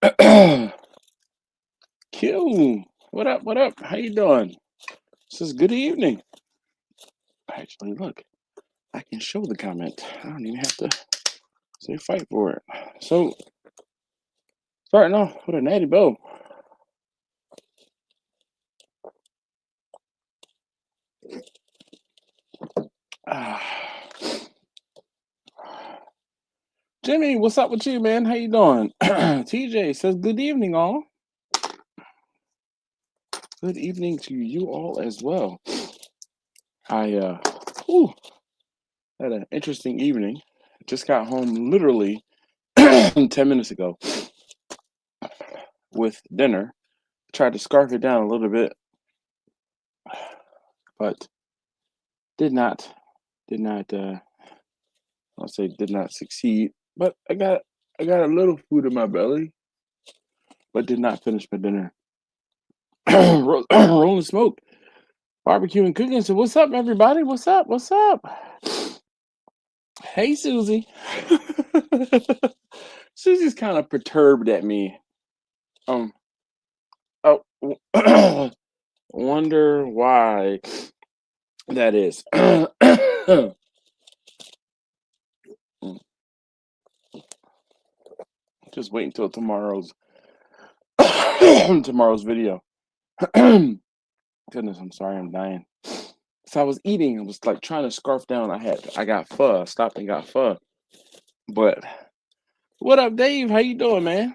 right. Q, what up? What up? How you doing? This is good evening. Actually, look, I can show the comment. I don't even have to say fight for it. So, starting off with a natty bow. Jimmy, what's up with you, man? How you doing? TJ says, good evening, all. Good evening to you all as well. I had an interesting evening. Just got home literally 10 minutes ago with dinner. Tried to scarf it down a little bit, but did not I'll say did not succeed. But I got a little food in my belly, but did not finish my dinner. Rolling smoke, barbecue and cooking. So what's up, everybody? What's up? What's up? Hey, Susie. Susie's kind of perturbed at me. Wonder why that is. Just wait until tomorrow's video. Goodness, I'm sorry, I'm dying. So I was eating, I was like trying to scarf down. I got pho. I stopped and got pho. But what up, Dave? How you doing, man?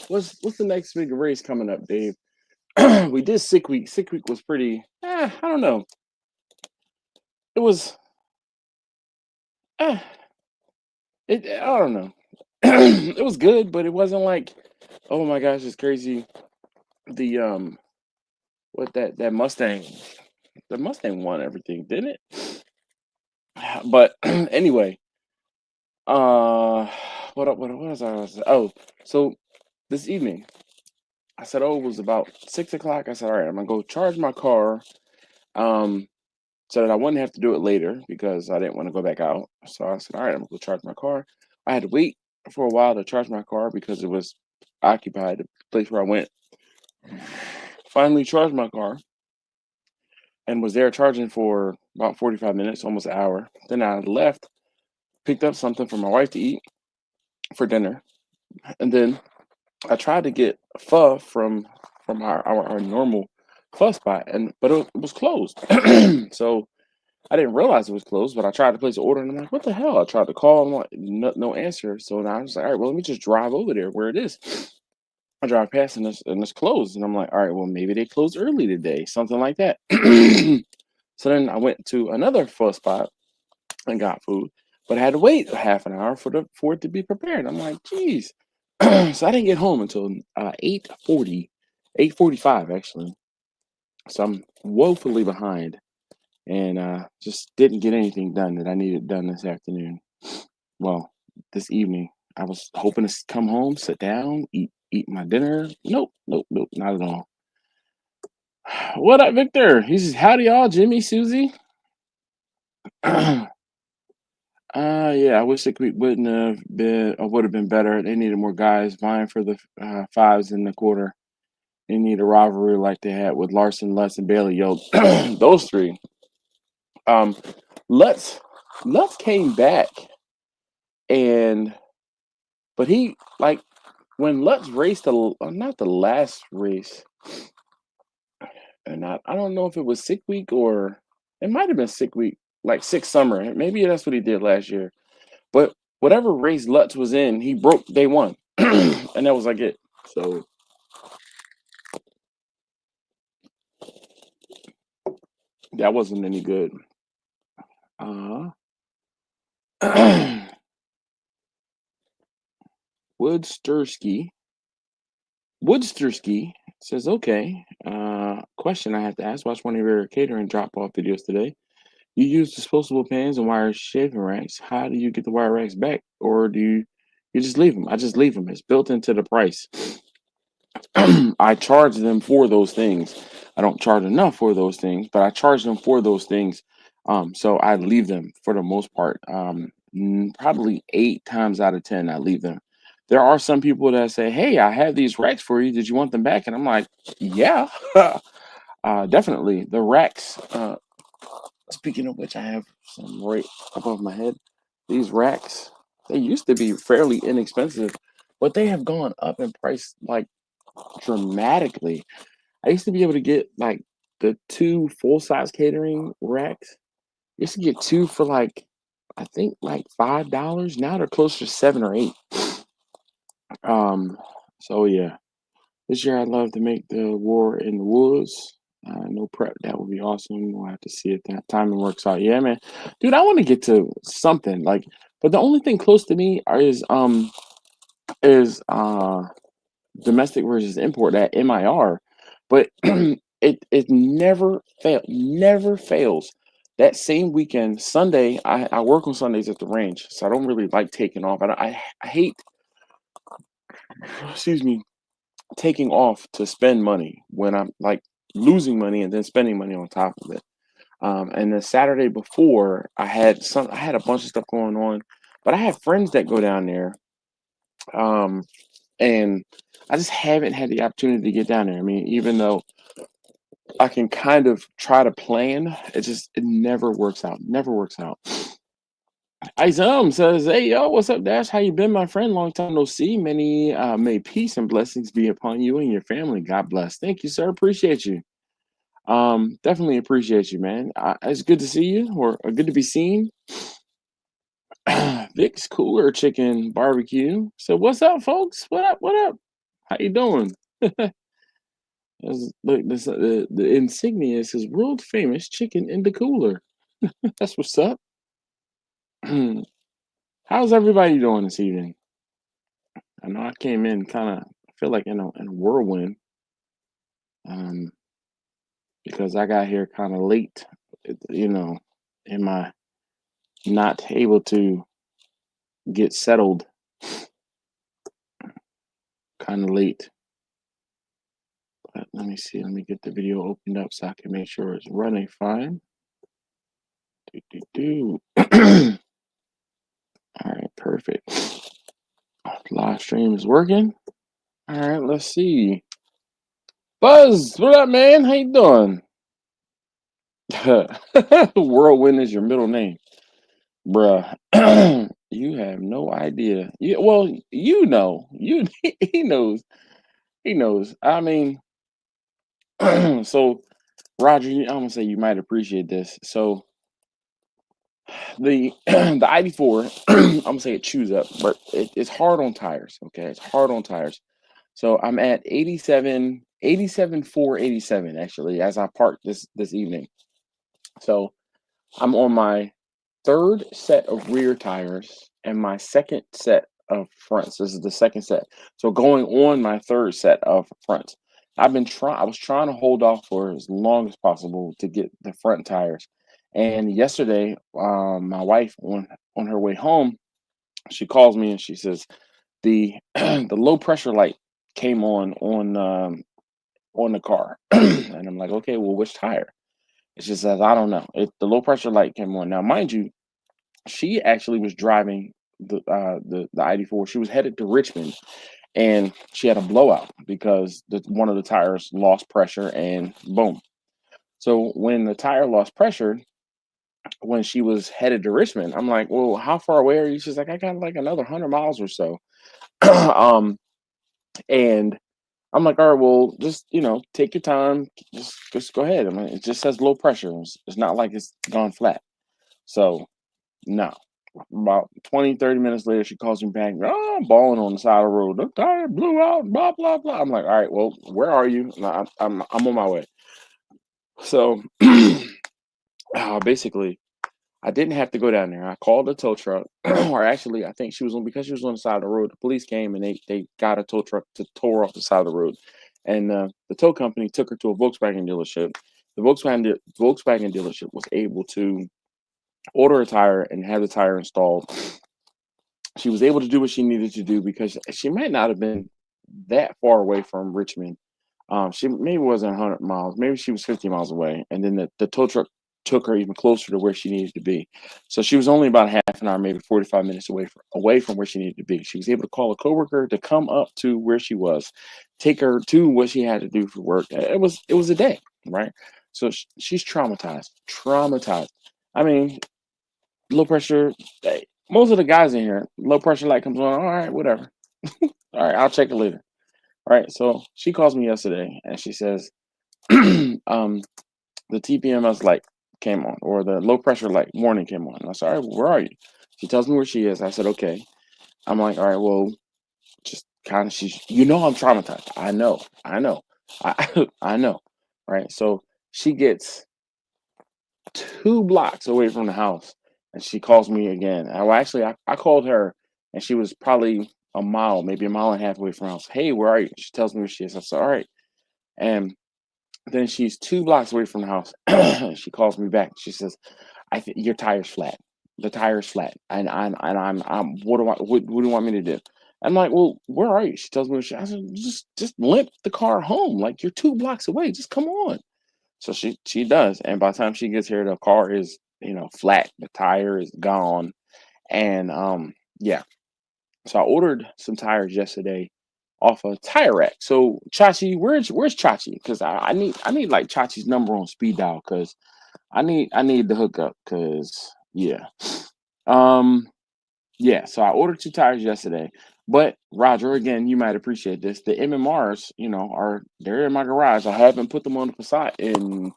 What's the next big race coming up, Dave? We did Sick Week. Sick Week was pretty. I don't know. It was. I don't know. It was good, but it wasn't like, oh my gosh, it's crazy. The what that Mustang, the Mustang won everything, didn't it? But anyway, what was I? Oh, so this evening, I said, oh, it was about 6 o'clock. I said, all right, I'm gonna go charge my car, so that I wouldn't have to do it later because I didn't want to go back out. So I said, all right, I'm gonna go charge my car. I had to wait for a while to charge my car because it was occupied, the place where I went. Finally charged my car and was there charging for about 45 minutes, almost an hour. Then I left, picked up something for my wife to eat for dinner, and then I tried to get pho from our normal pho spot, but it was closed. So I didn't realize it was closed, but I tried to place an order, and I'm like, what the hell? I tried to call, I'm like, no answer. So now I was like, all right, well, let me just drive over there where it is. I drive past and it's closed, and I'm like, all right, well, maybe they closed early today, something like that. So then I went to another pho spot and got food, but I had to wait a half an hour for it to be prepared. I'm like, geez. So I didn't get home until 8:45 actually. So I'm woefully behind, and just didn't get anything done that I needed done this afternoon. Well, this evening. I was hoping to come home, sit down, eat my dinner. Nope, not at all. What up, Victor? He says, howdy y'all, Jimmy, Susie. Yeah, I wish it wouldn't have been, or would have been better. They needed more guys vying for the fives in the quarter. They need a rivalry like they had with Larson, Lutz, and Bailey. Yo, those three. Lutz came back, but he, like, when Lutz raced not the last race, and I don't know if it was Sick Week or it might have been Sick Week, like Sick Summer. Maybe that's what he did last year. But whatever race Lutz was in, he broke day one, and that was like it. So that wasn't any good. Woodstersky says, okay. Question I have to ask. Watch one of your catering drop-off videos today. You use disposable pans and wire shaving racks. How do you get the wire racks back? Or do you just leave them? I just leave them. It's built into the price. I charge them for those things. I don't charge enough for those things, but I charge them for those things. So I leave them for the most part. probably 8 times out of 10, I leave them. There are some people that say, "Hey, I have these racks for you. Did you want them back?" And I'm like, "Yeah, definitely." The racks. Speaking of which, I have some right above my head. These racks, they used to be fairly inexpensive, but they have gone up in price like dramatically. I used to be able to get like the two full size catering racks. I used to get two for like I think like $5. Now they're closer to 7 or 8. Um, so yeah, this year I'd love to make the war in the woods. No prep, that would be awesome. We'll have to see if that timing works out. Yeah, man, dude, I want to get to something like, but the only thing close to me is domestic versus import at MIR, but it never fails. That same weekend, Sunday, I work on Sundays at the range, so I don't really like taking off. I hate, excuse me, taking off to spend money when I'm like losing money and then spending money on top of it. And the Saturday before, I had a bunch of stuff going on, but I have friends that go down there, um, and I just haven't had the opportunity to get down there. I mean, even though I can kind of try to plan, it never works out. Never works out. Isam says, "Hey yo, what's up, Dash? How you been, my friend? Long time no see. May peace and blessings be upon you and your family. God bless." Thank you, sir. Appreciate you. Definitely appreciate you, man. It's good to see you, or good to be seen. Vic's Cooler Chicken Barbecue. So what's up, folks? What up? What up? How you doing? Look, the insignia says world famous chicken in the cooler. That's what's up. How's everybody doing this evening? I know I came in kind of, I feel like in a whirlwind, um, because I got here kind of late. You know, am I not able to get settled kind of late? But let me see. Let me get the video opened up so I can make sure it's running fine. All right, perfect. Live stream is working. All right, let's see. Buzz, what up, man? How you doing? Whirlwind is your middle name, bruh. You have no idea. Well, you know, he knows. He knows. I mean, so Roger, I'm gonna say you might appreciate this. So the the ID4, I'm gonna say it chews up, but it's hard on tires. Okay, it's hard on tires. So I'm at 487 actually as I parked this evening. So I'm on my third set of rear tires and my second set of fronts. This is the second set. So going on my third set of fronts. I was trying to hold off for as long as possible to get the front tires. And yesterday, my wife on her way home, she calls me and she says the the low pressure light came on the car. And I'm like, okay, well, which tire? It just says, I don't know. The low pressure light came on. Now, mind you, she actually was driving the ID4. She was headed to Richmond, and she had a blowout because one of the tires lost pressure, and boom. So when the tire lost pressure, when she was headed to Richmond, I'm like, well, how far away are you? She's like, I got like another 100 miles or so. And I'm like, all right, well, just take your time, just go ahead. I mean, it just says low pressure. It's not like it's gone flat. So no. About 20, 30 minutes later, she calls me back, oh, I'm bawling on the side of the road. The tire blew out, blah, blah, blah. I'm like, all right, well, where are you? I'm on my way. So basically, I didn't have to go down there. I called a tow truck, or actually, I think because she was on the side of the road, the police came and they got a tow truck to tow her off the side of the road. And the tow company took her to a Volkswagen dealership. The Volkswagen dealership was able to order a tire and have the tire installed. She was able to do what she needed to do because she might not have been that far away from Richmond. She maybe wasn't 100 miles, maybe she was 50 miles away. And then the tow truck took her even closer to where she needed to be. So she was only about half an hour, maybe 45 minutes away from where she needed to be. She was able to call a coworker to come up to where she was, take her to what she had to do for work. It was a day, right? So she's traumatized. I mean, low pressure. Most of the guys in here, low pressure light comes on. All right, whatever. All right, I'll check it later. All right. So she calls me yesterday and she says, the TPMS light came on, or the low pressure light warning came on. And I said, all right, where are you? She tells me where she is. I said, okay. I'm like, all right, well, just kind of, I'm traumatized. I know, I know. Right. So she gets 2 blocks away from the house and she calls me again. Well, actually, I called her and she was probably a mile, maybe a mile and a half away from the house. Hey, where are you? She tells me where she is. I said, all right. And then she's 2 blocks away from the house. She calls me back. She says, "I think your tire's flat. The tire's flat, and I'm. What do you want me to do?" I'm like, "Well, where are you?" She tells me. I said, "Just limp the car home. Like you're 2 blocks away. Just come on." So she does, and by the time she gets here, the car is flat. The tire is gone, and yeah. So I ordered some tires yesterday off a tire rack. So Chachi, where's Chachi? Because I need like Chachi's number on speed dial because I need the hookup because um yeah. So I ordered 2 tires yesterday, but Roger, again, you might appreciate this. The MMRs, they're in my garage. I haven't put them on the Passat in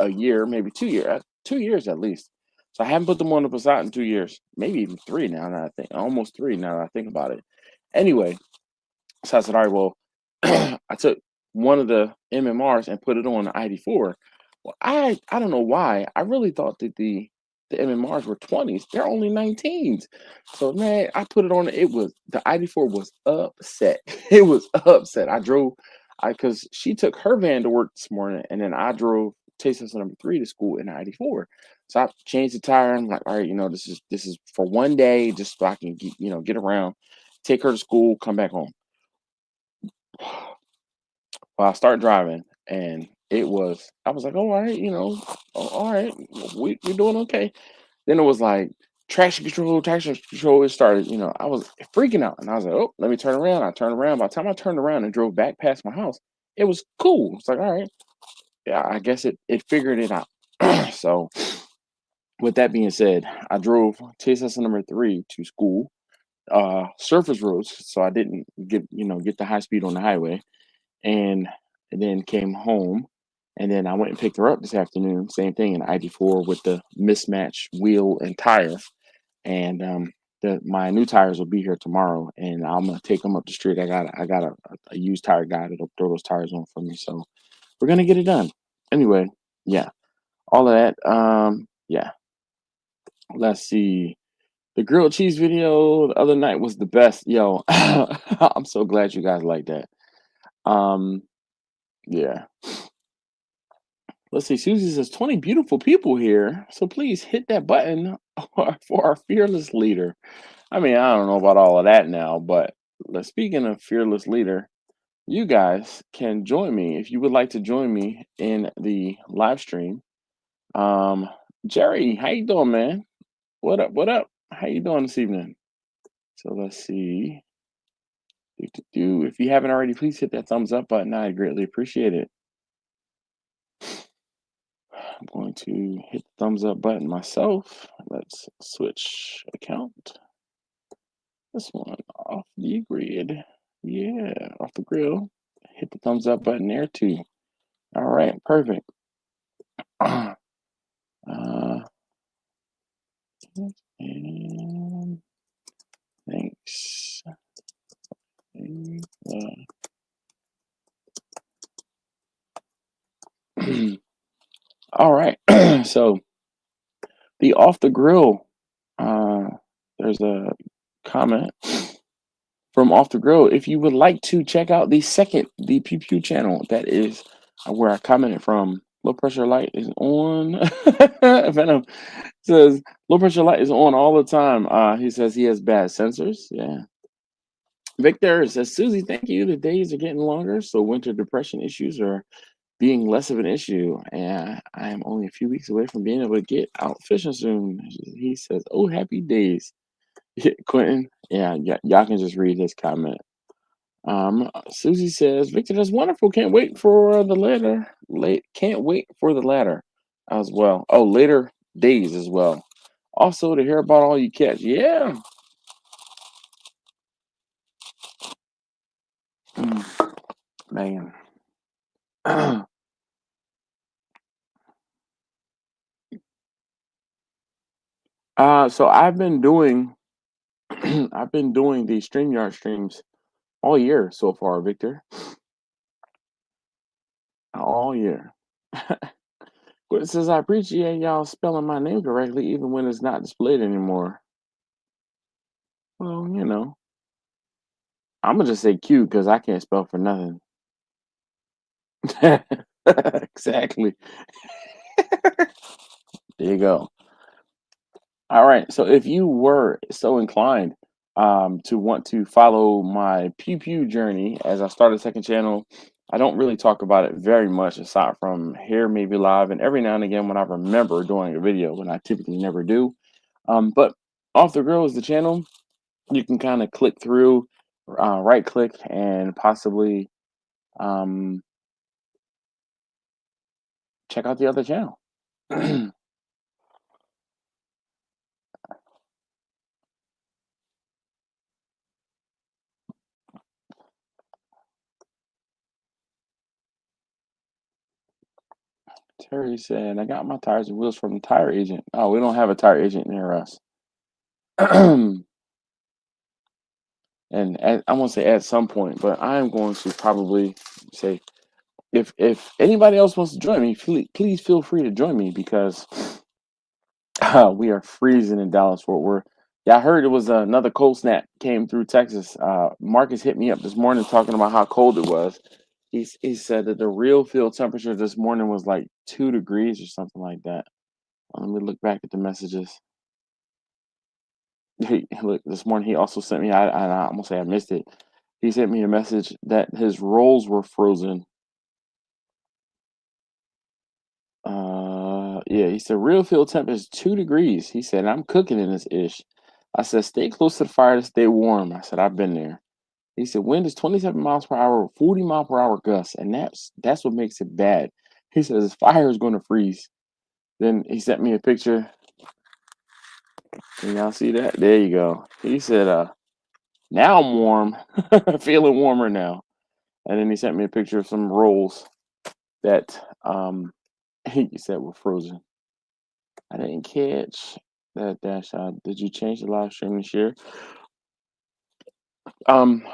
a year, maybe 2 years, 2 years at least. So I haven't put them on the Passat in 2 years, maybe even three now that I think, almost three now that I think about it. Anyway, so I said, all right, well, I took one of the MMRs and put it on the ID4. Well, I don't know why. I really thought that the MMRs were 20s. They're only 19s. So man, I put it on. It was the ID4 was upset. It was upset. I because she took her van to work this morning, and then I drove taste tester number 3 to school in the ID4. So I changed the tire. I'm like, all right, this is for one day, just so I can get around, take her to school, come back home. Well, I start driving, and I was like, all right, all right, we're doing okay. Then it was like traction control. It started, I was freaking out, and I was like, oh, let me turn around. I turned around. By the time I turned around and drove back past my house, it was cool. It's like, all right, yeah, I guess it figured it out. So, with that being said, I drove TSS number 3 to school, surface roads, so I didn't get the high speed on the highway, and then came home, and then I went and picked her up this afternoon. Same thing in ID4 with the mismatched wheel and tire, and my new tires will be here tomorrow, and I'm gonna take them up the street. I got a used tire guy that'll throw those tires on for me, so we're gonna get it done. Anyway, yeah, all of that. Yeah, let's see. The grilled cheese video the other night was the best. Yo, I'm so glad you guys like that. Um, yeah. Let's see. Susie says 20 beautiful people here. So please hit that button for our fearless leader. I mean, I don't know about all of that now, but speaking of fearless leader, you guys can join me if you would like to join me in the live stream. Um, Jerry, how you doing, man? What up? What up? How you doing this evening? So let's see. If you haven't already, please hit that thumbs up button. I greatly appreciate it. I'm going to hit the thumbs up button myself. Let's switch account. This one off the grid. Yeah, off the grill. Hit the thumbs up button there too. All right, perfect. And thanks. All right. So the off the grill. There's a comment from Off the Grill. If you would like to check out the BBQ channel, that is where I commented from. Low pressure light is on. Venom says low pressure light is on all the time. He says he has bad sensors. Yeah. Victor says, Susie, thank you. The days are getting longer, so winter depression issues are being less of an issue, and I am only a few weeks away from being able to get out fishing soon. He says, "Oh, happy days." Quentin, yeah, y'all can just read his comment. Susie says, "Victor, that's wonderful. Can't wait for the letter. Can't wait for the latter as well. Oh, later days as well. Also to hear about all you catch. Yeah, Mm, man. So I've been doing, I've been doing the StreamYard streams all year so far, Victor. All year. But it says I appreciate y'all spelling my name correctly, even when it's not displayed anymore. Well, I'm gonna just say Q because I can't spell for nothing. Exactly. There you go. All right. So if you were so inclined to want to follow my pew pew journey as I start a second channel, I don't really talk about it very much aside from here, maybe live, and every now and again when I remember doing a video, when I typically never do. But Off the Grill is the channel. You can kind of click through, right click, and possibly um, check out the other channel. Terry said, I got my tires and wheels from the tire agent. Oh, we don't have a tire agent near us. And I won't say at some point, but I am going to probably say if anybody else wants to join me, please feel free to join me because we are freezing in Dallas Fort Worth. Yeah, I heard it was another cold snap came through Texas. Marcus hit me up this morning talking about how cold it was. He said that the real field temperature this morning was like 2 degrees or something like that. Let me look back at the messages. Look, this morning he also sent me. I'm gonna say I missed it. He sent me a message that his rolls were frozen. Yeah, he said real field temp is 2 degrees. He said I'm cooking in this ish. I said stay close to the fire to stay warm. I said I've been there. He said wind is 27 miles per hour, 40-mile-per-hour gusts, and that's what makes it bad. He says his fire is going to freeze. Then he sent me a picture. Can y'all see that? There you go. He said, now I'm warm, feeling warmer now. And then he sent me a picture of some rolls that he said were frozen. I didn't catch that dash out. Did you change the live stream this year?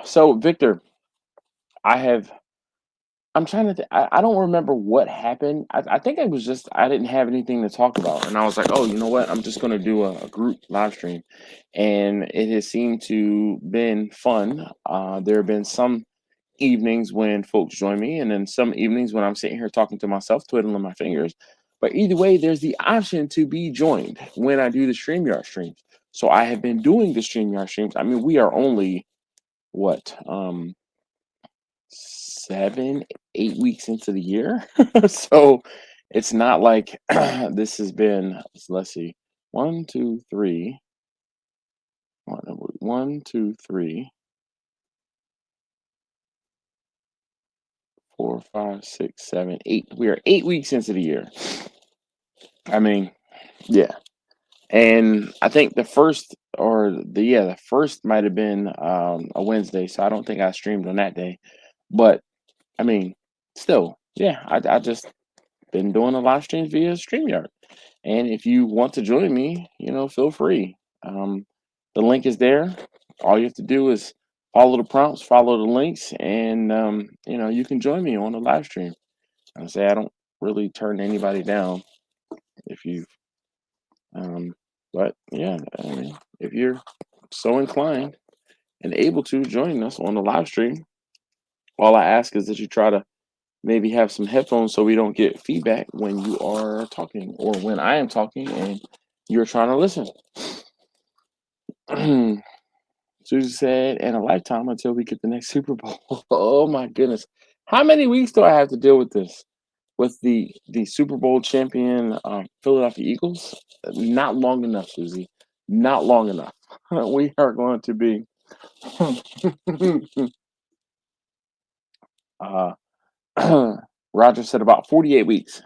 So Victor, I have I'm trying to I don't remember what happened. I think it was just I didn't have anything to talk about. And I was like, oh, you know what? I'm just gonna do a group live stream. And it has seemed to been fun. There have been some evenings when folks join me, and then some evenings when I'm sitting here talking to myself, twiddling my fingers. But either way, there's the option to be joined when I do the StreamYard streams. So I have been doing the StreamYard streams. I mean, we are only what 7, 8 weeks into the year. So it's not like this has been, let's see, one, two, three, one, two, three, 4, 5, 6, 7, 8. We are 8 weeks into the year. I mean, yeah. And I think the first might have been a Wednesday, so I don't think I streamed on that day. But I mean, still, yeah, I just been doing a live streams via StreamYard. And if you want to join me, feel free. The link is there. All you have to do is follow the prompts, follow the links, and you can join me on the live stream. I say I don't really turn anybody down if you but yeah, I mean, if you're so inclined and able to join us on the live stream, all I ask is that you try to maybe have some headphones so we don't get feedback when you are talking or when I am talking and you're trying to listen. Susie said, "And a lifetime until we get the next Super Bowl." Oh my goodness. How many weeks do I have to deal with this? with the Super Bowl champion Philadelphia Eagles? Not long enough, Susie. Not long enough. We are going to be. uh, Roger said about 48 weeks.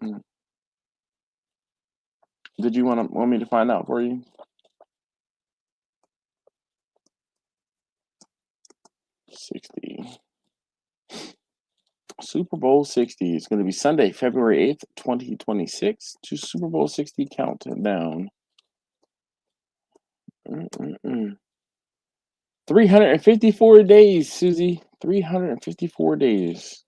Mm. Did you want me to find out for you? 60. Super Bowl 60 is going to be Sunday, February 8th, 2026 to Super Bowl 60 countdown. 354 days, Susie. 354 days.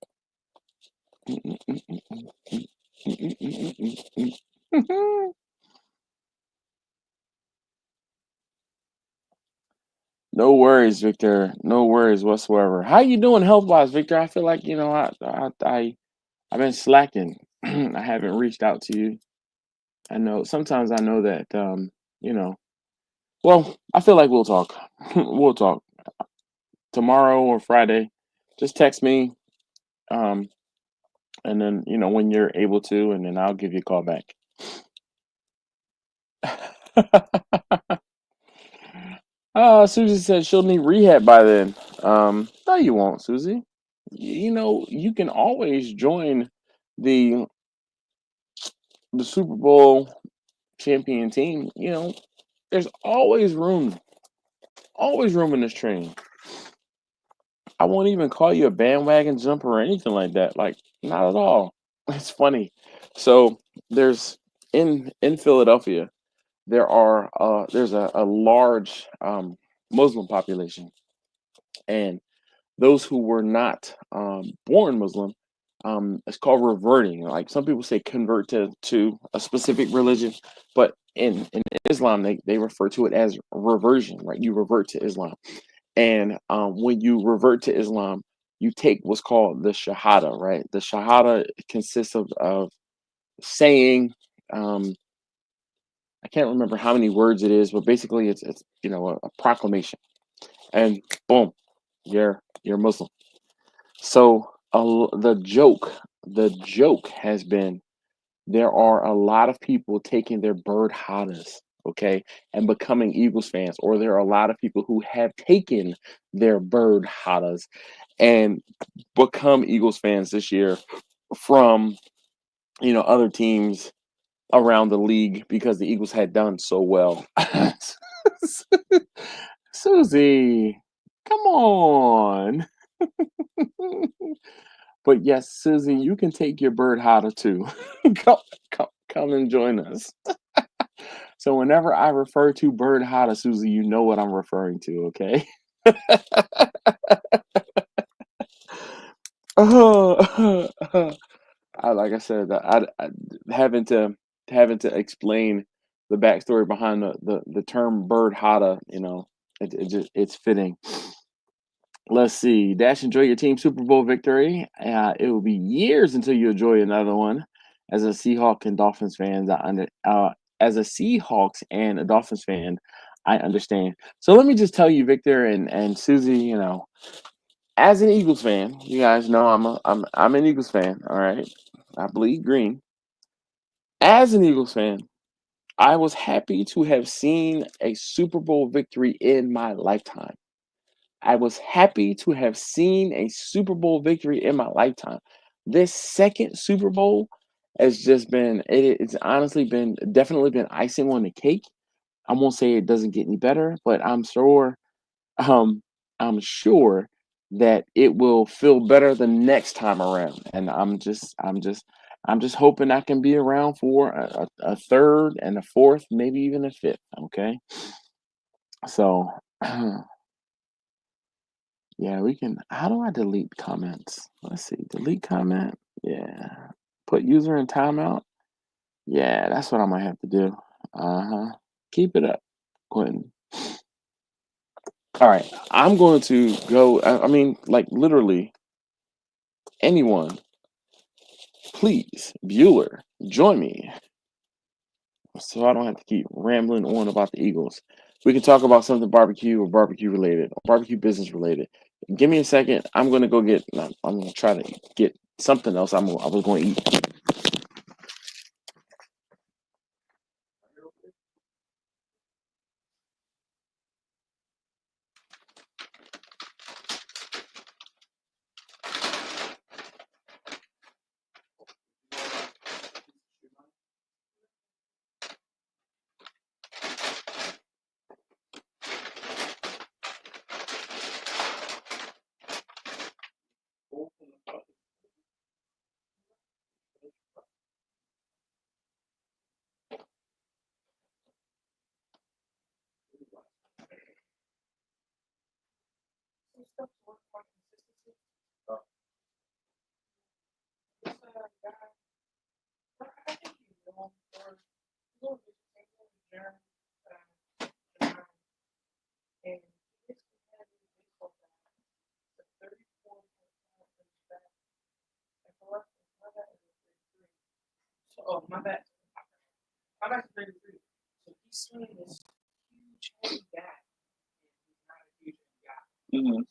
No worries, Victor. No worries whatsoever. How you doing health-wise, Victor? I feel like, I've been slacking. I haven't reached out to you. I know sometimes I know that you know, well, I feel like we'll talk. We'll talk tomorrow or Friday. Just text me, um, and then when you're able to, and then I'll give you a call back. Susie said she'll need rehab by then. No, you won't, Susie. You can always join the Super Bowl champion team. There's always room in this train. I won't even call you a bandwagon jumper or anything like that. Like, not at all. It's funny. So there's in Philadelphia, there's a large Muslim population, and those who were not born Muslim, it's called reverting. Like some people say convert to a specific religion, but in Islam they refer to it as reversion, right? You revert to Islam. And when you revert to Islam, you take what's called the Shahada, right? The Shahada consists of saying, I can't remember how many words it is, but basically it's a proclamation, and boom, you're Muslim. So the joke has been there are a lot of people taking their bird hadas, okay, and becoming Eagles fans, or there are a lot of people who have taken their bird hadas and become Eagles fans this year from other teams around the league because the Eagles had done so well. Susie, come on. But yes, Susie, you can take your bird hada too. Come and join us. So whenever I refer to bird hada, Susie, you know what I'm referring to, okay? Oh, like I said, I having to explain the backstory behind the term bird hada, it's fitting. Let's see. Dash, enjoy your team Super Bowl victory. It will be years until you enjoy another one. As a Seahawks and Dolphins fans, as a Seahawks and a Dolphins fan, I understand. So let me just tell you, Victor and Susie, as an Eagles fan, you guys know I'm an Eagles fan. All right, I bleed green. As an Eagles fan, I was happy to have seen a Super Bowl victory in my lifetime. I was happy to have seen a Super Bowl victory in my lifetime. This second Super Bowl has just it's honestly been definitely been icing on the cake. I won't say it doesn't get any better, but um I'm sure that it will feel better the next time around. And I'm just hoping I can be around for a third and a fourth, maybe even a fifth. Okay. So yeah, we can. How do I delete comments? Let's see. Delete comment. Yeah. Put user in timeout. Yeah, that's what I might have to do. Uh-huh. Keep it up, Quentin. All right. I'm going to go. I mean, like literally anyone, please, Bueller, join me so I don't have to keep rambling on about the Eagles. We can talk about something barbecue or barbecue related, or barbecue business related. Give me a second. I'm gonna go get. I'm gonna try to get something else. I was going to eat. Mm-hmm.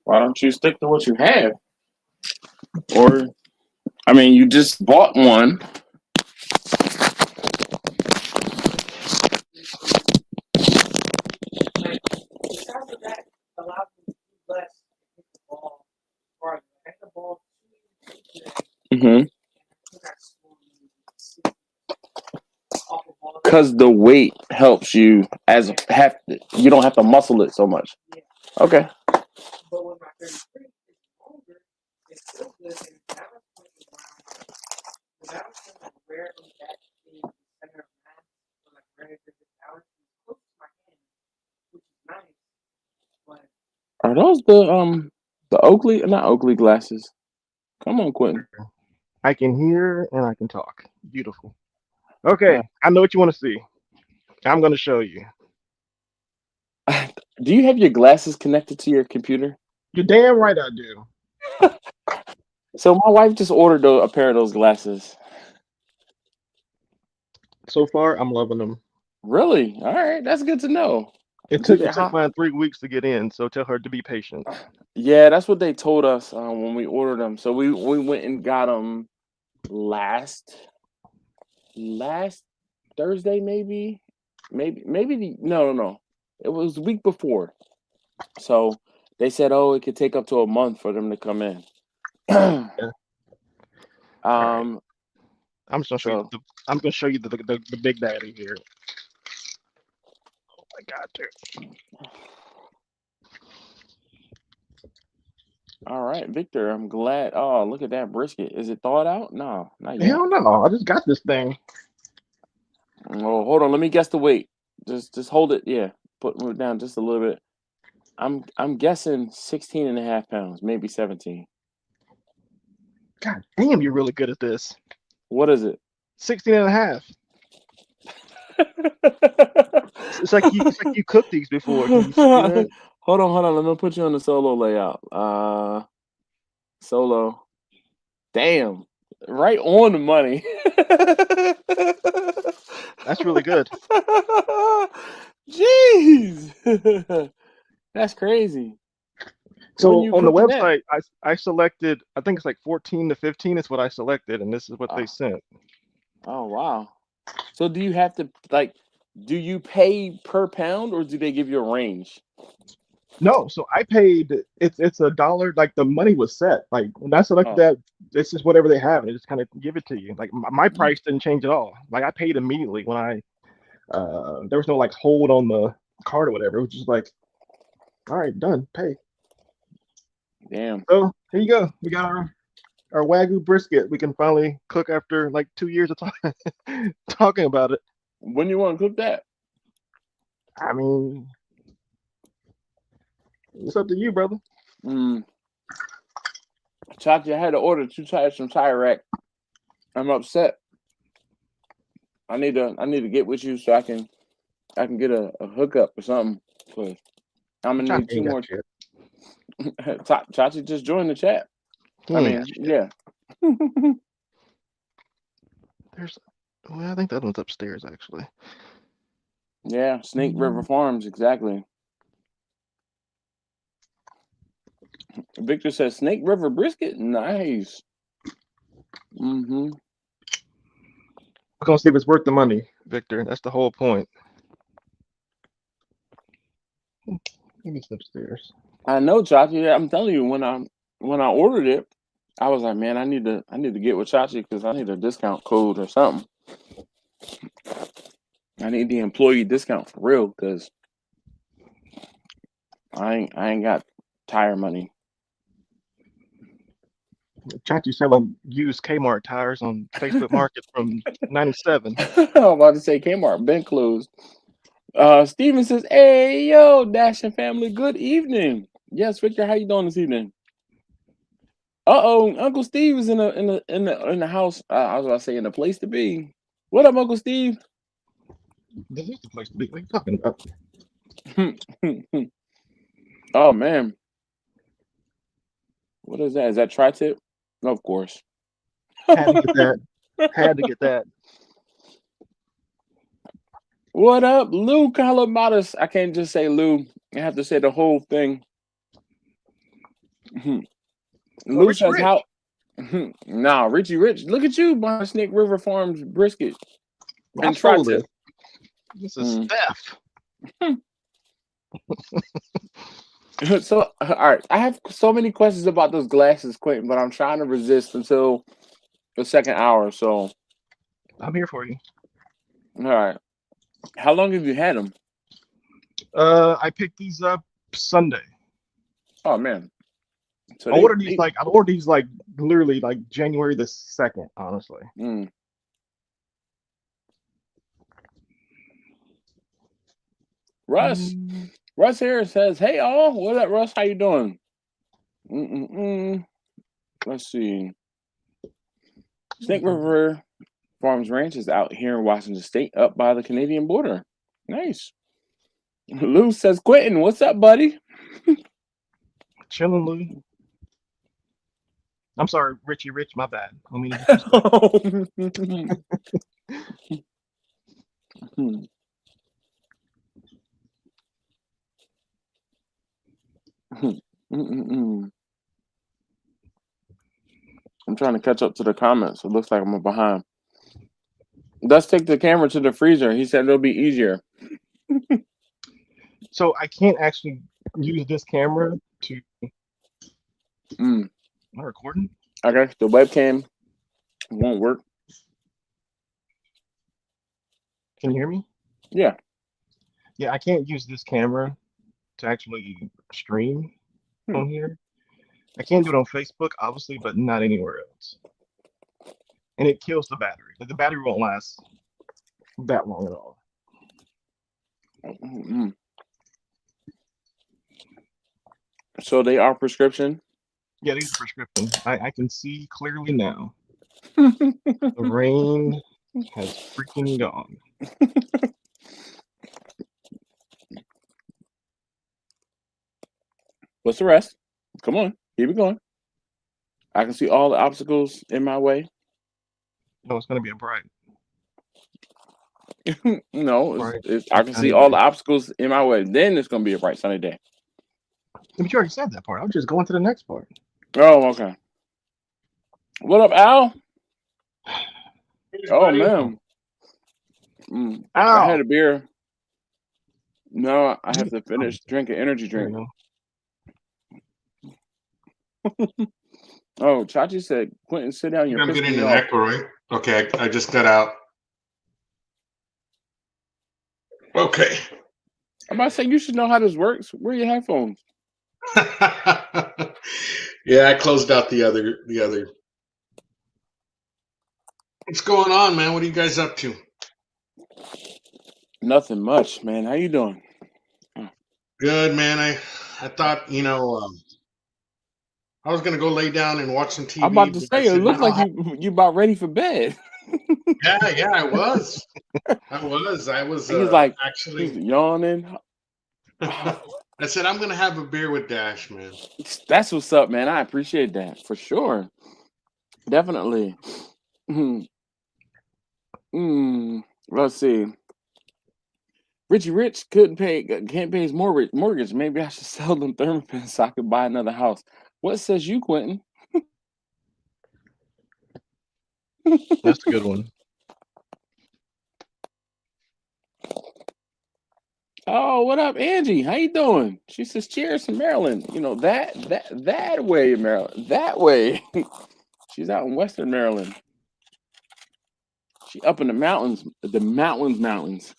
Why don't you stick to what you have? Or, I mean, you just bought one. Mm-hmm. Because the weight helps you you don't have to muscle it so much. Okay. Are those the Oakley, not Oakley glasses? Come on, Quentin. I can hear and I can talk. Beautiful. Okay, I know what you want to see. I'm going to show you. Do you have your glasses connected to your computer? You're damn right I do. So my wife just ordered a pair of those glasses. So far, I'm loving them. Really? All right, that's good to know. It Do took they it took how? mine 3 weeks to get in, so tell her to be patient. Yeah, that's what they told us when we ordered them. So we went and got them last Thursday, maybe no. It was the week before. So they said, oh, it could take up to a month for them to come in. Yeah. All right. um. I'm just gonna show you So I'm gonna show you the big daddy here. I got to. all right, Victor. I'm glad. Oh, look at that brisket. Is it thawed out? No, not yet. Hell no! I just got this thing. Oh, hold on. Let me guess the weight. Just hold it. Yeah, move it down just a little bit. I'm guessing 16 and a half pounds, maybe 17. God damn, you're really good at this. What is it? 16 and a half. It's like you cooked these before. Can you see that? Hold on. Let me put you on the solo layout. Solo. Damn. Right on the money. That's really good. Jeez. That's crazy. When So you on the cooking that? website, I selected. I think it's like 14 to 15 is what I selected, and this is what they Oh, sent. oh wow. So do you have to do you pay per pound or do they give you a range? No, so I paid. It's a dollar. Like the money was set. Like when I selected Oh. that, it's just whatever they have, and they just kind of give it to you. Like my Mm. price didn't change at all. Like I paid immediately when I there was no like hold on the card or whatever. It was just like, all right, done, pay. Damn. So here you go. We got our wagyu brisket. We can finally cook after like 2 years of talking about it. When you want to cook that? I mean, it's up to you, brother. Mm. Chachi, I had to order 2 tires from Tire Rack. I'm upset. I need to get with you so I can get a hookup or something. Cause I'm gonna need Chachi 2 ain't got more. shit. Chachi just joined the chat. He I ain't got mean, shit. yeah. Well, I think that one's upstairs actually. Yeah, Snake River Farms, exactly. Victor says Snake River brisket, nice. We're gonna see if it's worth the money, Victor. That's the whole point. Maybe it's upstairs. I know, Chachi. I'm telling you, when I ordered it, I was like, man, I need to get with Chachi because I need a discount code or something. I need the employee discount for real because I ain't got tire money. Chachi selling used Kmart tires on Facebook Market from '97. I'm about to say Kmart been closed. Steven says, "Hey yo, Dashing family, good evening." Yes, Victor, how you doing this evening? Uncle Steve is in the house. I was about to say in the place to be. What up, Uncle Steve? This is the place to be. What are you talking about? Oh man, what is that? Is that tri-tip? Of course. Had to get that. Had to get that. What up, Lou Calamatis? I can't just say Lou. I have to say the whole thing. Lou Rich, says Rich. how. Nah, Richie Rich. Look at you behind Snake River Farms brisket I and stole tri-tip. this is theft. So, all right, I have so many questions about those glasses, Quentin, but I'm trying to resist until the second hour. So, I'm here for you. all right, how long have you had them? I picked these up Sunday. Oh man, so I ordered these like literally like January the 2nd, honestly. Russ here says, "Hey all, what up, Russ? How you doing?" Let's see. Snake River Farms Ranch is out here in Washington State, up by the Canadian border. Nice. Lou says, "Quentin, what's up, buddy?" Chilling, Lou. I'm sorry, Richie Rich, my bad. I mean, I'm trying to catch up to the comments. It looks like I'm behind. Let's take the camera to the freezer. He said it'll be easier. So I can't actually use this camera to. Am I recording? Okay, the webcam won't work. Can you hear me? Yeah. Yeah, I can't use this camera to actually stream on here. I can do it on Facebook, obviously, but not anywhere else. And it kills the battery. The battery won't last that long at all. So they are prescription? Yeah, these are prescription. I can see clearly now. The rain has freaking gone. What's the rest? Come on, keep it going. I can see all the obstacles in my way. No, it's going to be a bright. No, I can see all the obstacles in my way. Then it's going to be a bright sunny day. But you already said that part. I was just going to the next part. Oh, okay. What up, Al? Oh, man. I had a beer. No, I have to finish drinking energy drink. Oh, Chachi said, Quentin, sit down. You're getting an echo, right? Okay, I just got out. Okay. I'm about to say, you should know how this works. Where are your headphones? Yeah, I closed out the other. What's going on, man? What are you guys up to? Nothing much, man. How you doing? Good, man. I thought, I was gonna go lay down and watch some TV. I'm about to say, it looks like you about ready for bed. Yeah, I was. I was He's like, he's actually. yawning. I said I'm gonna have a beer with Dash, man. That's what's up, man. I appreciate that for sure. Definitely. Let's see. Richie Rich can't pay his mortgage. Maybe I should sell them Thermopens so I could buy another house. What says you, Quentin? That's a good one. Oh, what up, Angie? How you doing? She says, "Cheers from Maryland." You know that way, Maryland. That way. She's out in Western Maryland. She up in the mountains. The mountains.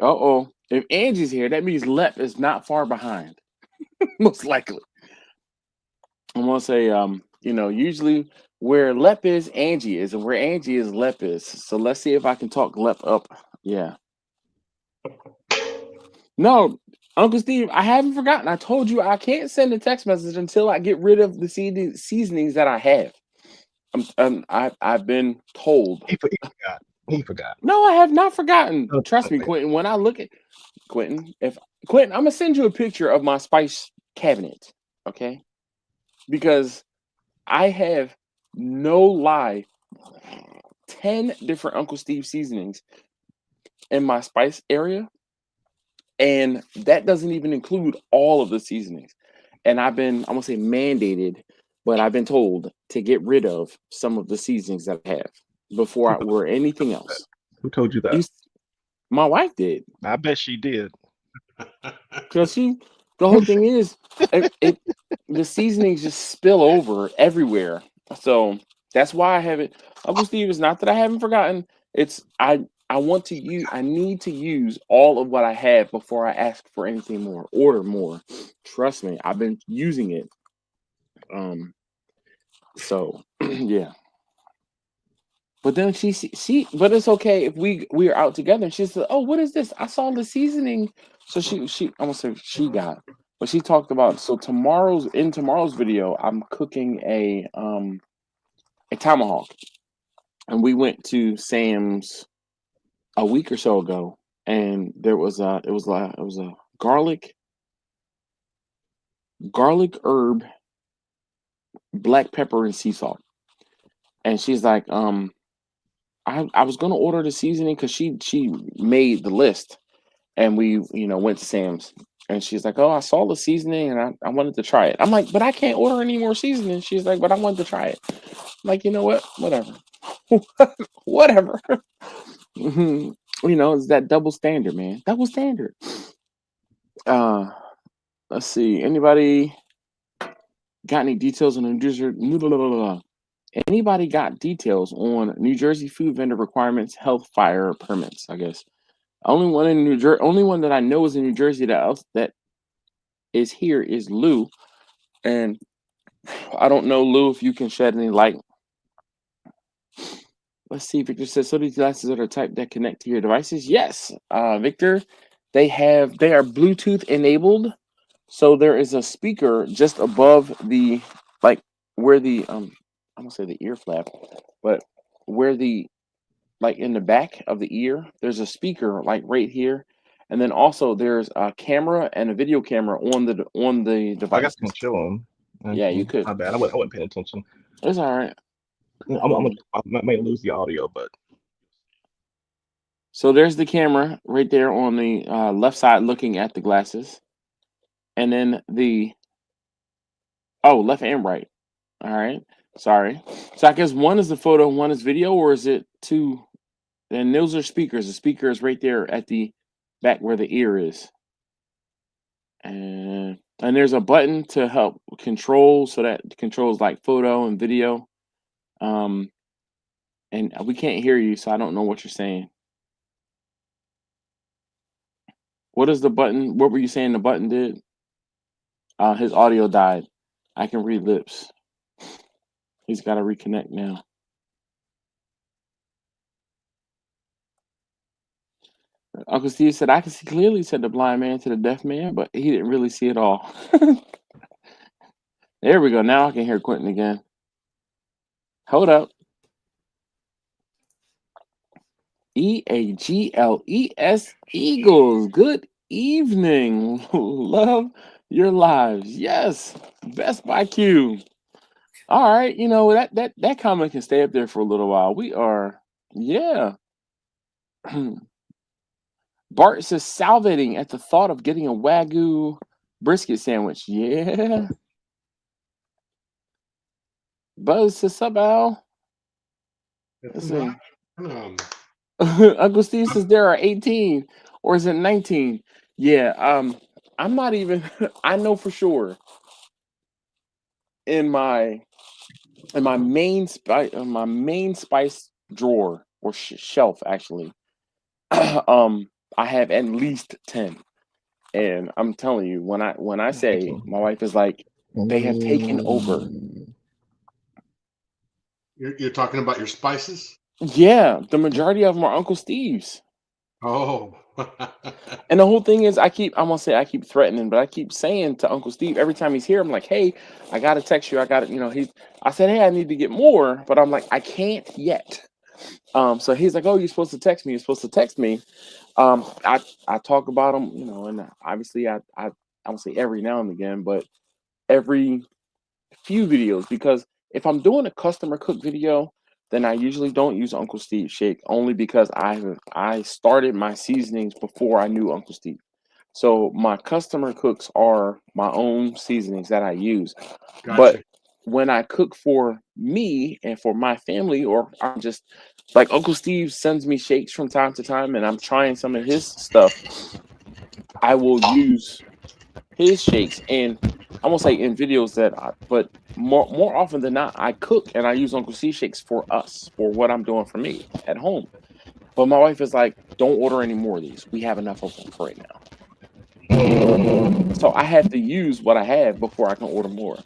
Uh-oh. If Angie's here, that means Lep is not far behind. Most likely. I'm gonna say, usually where Lep is, Angie is, and where Angie is, Lep is. So let's see if I can talk Lep up. Yeah. No, Uncle Steve, I haven't forgotten. I told you I can't send a text message until I get rid of the seasonings that I have. I've been told. He forgot. No, I have not forgotten. Oh, Trust me, Quentin. When I look at Quentin, I'm gonna send you a picture of my spice cabinet, okay? Because I have no lie, 10 different Uncle Steve seasonings in my spice area, and that doesn't even include all of the seasonings. And I'm gonna say mandated, but I've been told to get rid of some of the seasonings that I have before or anything else. Who told you that? My wife did. I bet she did. Because the whole thing is, the seasonings just spill over everywhere. So that's why I haven't. Uncle Steve, it's not that I haven't forgotten. It's I need to use all of what I have before I ask for anything more, order more. Trust me, I've been using it. So yeah. But then but it's okay if we are out together and she said, "Oh, what is this? I saw the seasoning." So I'm gonna say she got, but she talked about, so tomorrow's video, I'm cooking a tomahawk, and we went to Sam's a week or so ago, and there was a garlic herb, black pepper, and sea salt, and she's like, I was gonna order the seasoning because she made the list, and we went to Sam's, and she's like, "Oh, I saw the seasoning and I wanted to try it." I'm like, "But I can't order any more seasoning." She's like, "But I wanted to try it." I'm like, you know what? Whatever, whatever. It's that double standard, man. Double standard. Let's see. Anybody got any details on New Jersey? Anybody got details on New Jersey food vendor requirements, health fire permits? I guess only one in New Jersey. Only one that I know is in New Jersey that is here is Lou, and I don't know, Lou, if you can shed any light. Let's see. Victor says, so these glasses are the type that connect to your devices. Yes, Victor, they are Bluetooth enabled. So there is a speaker just above the, like, where the I'm gonna say the ear flap, but where the, like, in the back of the ear, there's a speaker like right here, and then also there's a camera and a video camera on the device. I got some chill on. Yeah, you could. My bad. I wasn't paying attention. It's all right. I might lose the audio, but so there's the camera right there on the left side, looking at the glasses, and then left and right. All right. Sorry. So I guess one is the photo, one is video, or is it two? And those are speakers. The speaker is right there at the back where the ear is. And there's a button to help control, so that controls like photo and video. And we can't hear you, so I don't know what you're saying. What is the button? What were you saying the button did? His audio died. I can read lips. He's got to reconnect now. Uncle Steve said, I can see clearly, said the blind man to the deaf man, but he didn't really see it all. There we go. Now I can hear Quentin again. Hold up. EAGLES Eagles. Good evening. Love your lives. Yes. Best by Q. All right. You know, that comment can stay up there for a little while. We are, yeah. Bart says salivating at the thought of getting a Wagyu brisket sandwich. Yeah. Buzz says sup, Al. Let's see. Uncle Steve says there are 18, or is it 19? Yeah, I'm not even I know for sure in my main spice drawer or shelf actually. I have at least 10. And I'm telling you, when I say my wife is like, they have taken over. You're talking about your spices? Yeah, the majority of them are Uncle Steve's. Oh. And the whole thing is, I keep threatening, but I keep saying to Uncle Steve every time he's here, I'm like, hey, I gotta text you. I gotta, I said, hey, I need to get more, but I'm like, I can't yet. So he's like, oh, you're supposed to text me. You're supposed to text me. I talk about them, and obviously I don't say every now and again, but every few videos, because if I'm doing a customer cook video, then I usually don't use Uncle Steve's shake, only because I started my seasonings before I knew Uncle Steve. So my customer cooks are my own seasonings that I use. Gotcha. But when I cook for me and for my family, or I'm just like Uncle Steve sends me shakes from time to time and I'm trying some of his stuff, I will use his shakes, and I won't say in videos but more often than not, I cook and I use Uncle Steve shakes for us, for what I'm doing for me at home. But my wife is like, don't order any more of these. We have enough of them for right now. So I have to use what I have before I can order more.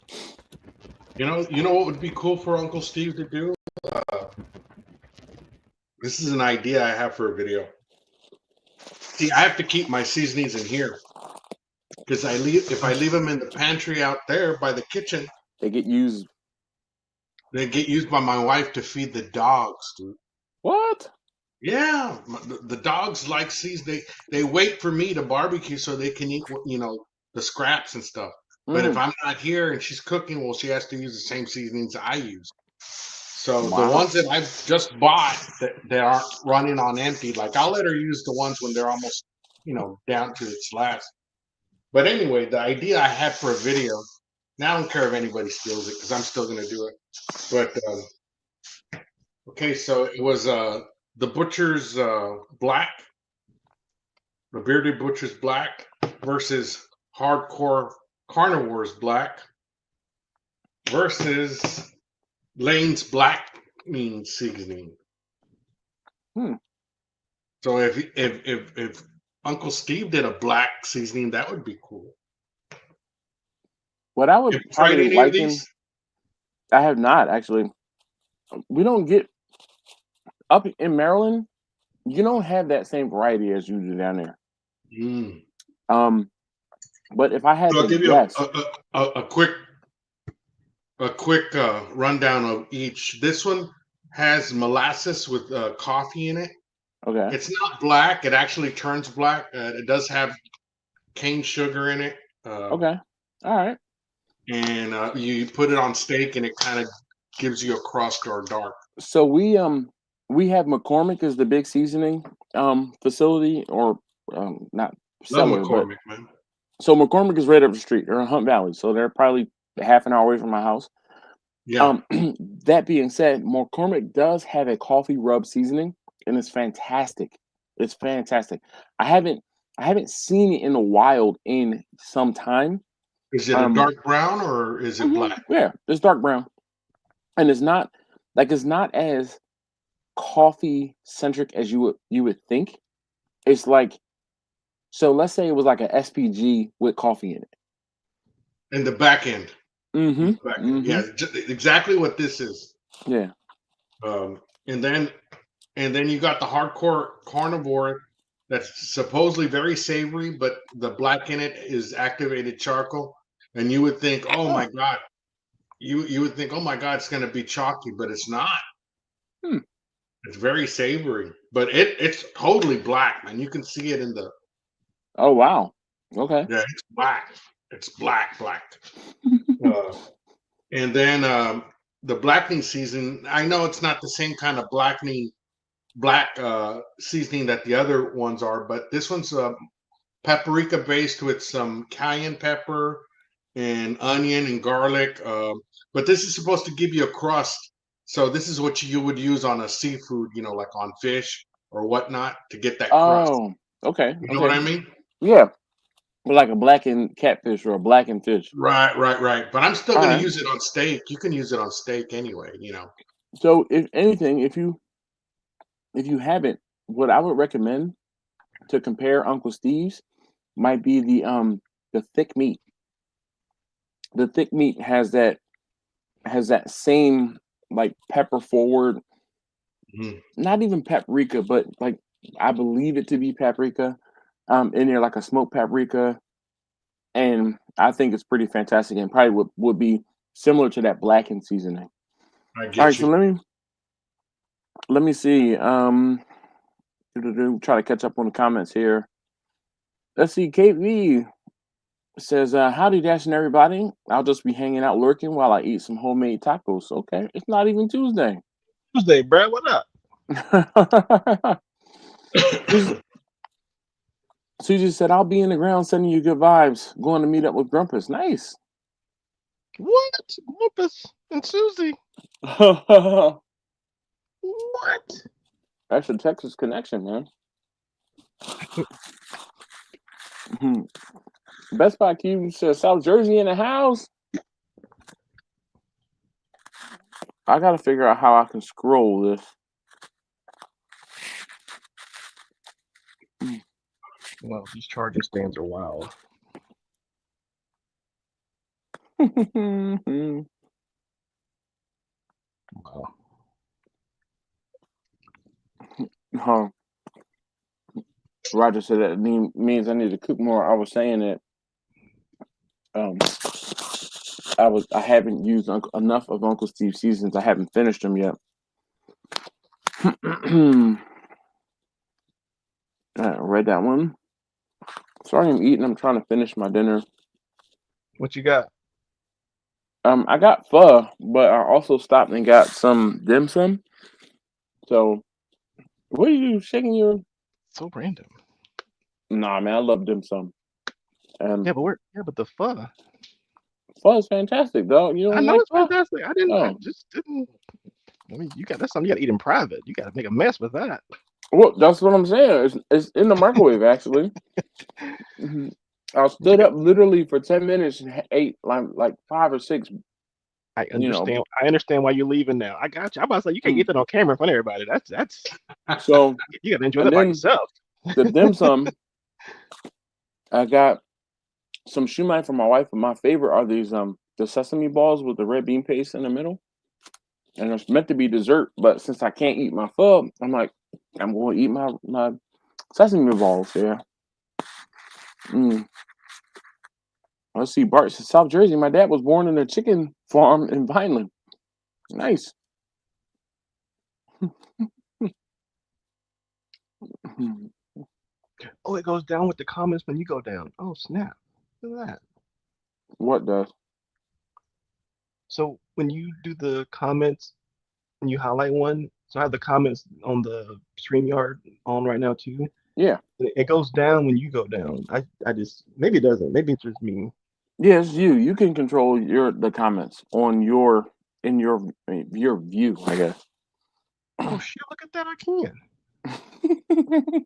You know what would be cool for Uncle Steve to do? This is an idea I have for a video. See, I have to keep my seasonings in here because if I leave them in the pantry out there by the kitchen, They get used. they get used by my wife to feed the dogs, dude. What? Yeah, the dogs like they wait for me to barbecue so they can eat, the scraps and stuff. But if I'm not here and she's cooking, well, she has to use the same seasonings I use. So the ones that I've just bought that aren't running on empty, like I'll let her use the ones when they're almost, down to its last. But anyway, the idea I had for a video, now I don't care if anybody steals it because I'm still going to do it. But okay, so it was the butcher's black, the bearded butcher's black versus hardcore carnivore's black versus Lane's black mean seasoning. So if Uncle Steve did a black seasoning, that would be cool. What I would Have you tried probably any of liken, these? I have not actually. We don't get up in Maryland. You don't have that same variety as you do down there. But if I had So I'll to give you guess, a quick rundown of each. This one has molasses with coffee in it. okay, It's not black. It actually turns black. It does have cane sugar in it. okay, all right. And you put it on steak, and it kind of gives you a crust or dark. So we have McCormick as the big seasoning facility, or not Love seller, but McCormick, man. so McCormick is right up the street. They're in Hunt Valley, so they're probably half an hour away from my house. Yeah. That being said, McCormick does have a coffee rub seasoning, and it's fantastic. It's fantastic. I haven't seen it in the wild in some time. Is it a dark brown or is it black? Yeah, it's dark brown, and it's not as coffee centric as you would think. It's like, so let's say it was like a SPG with coffee in it. In the back end. Yeah, exactly what this is. Yeah. And then you got the hardcore carnivore that's supposedly very savory, but the black in it is activated charcoal. And you would think, oh my God, you would think, oh my God, it's going to be chalky, but it's not. It's very savory, but it's totally black, man. You can see it in the Oh wow. Okay. yeah, it's black. It's black. Uh, and then the blackening season. I know it's not the same kind of black seasoning that the other ones are, but this one's paprika based with some cayenne pepper and onion and garlic. But this is supposed to give you a crust. So this is what you would use on a seafood, like on fish or whatnot, to get that crust. Oh. Okay. You know what Okay. I mean? Yeah. Like a blackened catfish or a blackened fish. Right. But I'm still All going to right. use it on steak. You can use it on steak anyway. So if anything, if you haven't, what I would recommend to compare Uncle Steve's might be the thick meat. The thick meat has that same like pepper forward, Mhm. not even paprika, but like I believe it to be paprika. In there like a smoked paprika, and I think it's pretty fantastic and probably would be similar to that blackened seasoning. I All right, get so you. let me see. Try to catch up on the comments here. Let's see. Kate V says, "Howdy, Dash and everybody. I'll just be hanging out, lurking while I eat some homemade tacos." Okay, it's not even Tuesday. Tuesday, bro. What up? Susie said, "I'll be in the ground sending you good vibes. Going to meet up with Grumpus." Nice. What? Lupus and Susie. That's What? a Texas connection, man. Best Buy Q says, "South Jersey in the house." I gotta figure out how I can scroll this. Well, these charging stands are wild. Wow. Huh. Roger said that means I need to cook more. I was saying that I haven't used enough of Uncle Steve's seasons. I haven't finished them yet. I read that one. Sorry, I'm eating. I'm trying to finish my dinner. What you got? I got pho, but I also stopped and got some dim sum. So, what are you shaking your? So random. Nah, man, I love dim sum. Yeah, but the pho. Pho is fantastic, dog. You I don't know like it's pho? fantastic. I Oh, just didn't. I mean, that's something you gotta eat in private. You gotta make a mess with that. well, that's what I'm saying. It's in the microwave actually. I stood up literally for 10 minutes and ate like 5 or 6. I understand. I understand why you're leaving now. I got you. I'm about to say you can't get that on camera in front of everybody. That's So, you gotta enjoy and that by then yourself. the dim sum, I got some shumai for my wife, and my favorite are these the sesame balls with the red bean paste in the middle. And it's meant to be dessert, but since I can't eat my pho, I'm like, I'm going to eat my sesame balls here. Let's see, Bart says, South Jersey. My dad was born in a chicken farm in Vineland. Nice. Oh, it goes down with the comments when you go down. Oh, snap. Look at that. What does? So when you do the comments and you highlight one, so I have the comments on the StreamYard on right now too. Yeah. It goes down when you go down. I just maybe it doesn't. Maybe it's just me. Yes, you can control the comments on your view, I guess. Oh shit! Look at that! I can.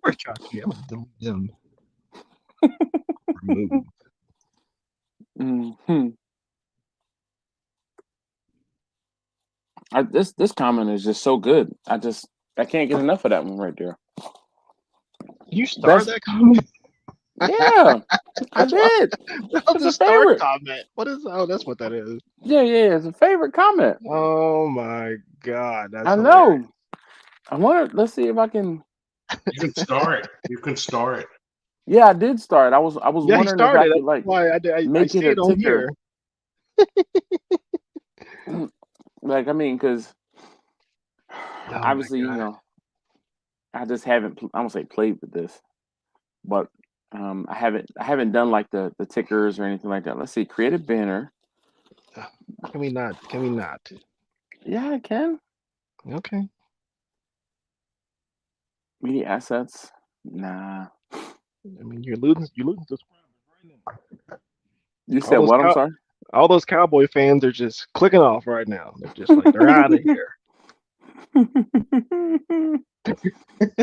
Where's Chachi? I'm gonna delete them. Remove. This comment is just so good. I can't get enough of that one right there. You start that comment? Yeah, I did. It's a favorite comment. What is? Oh, that's what that is. Yeah, it's a favorite comment. Oh my god, that's I hilarious. know. I wonder. Let's see if I can. You can start. You can start. Yeah, I did start. I was wondering if I could like why I make see it a on ticker. Here. Like I mean, because Oh obviously I just haven't. I don't say played with this, but I haven't done like the tickers or anything like that. Let's see. Create a banner. Can we not? Can we not? Yeah, I can. Okay. Media assets. Nah. I mean, you're losing subscribers right now. You All said those what? I'm sorry. all those Cowboy fans are just clicking off right now. They're just like they're out of here.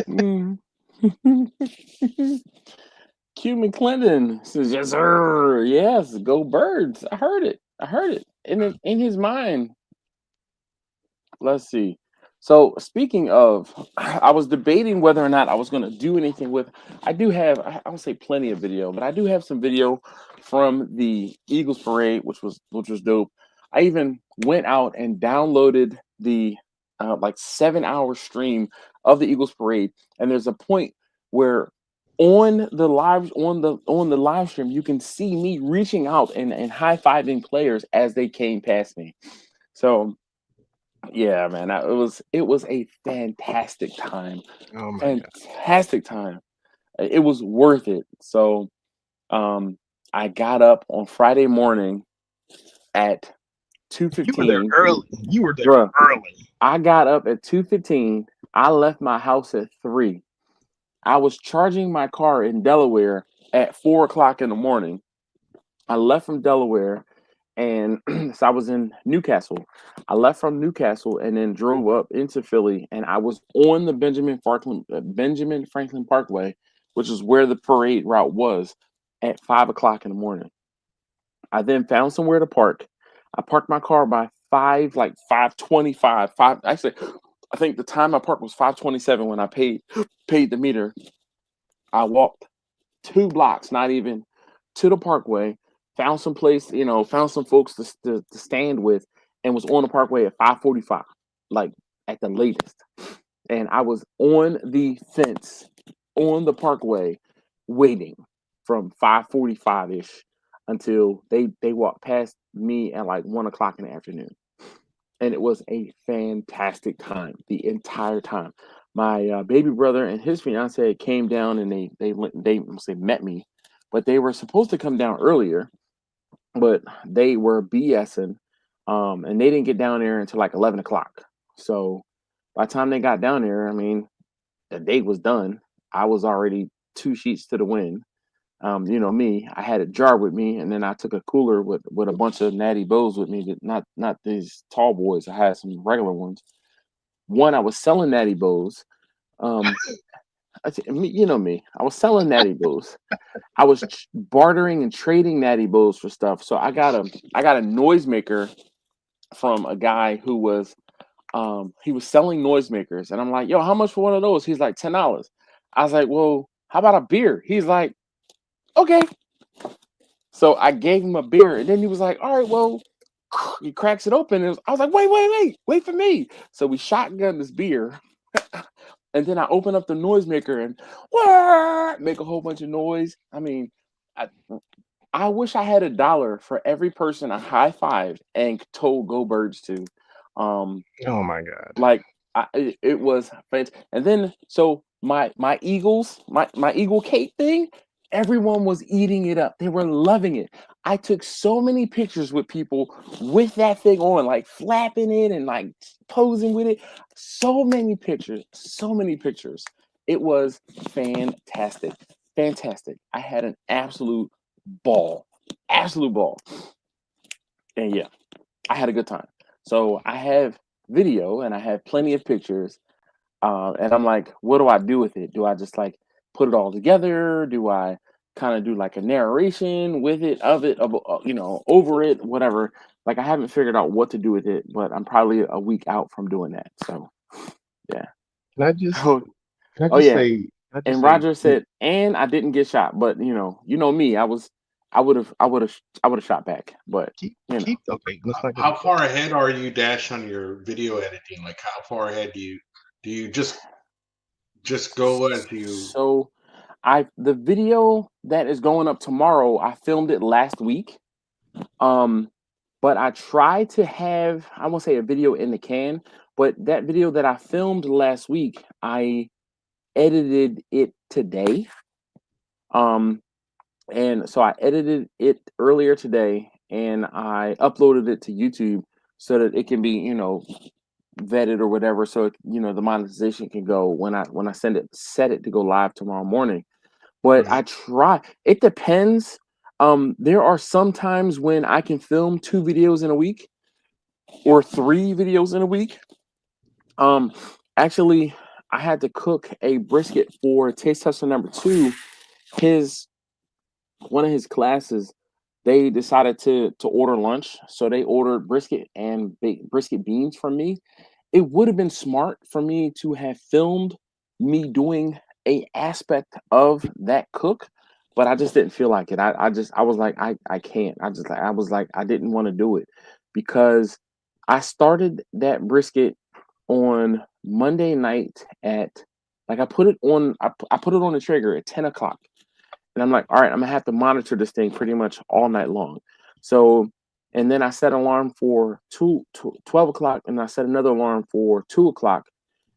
Mm. Q McClendon says, "Yes, sir. Yes, go Birds." I heard it. I heard it in his mind. Let's see. So speaking of, I was debating whether or not I was going to do anything with. I do have, I would say, plenty of video, but I do have some video from the Eagles parade, which was dope. I even went out and downloaded the like 7 hour stream of the Eagles parade, and there's a point where on the live stream you can see me reaching out and high fiving players as they came past me. So yeah, man, it was a fantastic time. Oh my God. Fantastic time. It was worth it. So, I got up on Friday morning at You were there 2:15. early. You were there Bruh, early. I got up at 2:15. I left my house at 3. I was charging my car in Delaware at 4 o'clock in the morning. I left from Delaware, and so I was in Newcastle. I left from Newcastle and then drove up into Philly, and I was on the Benjamin Franklin Parkway, which is where the parade route was, at 5 o'clock in the morning. I then found somewhere to park. I parked my car by 5:25. Actually, I think the time I parked was 5:27 when I paid the meter. I walked 2 blocks, not even, to the parkway, found some place, found some folks to stand with, and was on the parkway at 5:45, like at the latest. And I was on the fence on the parkway waiting from 5:45 ish until they walked past me at like 1 o'clock in the afternoon. And it was a fantastic time the entire time. My baby brother and his fiance came down, and they met me, but they were supposed to come down earlier, but they were BSing, and they didn't get down there until like 11 o'clock. So by the time they got down there, I mean, the date was done. I was already 2 sheets to the wind. You know me, I had a jar with me, and then I took a cooler with a bunch of natty bows with me. Not these tall boys. I had some regular ones. One, I was selling natty bows. Um, you know me, I was selling natty bows. I was bartering and trading natty bows for stuff. So I got a noisemaker from a guy who was he was selling noisemakers, and I'm like, yo, how much for one of those? He's like, $10. I was like, well, how about a beer? He's like, okay. So I gave him a beer, and then he was like, all right, well, he cracks it open. I was like, wait for me. So we shotgun this beer, and then I open up the noisemaker and make a whole bunch of noise. I mean, I wish I had $1 for every person I high fived and told "Go Birds" to. Um, Oh my God. like it was fantastic. And then so my Eagles, my Eagle cake thing, everyone was eating it up. They were loving it. I took so many pictures with people with that thing on, like flapping it and like posing with it. So many pictures, so many pictures. It was fantastic. Fantastic. I had an absolute ball. Absolute ball. And yeah, I had a good time. So I have video and I have plenty of pictures. And I'm like, what do I do with it? Do I just like put it all together? Do I kind of do like a narration with it, over it, whatever? Like I haven't figured out what to do with it, but I'm probably a week out from doing that. So yeah. Can I just Oh, can I oh just yeah. say can I just And say Roger said, and I didn't get shot, but you know me, I would have shot back, but keep you know. keep okay, let's not get How far ahead are you, Dash, on your video editing? Like, how far ahead do you just go as you? So the video that is going up tomorrow, I filmed it last week. But I tried to have, I won't say a video in the can, but that video that I filmed last week, I edited it today. And so I edited it earlier today and I uploaded it to YouTube so that it can be, vetted or whatever. So, the monetization can go when I set it to go live tomorrow morning. But Right. I try. It depends. There are some times when I can film 2 videos in a week or 3 videos in a week. Actually, I had to cook a brisket for taste tester number 2. One of his classes, they decided to order lunch, so they ordered brisket and brisket beans from me. It would have been smart for me to have filmed me doing a aspect of that cook, but I just didn't feel like it. I was like, I can't. I was like, I didn't want to do it because I started that brisket on Monday night at I put it on I put it on the trigger at 10 o'clock. And I'm like, all right, I'm gonna have to monitor this thing pretty much all night long. So, and then I set an alarm for 12 o'clock, and I set another alarm for 2 o'clock.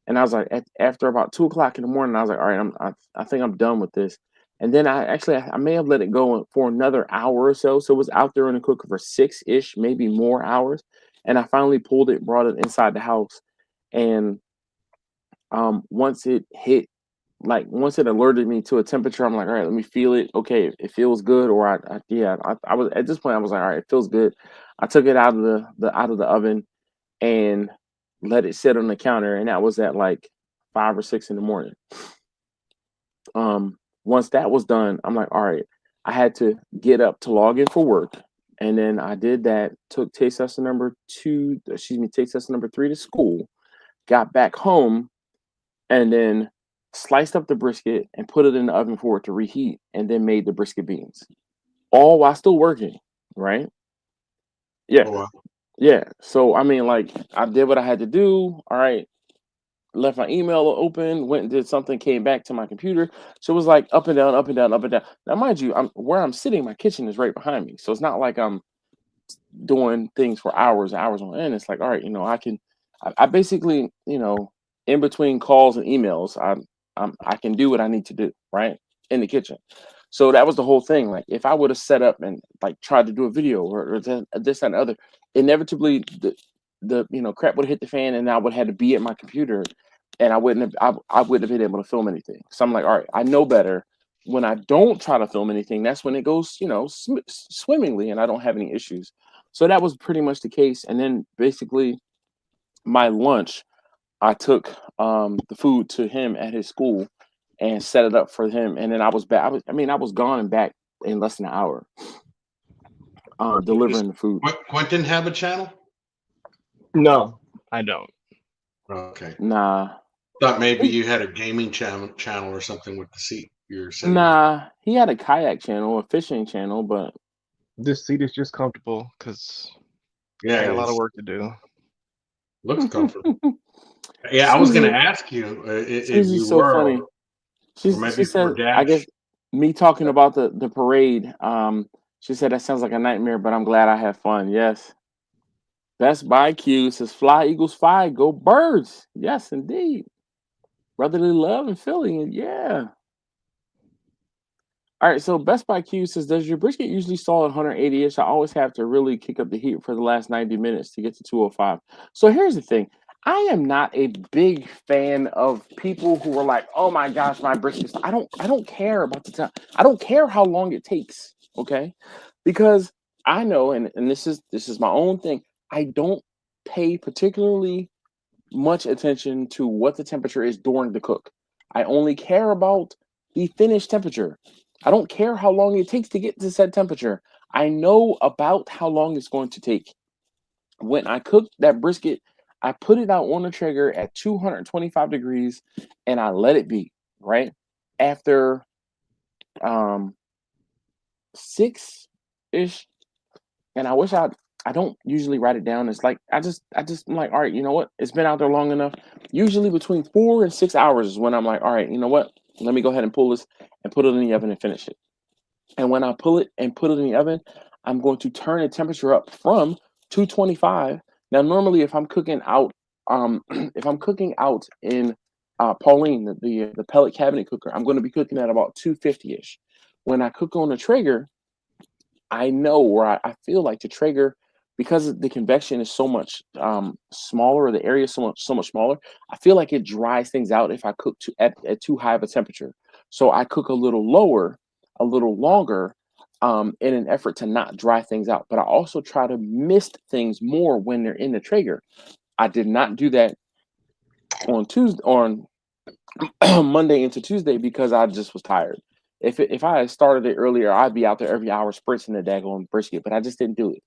And I was like, after about 2 o'clock in the morning, I was like, all right, I think I'm done with this. And then I may have let it go for another hour or so. So it was out there in the cooker for 6-ish, maybe more hours. And I finally pulled it, brought it inside the house. And once it hit once it alerted me to a temperature, I'm like, all right, let me feel it. Okay, it feels good. Or I was at this point, I was like, all right, it feels good. I took it out of the oven and let it sit on the counter, and that was at like 5 or 6 in the morning. Once that was done, I'm like, all right, I had to get up to log in for work. And then I did that, took taste tester number 3 to school, got back home, and then sliced up the brisket and put it in the oven for it to reheat, and then made the brisket beans, all while still working, right? Yeah, Oh, wow. yeah. So I mean, I did what I had to do. All right, left my email open, went and did something, came back to my computer. So it was like up and down, up and down, up and down. Now, mind you, where I'm sitting, my kitchen is right behind me, so it's not like I'm doing things for hours and hours on end. It's like, all right, I basically, in between calls and emails, I can do what I need to do, right, in the kitchen. So that was the whole thing. Like, if I would have set up and tried to do a video or this and other, inevitably the crap would have hit the fan, and I would have had to be at my computer, and I wouldn't have been able to film anything. So I'm like, all right, I know better. When I don't try to film anything, that's when it goes, swimmingly, and I don't have any issues. So that was pretty much the case. And then basically my lunch, I took the food to him at his school and set it up for him. And then I was back. I was gone and back in less than an hour, delivering the food. Quentin have a channel? No, I don't. Okay. Nah. Thought maybe you had a gaming channel or something with the seat you're sitting in. Nah. He had a kayak channel, a fishing channel, but This seat is just comfortable because I Yeah, got a it lot of is. work to do. Looks comfortable. Yeah, I was going to ask you if Susie's you so were, funny. or She maybe for said, I guess Dash. me talking about the parade. She said that sounds like a nightmare, but I'm glad I had fun. Yes. Best Buy Q says, "Fly Eagles fly, go Birds." Yes, indeed. Brotherly love and feeling. Yeah. All right. So Best Buy Q says, "Does your brisket usually stall at 180ish? I always have to really kick up the heat for the last 90 minutes to get to 205." So here's the thing. I am not a big fan of people who are like, "Oh my gosh, my brisket." I don't care about the time. I don't care how long it takes. Okay, because I know, and this is my own thing. I don't pay particularly much attention to what the temperature is during the cook. I only care about the finished temperature. I don't care how long it takes to get to said temperature. I know about how long it's going to take. When I cook that brisket, I put it out on the trigger at 225 degrees and I let it be, right? After 6-ish, and I don't usually write it down. It's like I'm like, all right, you know what? It's been out there long enough. Usually between 4 and 6 hours is when I'm like, all right, you know what? Let me go ahead and pull this and put it in the oven and finish it. And when I pull it and put it in the oven, I'm going to turn the temperature up from 225. Now, normally if I'm cooking out, if I'm cooking out in Pauline, the pellet cabinet cooker. I'm going to be cooking at about 250-ish. When I cook on the Traeger, I know, or I feel like the Traeger, because the convection is so much smaller, the area is so much smaller, I feel like it dries things out if I cook at too high of a temperature. So I cook a little lower, a little longer, in an effort to not dry things out. But I also try to mist things more when they're in the Traeger. I did not do that on Monday into Tuesday because I just was tired. If I had started it earlier, I'd be out there every hour spritzing the daggone brisket, but I just didn't do it.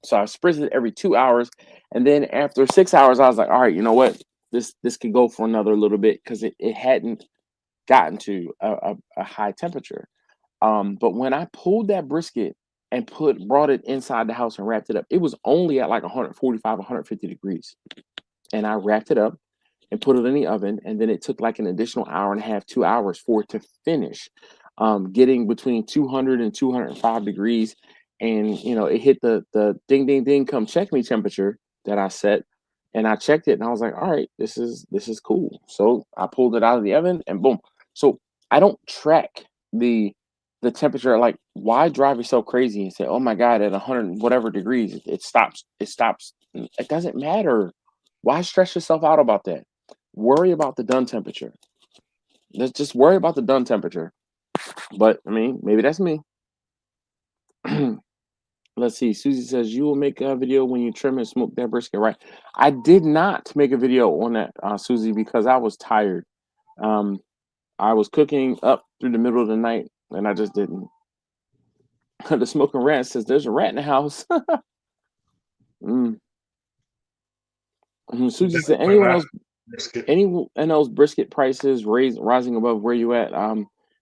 So I spritzed it every 2 hours, and then after 6 hours, I was like, all right, you know what? This could go for another little bit because it hadn't gotten to a high temperature. But when I pulled that brisket and brought it inside the house and wrapped it up, it was only at like 145, 150 degrees. And I wrapped it up and put it in the oven, and then it took like an additional hour and a half, 2 hours for it to finish, getting between 200 and 205 degrees. And it hit the ding ding ding come check me temperature that I set, and I checked it, and I was like, all right, this is cool. So I pulled it out of the oven, and boom. So I don't track the temperature. Like, why drive yourself crazy and say, oh my god, at 100 whatever degrees it stops. It doesn't matter. Why stress yourself out about that? Worry about the done temperature. Let's just worry about the done temperature. But I mean, maybe that's me. Let's see. Susie says you will make a video when you trim and smoke that brisket, right? I did not make a video on that, Susie, because I was tired. I was cooking up through the middle of the night, and I just didn't. The smoking rat says there's a rat in the house. Susie said anyone else brisket prices rising above where you at?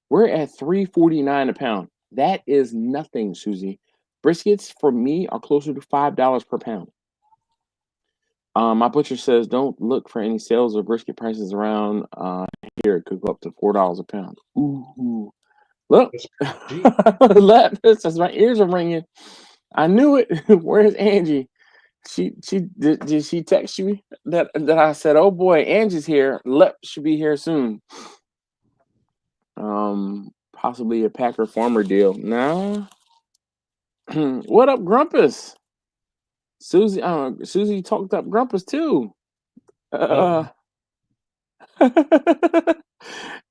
We're at $3.49 a pound. That is nothing, Susie. Briskets for me are closer to $5 per pound. My butcher says don't look for any sales or brisket prices around here. It could go up to $4 a pound. Ooh. Look, my ears are ringing. I knew it. Where's Angie? Did she text you that I said, oh boy, Angie's here. Should be here soon. Possibly a Packer Farmer deal. Nah. What up, Grumpus? Susie talked up Grumpus too.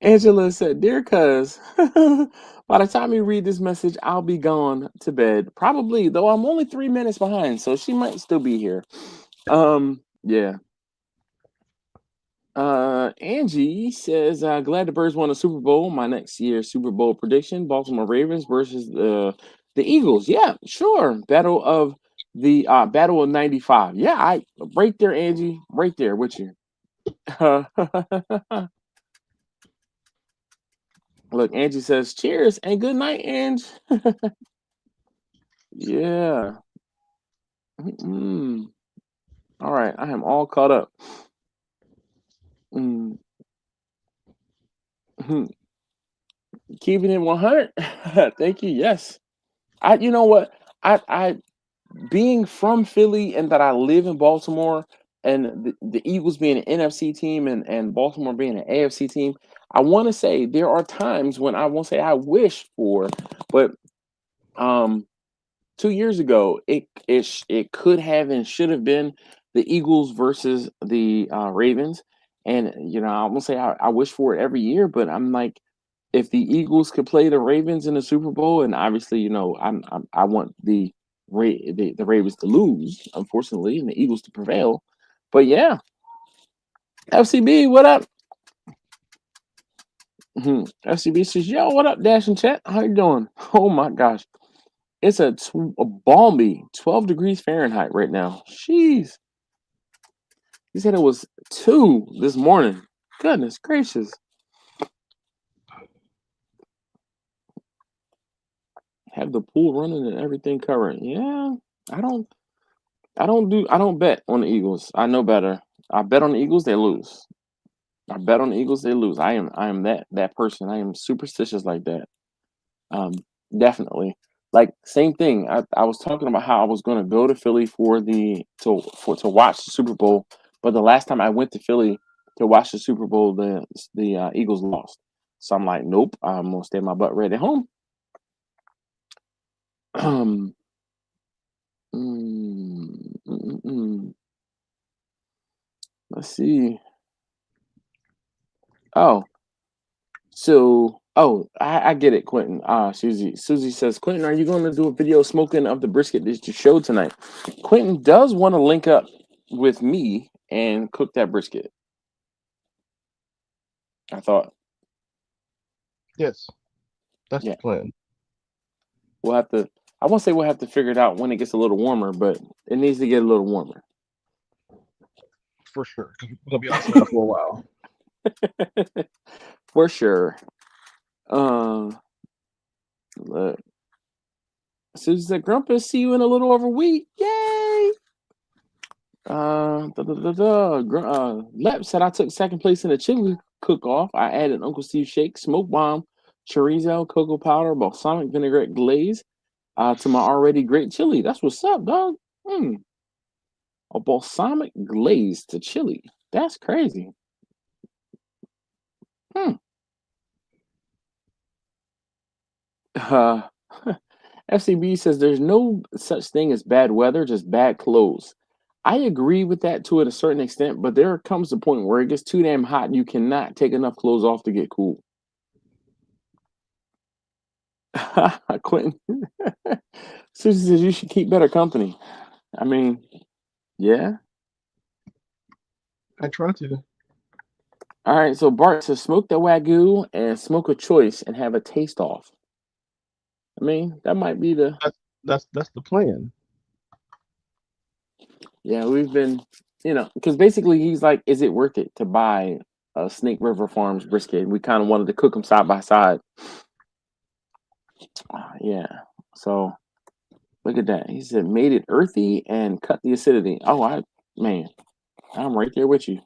Angela said, dear cuz, by the time you read this message, I'll be gone to bed. Probably, though I'm only 3 minutes behind, so she might still be here. Yeah. Angie says, glad the Birds won a Super Bowl. My next year's Super Bowl prediction, Baltimore Ravens versus the Eagles. Yeah, sure. Battle of 95. Yeah, right there, Angie. Right there with you. Look, Angie says, cheers and good night, Ange. Yeah. All right, I am all caught up. Keeping it 100. Thank you. Yes. You know what? I being from Philly and that I live in Baltimore, and the Eagles being an NFC team and Baltimore being an AFC team, I want to say there are times when I won't say I wish for, but 2 years ago it could have and should have been the Eagles versus the Ravens, and I won't say I wish for it every year, but I'm like, if the Eagles could play the Ravens in the Super Bowl, and obviously I want the Ravens to lose, unfortunately, and the Eagles to prevail. But yeah, FCB, what up? FCB says, yo, what up, Dash and Chat? How you doing? Oh my gosh. It's a balmy 12 degrees Fahrenheit right now. Jeez. He said it was 2 this morning. Goodness gracious. Have the pool running and everything covered. Yeah, I don't bet on the Eagles. I know better. I bet on the Eagles, they lose. I bet on the Eagles, they lose. I am that person. I am superstitious like that. Definitely. Like, same thing. I was talking about how I was going to go to Philly to watch the Super Bowl, but the last time I went to Philly, to watch the Super Bowl. The Eagles lost, so I'm like, nope, I'm gonna stay my butt right at home. Let's see. Oh, I get it, Quentin. Susie says, Quentin, are you going to do a video smoking of the brisket that you showed tonight? Quentin does want to link up with me and cook that brisket. I thought. Yes, that's Yeah. the plan. We'll have to. I won't say we'll have to figure it out when it gets a little warmer, but it needs to get a little warmer. For sure. 'Cause we're gonna be outside for a while. For sure. Look. Susie said, Grumpus, see you in a little over a week. Yay! Lep said I took second place in the chili cook-off. I added Uncle Steve shake, smoke bomb, chorizo, cocoa powder, balsamic vinaigrette glaze to my already great chili. That's what's up, dog. A balsamic glaze to chili. That's crazy. FCB says there's no such thing as bad weather, just bad clothes. I agree with that to a certain extent, but there comes a point where it gets too damn hot and you cannot take enough clothes off to get cool. Quentin. Susie says you should keep better company. I mean, yeah. I try to. All right, so Bart says smoke the Wagyu and smoke a choice and have a taste off. I mean, that might be the... That's the plan. Yeah, we've been, because basically he's like, is it worth it to buy a Snake River Farms brisket? We kind of wanted to cook them side by side. Yeah, so look at that. He said, made it earthy and cut the acidity. Oh, I'm right there with you.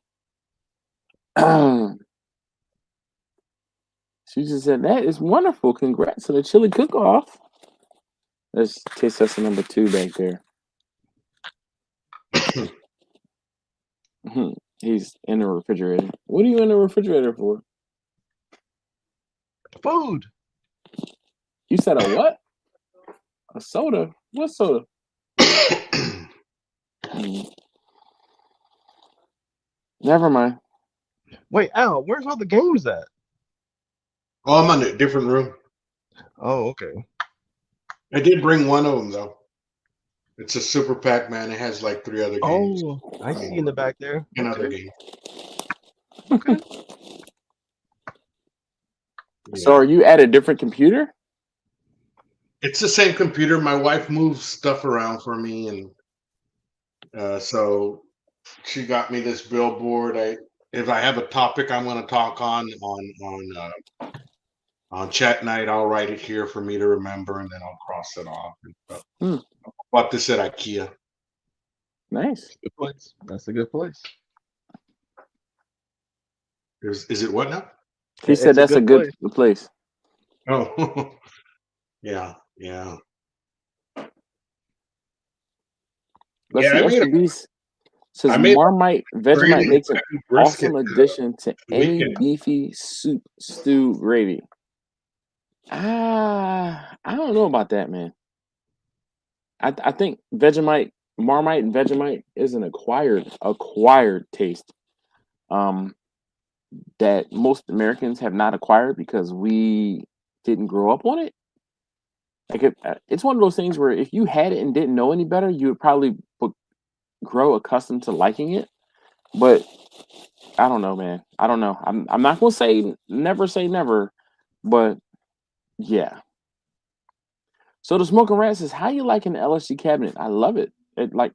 Susan said, that is wonderful. Congrats on the chili cook-off. There's taste tester number 2 back there. He's in the refrigerator. What are you in the refrigerator for? Food. You said a what? A soda? What soda? Never mind. Wait, Al, where's all the games at? Oh, I'm in a different room. Oh, okay. I did bring one of them though. It's a super pack, man. It has like 3 other games. Oh, I see in the back there. 10 Okay. other games. Okay. So are you at a different computer? It's the same computer. My wife moves stuff around for me, and so she got me this billboard. If I have a topic I'm going to talk on chat night, I'll write it here for me to remember, and then I'll cross it off. And bought this at IKEA. Nice. Good place. That's a good place. Is it what now? He said that's a good place. Oh, yeah. Let's see. SDB says Marmite Vegemite makes an awesome addition to any beefy soup, stew, gravy. I don't know about that, man. I think Marmite and Vegemite is an acquired taste. That most Americans have not acquired because we didn't grow up on it. Like it's one of those things where if you had it and didn't know any better, you would probably grow accustomed to liking it. But I don't know, man. I don't know. I'm not gonna say never, but yeah. So the Smoking Rat says, how you liking the LSG cabinet? I love it.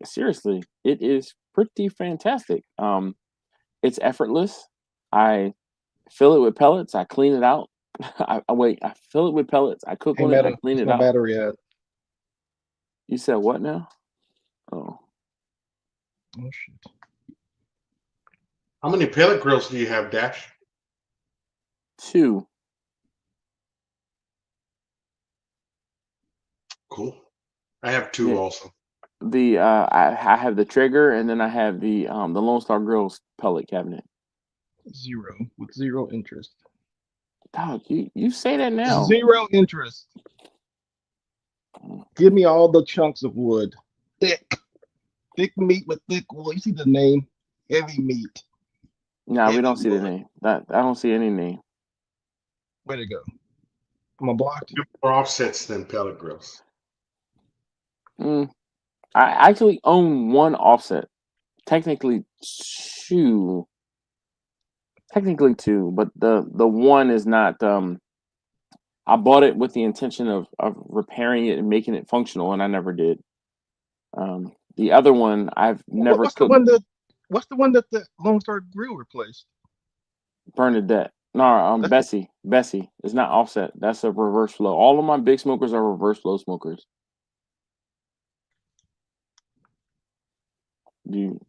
Seriously, it is pretty fantastic. It's effortless. I fill it with pellets. I clean it out. I fill it with pellets. I cook on it. I clean it out. Battery at? You said what now? Oh shit. How many pellet grills do you have, Dash? 2. Cool. I have 2 also. I have the Traeger, and then I have the Lone Star Grills pellet cabinet. Zero with zero interest. Dog, you say that now. Zero interest. Give me all the chunks of wood. Thick meat with thick wood. You see the name? Heavy meat. Nah, we Heavy don't see the wood. name. I don't see any name. Where'd it go? Am I blocked? More offsets than pellet grills. I actually own one offset. Technically two, but the one is not. I bought it with the intention of repairing it and making it functional, and I never did. The other one I've never What's cooked. What's the one that the Lone Star Grill replaced? Bernadette. No, Bessie. Bessie is not offset. That's a reverse flow. All of my big smokers are reverse flow smokers.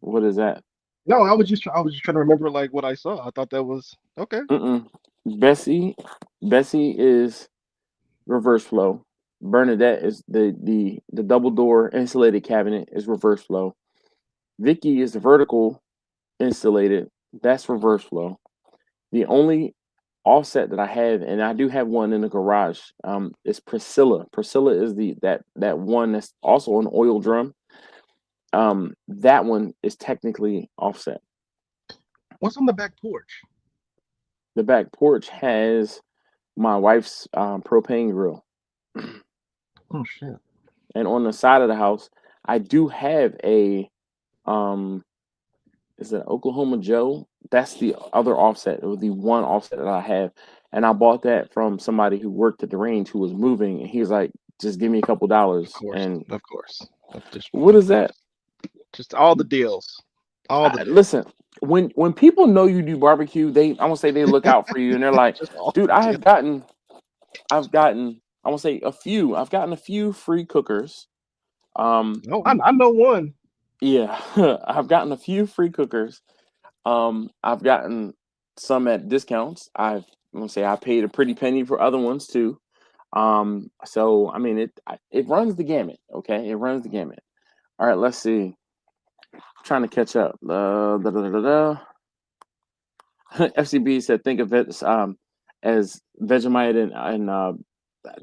What is that? No, I was just trying to remember like what I saw. I thought that was okay. Bessie is reverse flow. Bernadette is the double door insulated cabinet is reverse flow. Vicky is the vertical insulated. That's reverse flow. The only offset that I have, and I do have one in the garage, is Priscilla. Priscilla is that one that's also an oil drum. That one is technically offset. What's on the back porch? The back porch has my wife's propane grill. Oh shit! And on the side of the house, I do have a is it Oklahoma Joe? That's the other offset, or the one offset that I have. And I bought that from somebody who worked at the range who was moving, and he was like, just give me a couple dollars. Of course. What is that? Just all the deals. Listen, when people know you do barbecue, I'm gonna say they look out for you, and they're like, dude, I've gotten I've gotten a few free cookers. I know one. Yeah, I've gotten a few free cookers. I've gotten some at discounts. I'm gonna say I paid a pretty penny for other ones too. So I mean it runs the gamut. Okay, it runs the gamut. All right, let's see. I'm trying to catch up. FCB said think of it as Vegemite and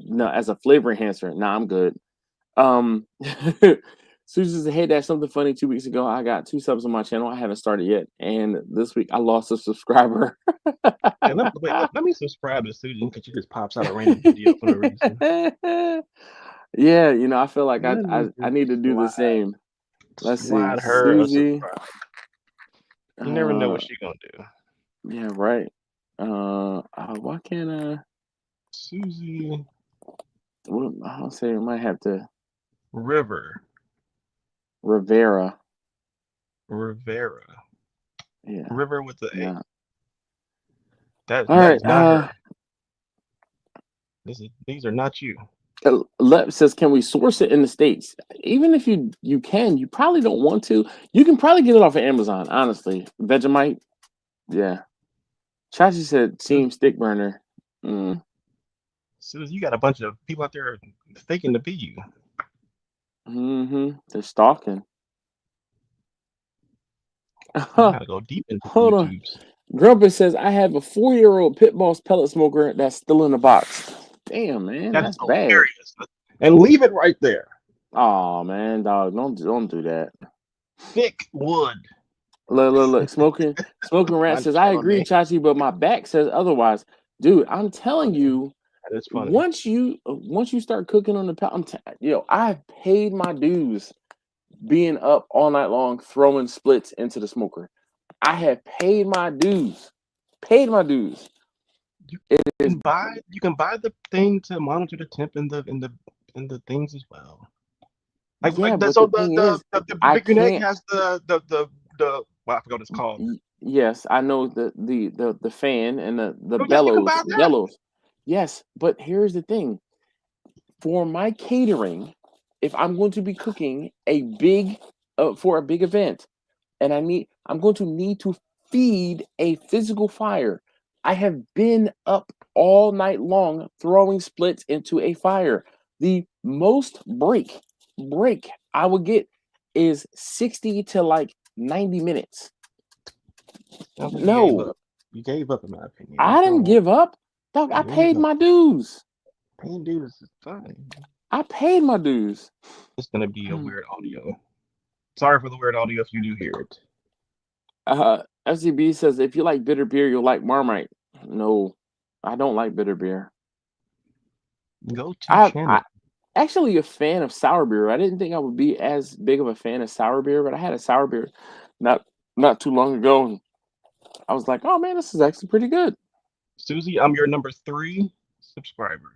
no, as a flavor enhancer. Nah, I'm good. Susan said, hey, that's something funny. 2 weeks ago, I got 2 subs on my channel. I haven't started yet. And this week, I lost a subscriber. Let me subscribe to Susan because she just pops out a random video for no reason. Yeah, I feel like I need to do the same. Let's see. Her Susie. You never know what she's going to do. Yeah, right. Why can't Susie? Well, I'll say I might have to. Rivera. Yeah. River with the A. Yeah. That's not her. These are not you. Lep says, can we source it in the States? Even if you can, you probably don't want to. You can probably get it off of Amazon, honestly. Vegemite. Yeah. Chachi said, team stick burner. Susan, you got a bunch of people out there faking to be you. They're stalking. You gotta go deep into Hold YouTubes. on. Grumpy says, I have a 4-year-old Pit Boss pellet smoker that's still in the box. Damn, man, that's bad. Hilarious. And leave it right there. Oh man, dog, don't do that. Thick wood. Look. Smoking Rat says, I agree, Chachi, but my back says otherwise. Dude, I'm telling you, that's funny. Once you start cooking on the pellet, I've paid my dues being up all night long throwing splits into the smoker. I have paid my dues. You can buy the thing to monitor the temp in the things as well. Like, yeah, but so the Big Egg has the well, I forgot what it's called. Yes, I know the fan and the bellows. Yes, but here's the thing. For my catering, if I'm going to be cooking for a big event, and I'm going to need to feed a physical fire, I have been up all night long throwing splits into a fire. The most break I would get is 60 to like 90 minutes. No, You gave up, in my opinion. I didn't give up. Dog, I paid my dues. Paying dues is fine. I paid my dues. It's gonna be a weird audio. Sorry for the weird audio if you do hear it. FCB says, if you like bitter beer, you'll like Marmite. No, I don't like bitter beer. Go to I'm channel. actually a fan of sour beer. I didn't think I would be as big of a fan of sour beer, but I had a sour beer not too long ago, and I was like, oh man, this is actually pretty good. Susie, I'm your number 3 subscriber.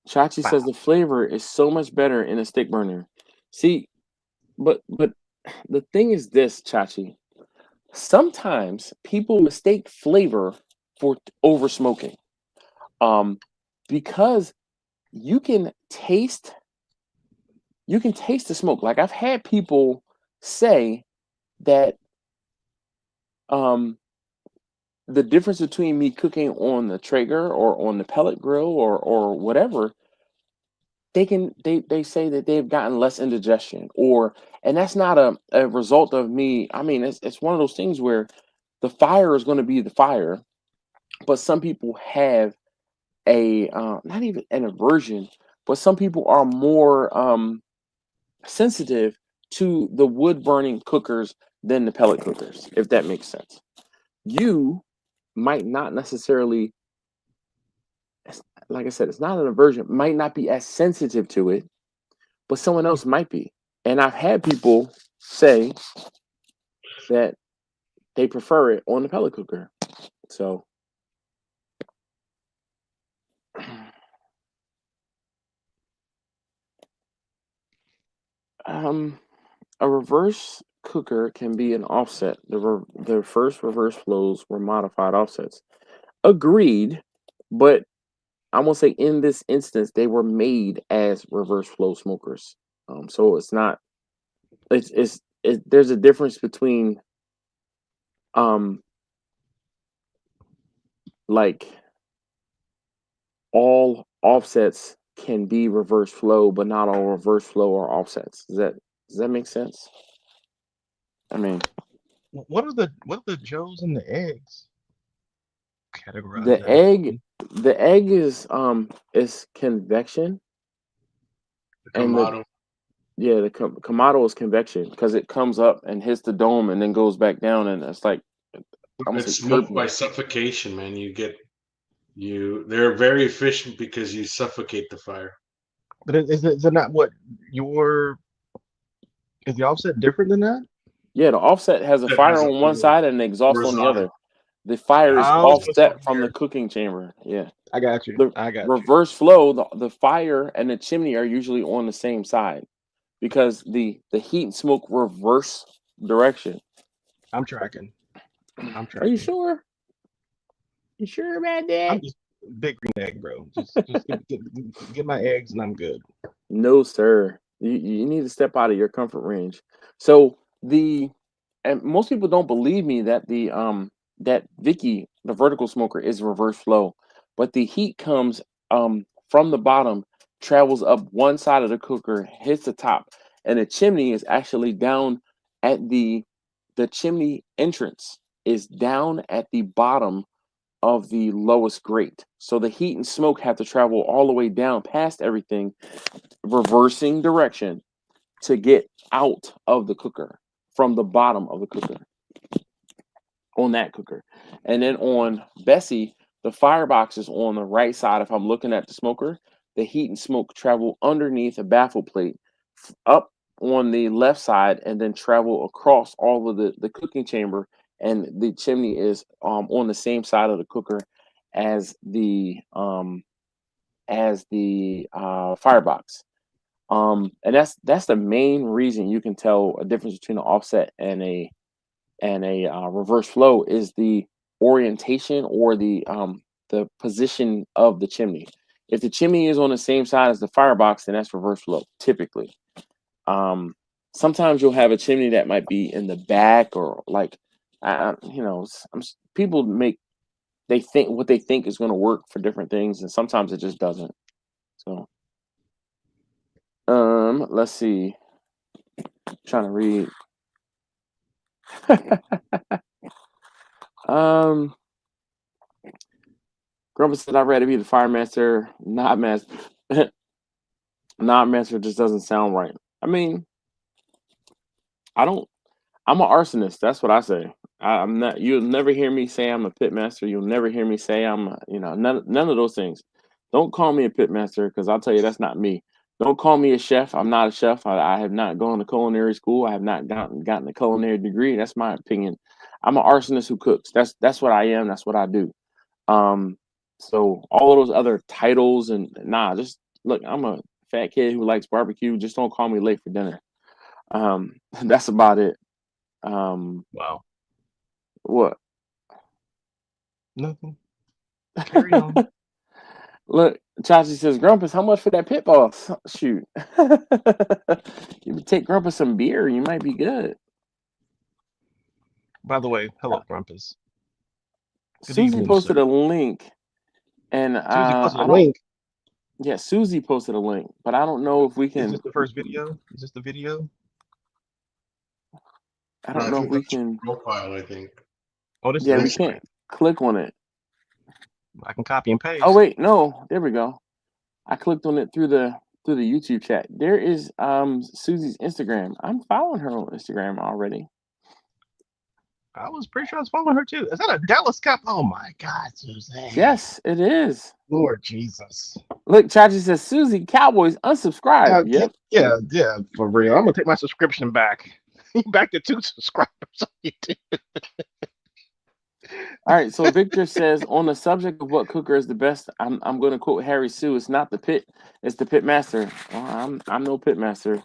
Chachi says the flavor is so much better in a stick burner. See, but the thing is this, Chachi. Sometimes people mistake flavor for over smoking. Because you can taste the smoke. Like I've had people say that the difference between me cooking on the Traeger or on the pellet grill or whatever, they say that they've gotten less indigestion, and that's not a result of me. I mean, it's one of those things where the fire is going to be the fire, but some people have a not even an aversion, but some people are more sensitive to the wood burning cookers than the pellet cookers, if that makes sense. You might not necessarily, like I said, it's not an aversion, might not be as sensitive to it, but someone else might be. And I've had people say that they prefer it on the pellet cooker. So a reverse cooker can be an offset. The first reverse flows were modified offsets. Agreed, but I'm gonna say in this instance they were made as reverse flow smokers. So it's not. There's a difference between like all offsets can be reverse flow, but not all reverse flow are offsets. Does that make sense? I mean, What are the Joes and the eggs categorized the as? egg is convection, The and Kamado. the Kamado is convection because it comes up and hits the dome and then goes back down, and it's like It's smoke by suffocation, man. They're very efficient because you suffocate the fire. But is it not what is the offset different than that? Yeah, the offset has a That fire has a on one side and an exhaust on the horizontal. other. The fire is Oh, so it's offset over from the here. cooking chamber. Yeah. I got you. The I got you. reverse flow, the fire and the chimney are usually on the same side because the heat and smoke reverse direction. I'm tracking. Are you sure? You sure about that? I'm just big green egg, bro. Just get my eggs and I'm good. No, sir. You need to step out of your comfort range. So and most people don't believe me that that Vicky, the vertical smoker, is reverse flow, but the heat comes from the bottom, travels up one side of the cooker, hits the top, and the chimney is actually down at the chimney entrance is down at the bottom of the lowest grate. So the heat and smoke have to travel all the way down past everything, reversing direction to get out of the cooker from the bottom of the cooker on that cooker. And then on Bessie, the firebox is on the right side. If I'm looking at the smoker, the heat and smoke travel underneath a baffle plate up on the left side and then travel across all of the cooking chamber. And the chimney is on the same side of the cooker as the firebox. And that's the main reason you can tell a difference between an offset and a reverse flow is the orientation or the position of the chimney. If the chimney is on the same side as the firebox, then that's reverse flow typically. Sometimes you'll have a chimney that might be in the back or like, people they think what they think is going to work for different things, and sometimes it just doesn't. So, let's see. I'm trying to read. Grandpa said I'd rather be the fire master, not master. Not master just doesn't sound right. I mean, I don't. I'm an arsonist. That's what I say. I'm not. You'll never hear me say I'm a pit master. You'll never hear me say I'm. None of those things. Don't call me a pit master because I'll tell you that's not me. Don't call me a chef. I'm not a chef. I have not gone to culinary school. I have not gotten a culinary degree. That's my opinion. I'm an arsonist who cooks. That's what I am. That's what I do. Um, so all of those other titles and just look. I'm a fat kid who likes barbecue. Just don't call me late for dinner. That's about it. Wow. What? Nothing. Carry on. Look, Chachi says, Grumpus, how much for that pit boss? Shoot. You would take Grumpus some beer, you might be good. By the way, hello, Grumpus. Good Susie evening, posted sir. a link, and Susie posted I a don't. link. Yeah, Susie posted a link, but I don't know if we Is can. this the first video? Is this the video? I No, don't if know you if go we to your can. profile, I think. Oh, this is Yeah, we Instagram. can't click on it. I can copy and Oh paste. wait, no, there we go. I clicked on it through the YouTube chat. There is Susie's Instagram. I'm following her on Instagram already. I was pretty sure I was following her too. Is that a Dallas Cup? Oh my God, Susie. Yes, it is. Lord Jesus. Look, Chachi says Susie Cowboys unsubscribe. Yep. Yeah, for real. I'm gonna take my subscription back. Back to 2 subscribers. All right. So Victor says on the subject of what cooker is the best, I'm going to quote Harry Sue. It's not the pit, it's the pit master. Well, I'm no pit master.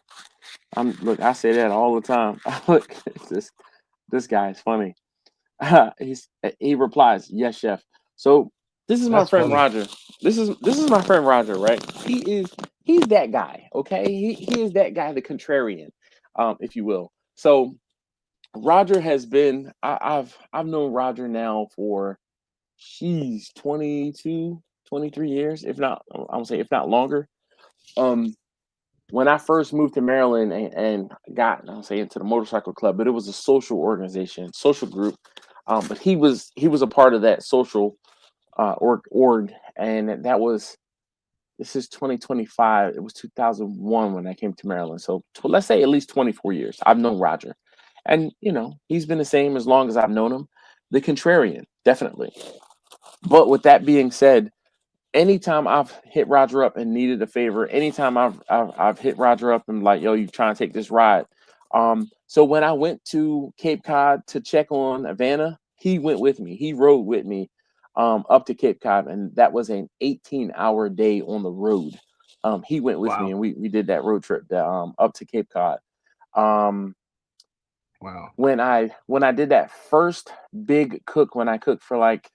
Look. I say that all the time. Look, this guy is funny. He replies, "Yes, chef." So this is my That's friend funny. Roger. This is my friend Roger, right? He's that guy. Okay, he is that guy, the contrarian, if you will. So Roger has been. I've known Roger now for 22, 23 years, if not, I would say if not longer. Um, when I first moved to Maryland and got, I'll say, into the motorcycle club, but it was a social organization, social group. But he was a part of that social org, and that was this is 2025. It was 2001 when I came to Maryland. So let's say at least 24 years. I've known Roger, and he's been the same as long as I've known him. The contrarian, definitely. But with that being said, anytime I've hit Roger up and needed a favor, anytime I've hit Roger up and like, yo, you trying to take this ride. So when I went to Cape Cod to check on Havana, he went with me. He rode with me up to Cape Cod, and that was an 18-hour day on the road. He went with me, Wow. and we did that road trip up to Cape Cod. Um, Wow. when I did that first big cook, when I cooked for like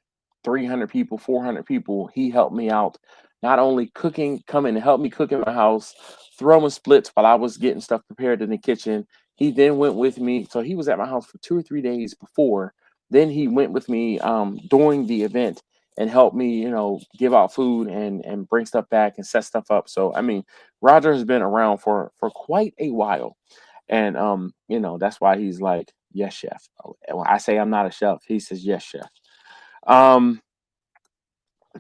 300 people, 400 people, he helped me out. Not only cooking, coming to help me cook in my house, throwing splits while I was getting stuff prepared in the kitchen. He then went with me. So he was at my house for 2 or 3 days before. Then he went with me during the event and helped me, give out food and bring stuff back and set stuff up. So I mean, Roger has been around for quite a while. And that's why he's like, yes, chef. When I say I'm not a chef, he says, yes, chef. Um,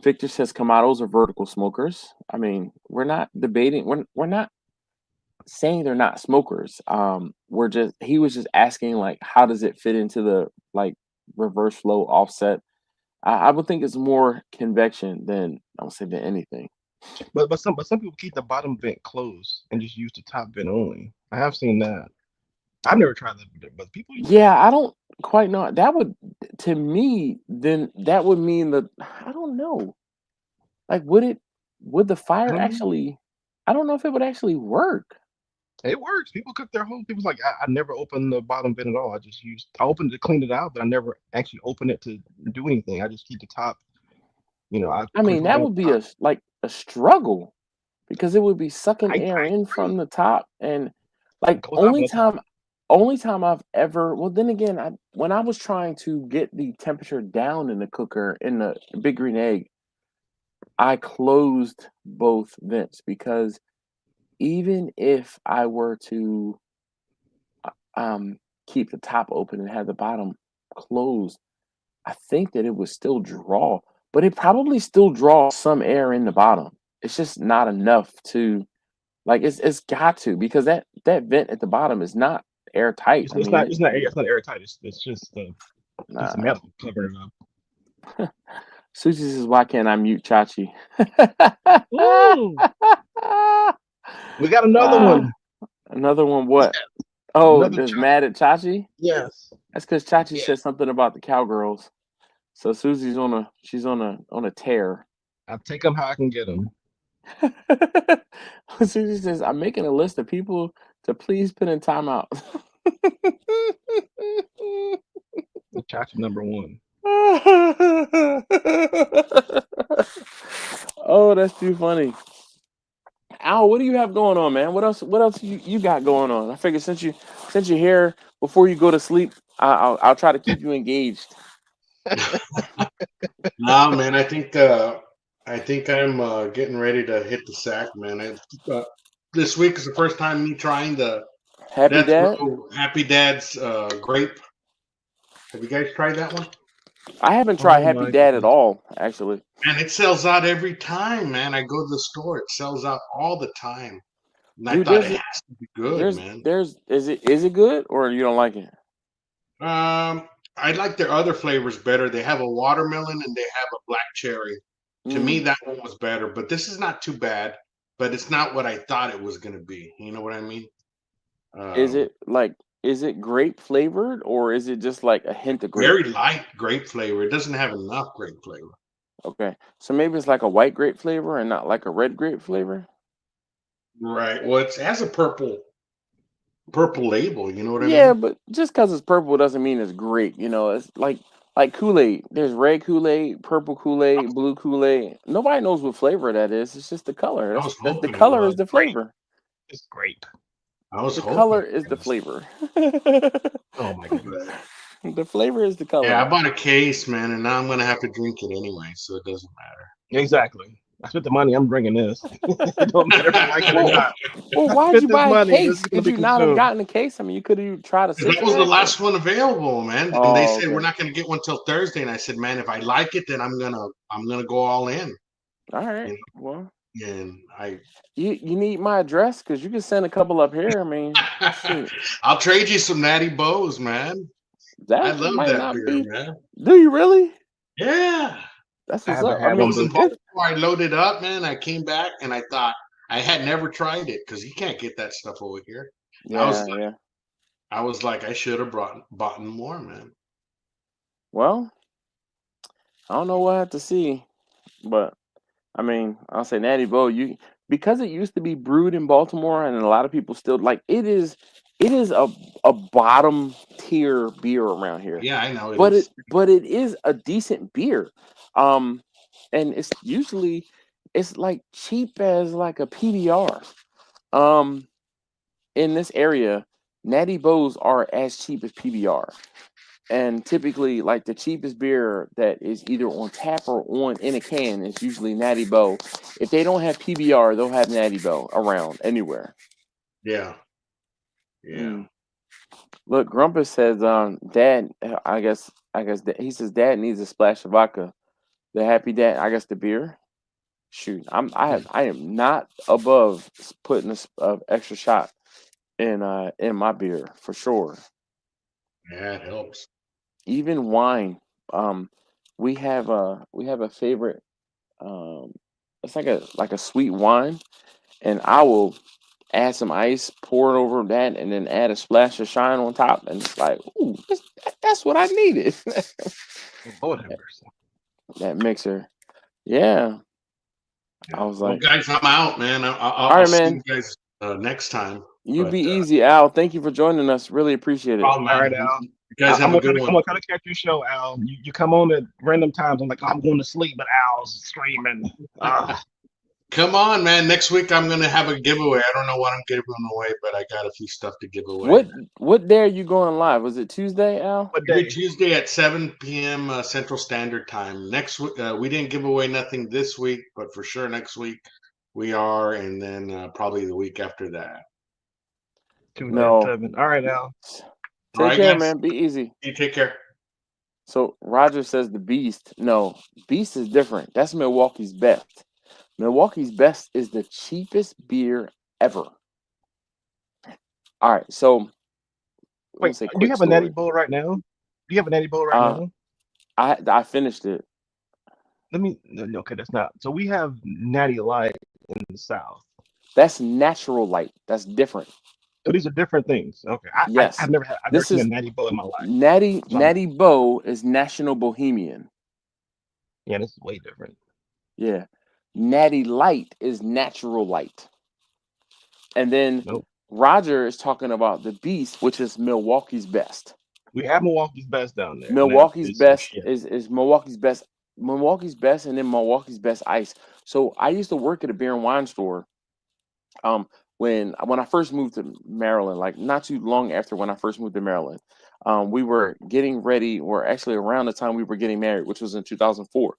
Victor says Kamados are vertical smokers. I mean, we're not debating, we're not saying they're not smokers. He was just asking like how does it fit into the like reverse flow offset. I would think it's more convection than I would say than anything. But some people keep the bottom vent closed and just use the top vent only. I have seen that. I've never tried that, but people use that. Yeah, I don't quite know. That would, to me, then that would mean that I don't know. Like, would the I fire don't know. actually? I don't know if it would actually work. It works. People cook their whole. People's like, I never open the bottom vent at all. I opened it to clean it out, but I never actually open it to do anything. I just keep the top. I I mean, control that down would the be top. a struggle because it would be sucking air I in from agree. the top and like It goes out from the top. only time I've ever, well, then again, when I was trying to get the temperature down in the cooker in the Big Green Egg, I closed both vents because even if I were to um keep the top open and have the bottom closed, I think that it would still draw, but it probably still draws some air in the bottom. It's just not enough to like it's got to because that vent at the bottom is not airtight. It's, I it's mean, not it's not it's not airtight. It's just a piece of nah. metal covering it up. Sushi says, "Why can't I mute Chachi?" Ooh, we got another one. Another one. What? Oh, Another just mad at Chachi. Yes. That's because Chachi Yeah. said something about the cowgirls. So Susie's on a tear. I'll take them how I can get them. Susie says, "I'm making a list of people to please put in timeout." Chachi number 1. Oh, that's too funny. Al, what do you have going on, man? What else you got going on? I figured since you're here before you go to sleep, I'll try to keep you engaged. No, man, I think I'm getting ready to hit the sack, man. This week is the first time me trying the Happy Dad? Happy Dad's grape. Have you guys tried that one? I haven't tried Oh Happy my Dad at goodness. all, actually. And it sells out every time, man. I go to the store, it sells out all the time. And I Dude, thought it has to be good, man. Is it good or you don't like it? I like their other flavors better. They have a watermelon and they have a black cherry. To me, that one was better, but this is not too bad. But it's not what I thought it was going to be. You know what I mean? Is it grape flavored or is it just like a hint of grape? Very light grape flavor. It doesn't have enough grape flavor. Okay, so maybe it's like a white grape flavor and not like a red grape flavor. Right. Well, it has a purple label. You know what I Yeah, mean? but just because it's purple doesn't mean it's grape. You know, it's like Kool-Aid. There's red Kool-Aid, purple Kool-Aid, blue Kool-Aid. Nobody knows what flavor that is. It's just the color. I was The hoping it color was is the flavor. It's grape. I was The hoping color it is the was. flavor. Oh my goodness. The flavor is the color. Yeah, I bought a case, man, and now I'm gonna have to drink it anyway, so it doesn't matter. Exactly. I spent the money. I'm bringing this. It don't matter if I like it or not. Well, I why'd spent you this buy a money. This case? is gonna Could be you not have consumed. gotten a case? I mean, you could have tried a That was the six-pack. last one available, man. And they Oh, said okay. we're not gonna get one till Thursday, and I said, man, if I like it, then I'm gonna go all in. All right. You Well, And you need my address because you can send a couple up here. I mean, shoot, I'll trade you some Natty Bows, man. I that love might that not beer, be. man. Do you really? Yeah. That's I what's haven't up. I had I mean, was in it, Baltimore. I loaded up, man. I came back and I thought I had never tried it because you can't get that stuff over here. And yeah. I was like, I should have bought more, man. Well, I don't know what I have to see, but I mean, I'll say Natty Boh, because it used to be brewed in Baltimore, and a lot of people still like it is a bottom tier beer around here. Yeah, I know it But is. it is a decent beer. And it's usually it's like cheap as like a PBR. In this area, Natty Bohs are as cheap as PBR. And typically, like the cheapest beer that is either on tap or in a can is usually Natty Boh. If they don't have PBR, they'll have Natty Boh around anywhere. Yeah. Look, Grumpus says, Dad, I guess he says Dad needs a splash of vodka. The Happy Dad, I guess the beer. Shoot, I am not above putting a extra shot in my beer for sure. Yeah, it helps. Even wine. We have a favorite. It's like a sweet wine, and I will add some ice, pour it over that, and then add a splash of shine on top, and it's like, ooh, that's what I needed. Lord have mercy. That mixer, yeah. I was Well, like, guys, I'm out, man. all I'll right, see man. you guys next time. You But, be easy, Al. Thank you for joining us. Really appreciate it. all right, Al. You guys have a good one. I'm gonna kind of catch your show, Al. You come on at random times. I'm like, I'm going to sleep, but Al's screaming. Come on, man. Next week I'm gonna have a giveaway. I don't know what I'm giving away, but I got a few stuff to give away. What day are you going live? Was it Tuesday, Al? What day? Every Tuesday at 7 p.m. Central Standard Time. Next week, we didn't give away nothing this week, but for sure next week we are, and then probably the week after that. Tuesday at 7. All right, Al. Take care, man. Be easy. You take care. So Roger says the Beast. No, Beast is different. That's Milwaukee's Best. Milwaukee's Best is the cheapest beer ever. All right, so I'm gonna Wait, say do you quick have a Natty story. Bowl right now? Do you have a Natty Bowl right Uh, now? I finished it. Let me. No, okay, that's not. So we have Natty Light in the South. That's natural light. That's different. So these are different things. Okay, Yes, I've never this seen a is Natty Bowl in my life. Natty So I'm, Natty Bow is National Bohemian. yeah, this is way different. Yeah, Natty Light is natural light, and then Nope. Roger is talking about the Beast, which is Milwaukee's Best. We have Milwaukee's Best down there, and that Milwaukee's is some Best shit. is Milwaukee's Best. Milwaukee's Best, and then Milwaukee's Best Ice. So I used to work at a beer and wine store. When I first moved to Maryland, like not too long after when I first moved to Maryland, we were getting ready. Or actually around the time we were getting married, which was in 2004.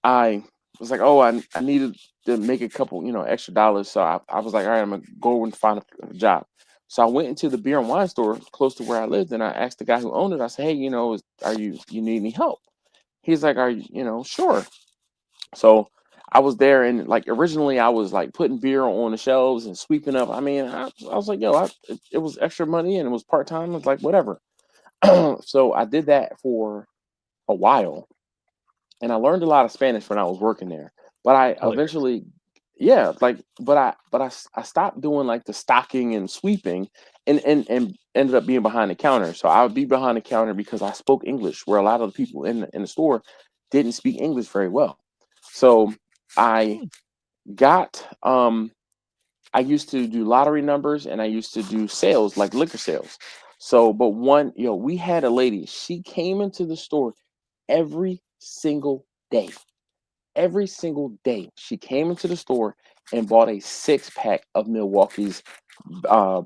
I was like, oh, I needed to make a couple, extra dollars. So I was like, all right, I'm gonna go and find a job. So I went into the beer and wine store close to where I lived, and I asked the guy who owned it. I said, hey, are you need any help? He's like, are you, sure. So I was there, and like originally I was like putting beer on the shelves and sweeping up. I mean, I was like, yo, it was extra money and it was part time. I was like, whatever. So I did that for a while, and I learned a lot of Spanish when I was working there. But I Hilarious. eventually, yeah, like, I stopped doing like the stocking and sweeping, and ended up being behind the counter. So I would be behind the counter because I spoke English, where a lot of the people in the store didn't speak English very well. So I Hmm, got I used to do lottery numbers, and I used to do sales, like liquor sales. So, but we had a lady. She came into the store every single day. Every single day, she came into the store and bought a 6 pack of Milwaukee's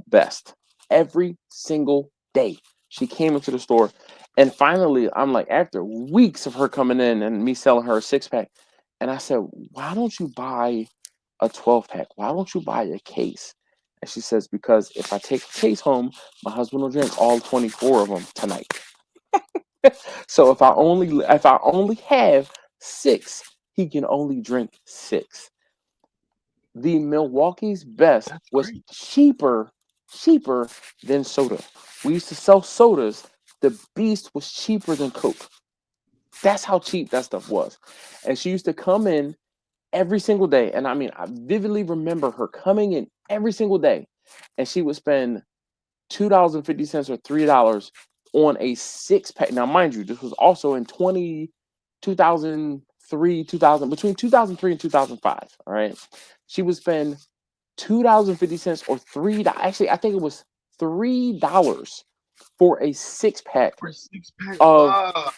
Best. Every single day, she came into the store, and finally, I'm like, after weeks of her coming in and me selling her a 6 pack, and I said, "Why don't you buy a 12 pack? Why don't you buy a case?" And she says, "Because if I take a case home, my husband will drink all 24 of them tonight." So if I only have 6, he can only drink 6. The Milwaukee's Best that's was great. cheaper than soda. We used to sell sodas. The Beast was cheaper than Coke. That's how cheap that stuff was. And she used to come in every single day. And I mean, I vividly remember her coming in every single day, and she would spend $2.50 or $3 on a 6 pack. Now, mind you, this was also in 2003, 2000, between 2003 and 2005. All right. She would spend $2.50 or $3. Actually, I think it was $3 for a 6 pack For a 6 pack, of wow,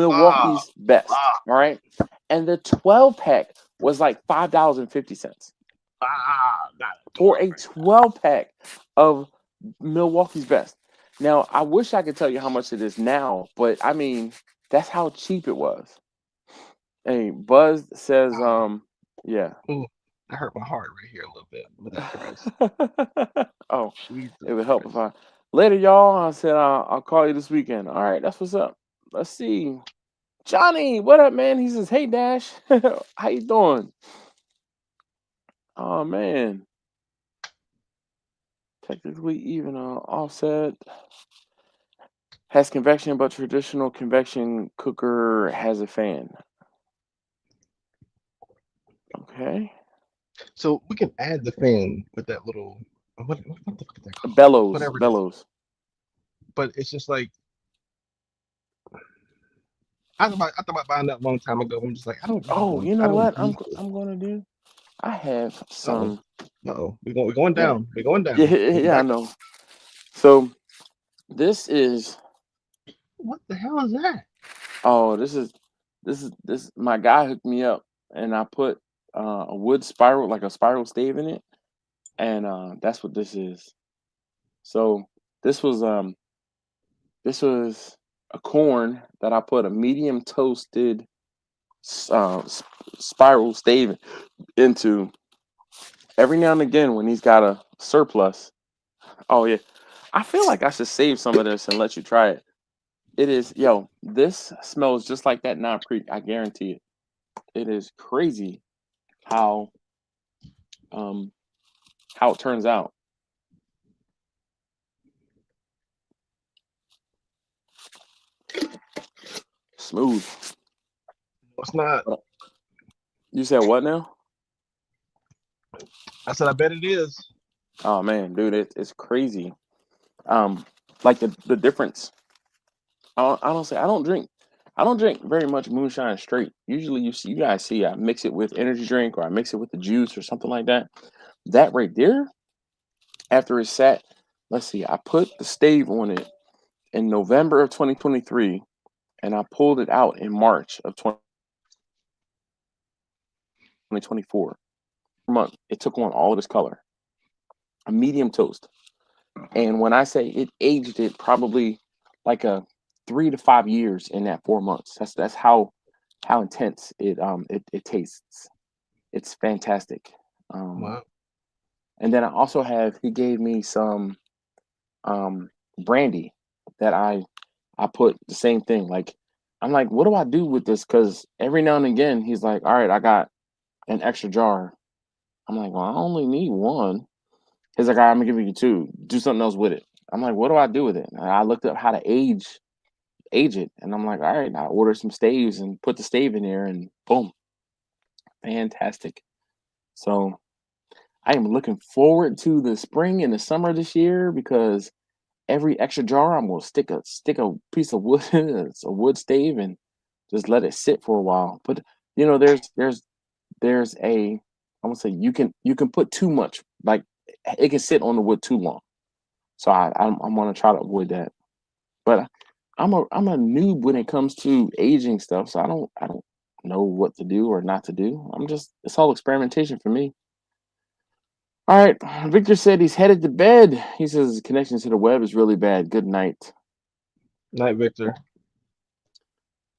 wow, Milwaukee's Best. wow, All right. And the 12 pack was like $5.50 wow. Not a for dog a right 12 pack of Milwaukee's Best. Now, I wish I could tell you how much it is now, but I mean, that's how cheap it was. Hey, Buzz says, now. yeah. Ooh, that hurt my heart right here a little bit with that price. Oh, Jesus it would help if Christ. I later, y'all. I said I'll call you this weekend. All right, that's what's up. Let's see, Johnny. What up, man? He says, "Hey, Dash, how you doing?" Oh man, technically even offset has convection, but traditional convection cooker has a fan. Okay, So we can add the fan with that little what the fuck is that called? bellows, Whatever it is. bellows. But it's just like I thought about buying that a long time ago. I'm just like Oh, you I know don't what? need this. I'm gonna do. I have Uh-oh. some. Uh-oh. We're going Yeah, down. We're going yeah, down. We'll be yeah. I back. know. So this is. What the hell is that? Oh, this. My guy hooked me up, and I put a wood spiral, like a spiral stave, in it, and that's what this is. So this was um this was a corn that I put a medium toasted spiral stave into. Every now and again, when he's got a surplus. Oh yeah, I feel like I should save some of this and let you try it. It is, yo. This smells just like that Knob Creek. I guarantee it. It is crazy how it turns out. Smooth. It's not. You said what now? I said I bet it is. Oh man, dude, it's crazy. Like the difference. I don't drink very much moonshine straight. Usually you guys see I mix it with energy drink or I mix it with the juice or something like that. That right there, after it's sat, let's see, I put the stave on it in November of 2023 and I pulled it out in March of 2024. Month, it took on all of this color. A medium toast. And when I say it aged it probably like a 3 to 5 years in that 4 months. That's how intense it tastes. It's fantastic. Wow. And then I also he gave me some brandy that I put the same thing. Like I'm like, what do I do with this? Because every now and again he's like, all right, I got an extra jar. I'm like, well, I only need one. He's like, all right, I'm gonna give you two. Do something else with it. I'm like, what do I do with it? And I looked up how to age it, and I'm like, all right, I ordered some staves and put the stave in there, and boom, fantastic. So I am looking forward to the spring and the summer this year because every extra jar I'm gonna stick a piece of wood, it's a wood stave, and just let it sit for a while. But there's a I would say you can put too much, like it can sit on the wood too long. So I'm gonna try to avoid that. But I'm a noob when it comes to aging stuff, so I don't know what to do or not to do. It's all experimentation for me. All right, Victor said he's headed to bed. He says his connection to the web is really bad. Good night. Night, Victor.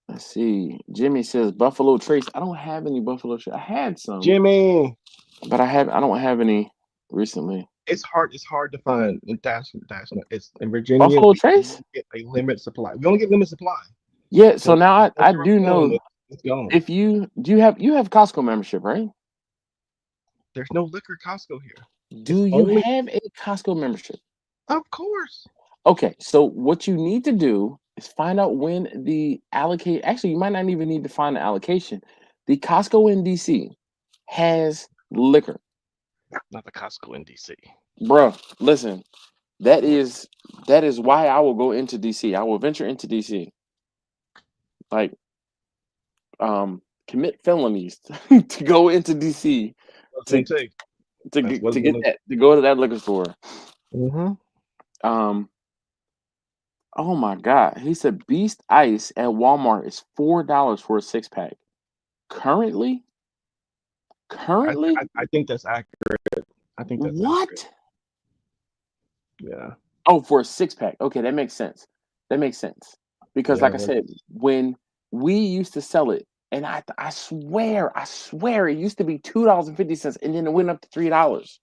Let's see. Jimmy says Buffalo Trace. I don't have any Buffalo Trace. I had some, Jimmy. but I don't have any recently. It's hard to find in it's in Virginia. Buffalo We Trace? get a limited supply. We only get limited supply. Yeah. So So now once I you're do gone, know it's gone. if you have Costco membership, right? There's no liquor Costco here. Do you have a Costco membership? Of course. Okay, so what you need to do is find out when the allocate. Actually, you might not even need to find the allocation. The Costco in DC has liquor, Not the Costco in DC. bruh. Listen, that is why I will go into DC. I will venture into DC, like commit felonies to go into DC to to go to that liquor store. Mm-hmm. Oh my God. He said Beast Ice at Walmart is $4 for a 6-pack. Currently? I think that's accurate. I think that's What? accurate. Yeah. Oh, for a 6-pack. Okay, that makes sense. Because Yeah, like I said, when we used to sell it, and I swear it used to be $2.50 and then it went up to $3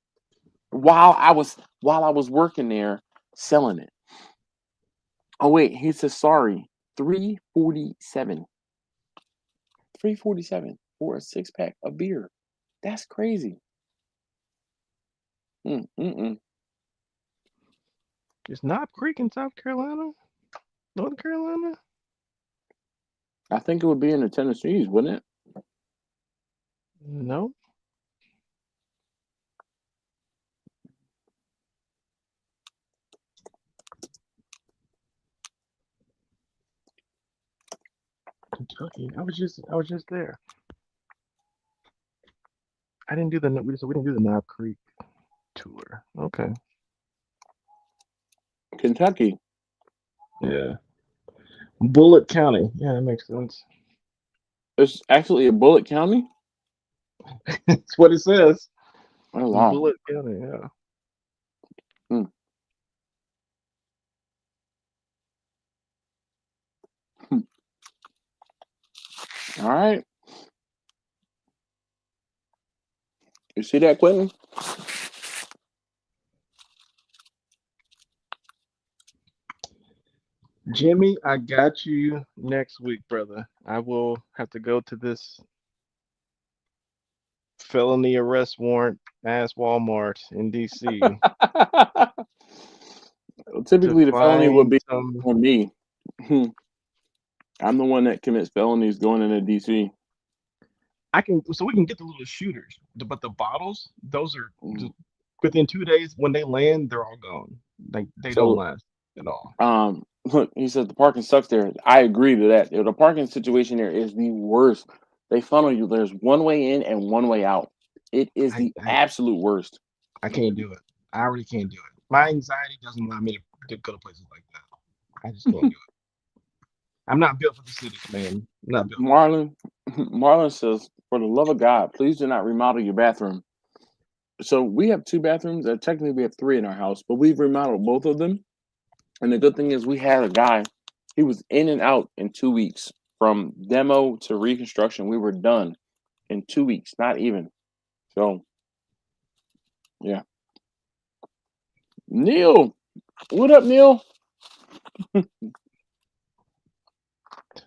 while I was working there selling it. Oh wait, he says sorry. $3.47. $3.47 for a 6-pack of beer. That's crazy. Mm-mm. Is Knob Creek in South Carolina? North Carolina? I think it would be in the Tennessees, wouldn't it? No. Kentucky. I was just there. I didn't do we didn't do the Knob Creek tour. Okay. Kentucky. Yeah. Bullitt County. Yeah, that makes sense. It's actually a Bullitt County? That's what it says. Oh, wow. Bullitt County, yeah. Hmm. All right. You see that, Quentin? Jimmy, I got you next week, brother. I will have to go to this felony arrest warrant ass Walmart in DC to Typically, the felony would find be some. on me. I'm the one that commits felonies going into DC. So we can get the little shooters, but the bottles, those are Mm. within 2 days when they land, they're all gone. Like they don't So, last at all. look, he said the parking sucks there. I agree to that. The parking situation there is the worst. They funnel you. There's one way in and one way out. It is I, the I absolute worst. I can't do it. I already can't do it. My anxiety doesn't allow me to go to places like that. I just can't do it. I'm not built for the cities, man. I'm not built. Marlon says, for the love of God, please do not remodel your bathroom. So we have 2 bathrooms. Technically, we have 3 in our house, but we've remodeled both of them. And the good thing is we had a guy, he was in and out in 2 weeks. From demo to reconstruction, we were done in 2 weeks, not even. So, yeah. Neil, what up, Neil?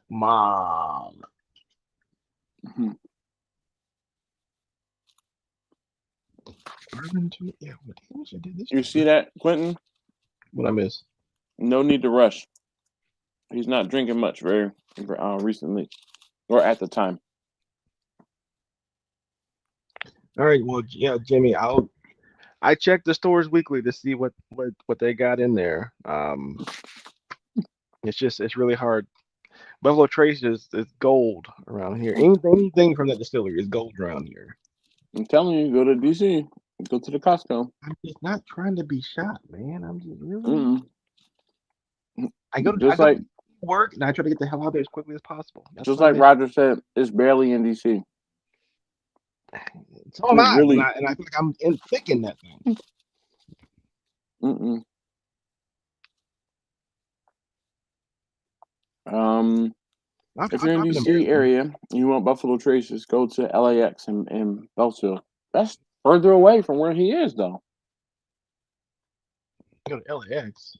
Mom. Yeah, what the hell should I do this? You see that, Quentin? What I miss? No need to rush. He's not drinking much very recently, or at the time. All right, well, yeah, Jimmy, I check the stores weekly to see what they got in there. It's really hard. Buffalo Trace is gold around here. Anything from that distillery is gold around here. I'm telling you, go to DC, go to the Costco. I'm just not trying to be shot, man. I'm just really. I Just go like to work and I try to get the hell out of there as quickly as possible. That's just my like mission. Roger said, it's barely in DC. So am I, really, and I feel like I'm thick in that thing. If you're in DC area and you want Buffalo Traces, go to LAX in Beltsville. That's further away from where he is, though. Go to LAX.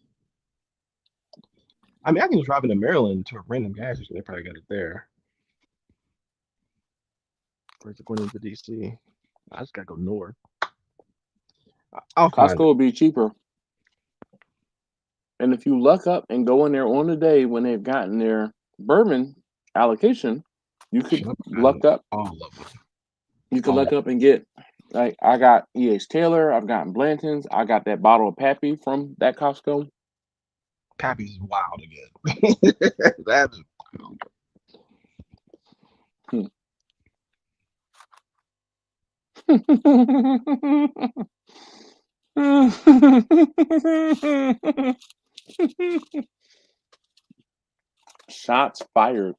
I mean, I can just drive into Maryland to a random gas station. They probably got it there. Where's it going into DC? I just gotta go north. Costco will be cheaper. And if you luck up and go in there on the day when they've gotten their bourbon allocation, you could luck up. All of them. You could luck up and get, like, I got E.H. Taylor, I've gotten Blanton's, I got that bottle of Pappy from that Costco. Pappy's wild again. That is wild. Shots fired.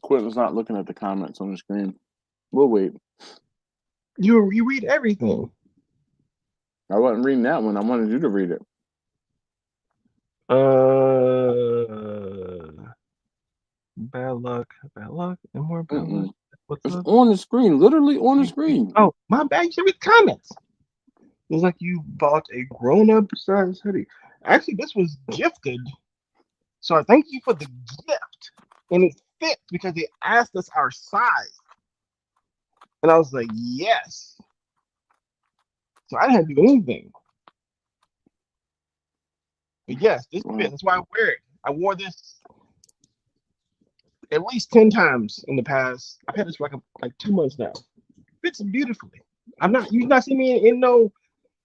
Quentin's not looking at the comments on the screen. We'll wait. You read everything. I wasn't reading that one. I wanted you to read it. Bad luck, and more bad luck. It's on the screen, literally on the screen. Oh, my bad. You should read comments. It's like you bought a grown-up size hoodie. Actually, this was gifted. So I thank you for the gift. And it fits because they asked us our size. And I was like, yes. So I didn't have to do anything. But yes, this fits. That's why I wear it. I wore this at least 10 times in the past. I've had this for like 2 months now. Fits beautifully. You've not seen me in no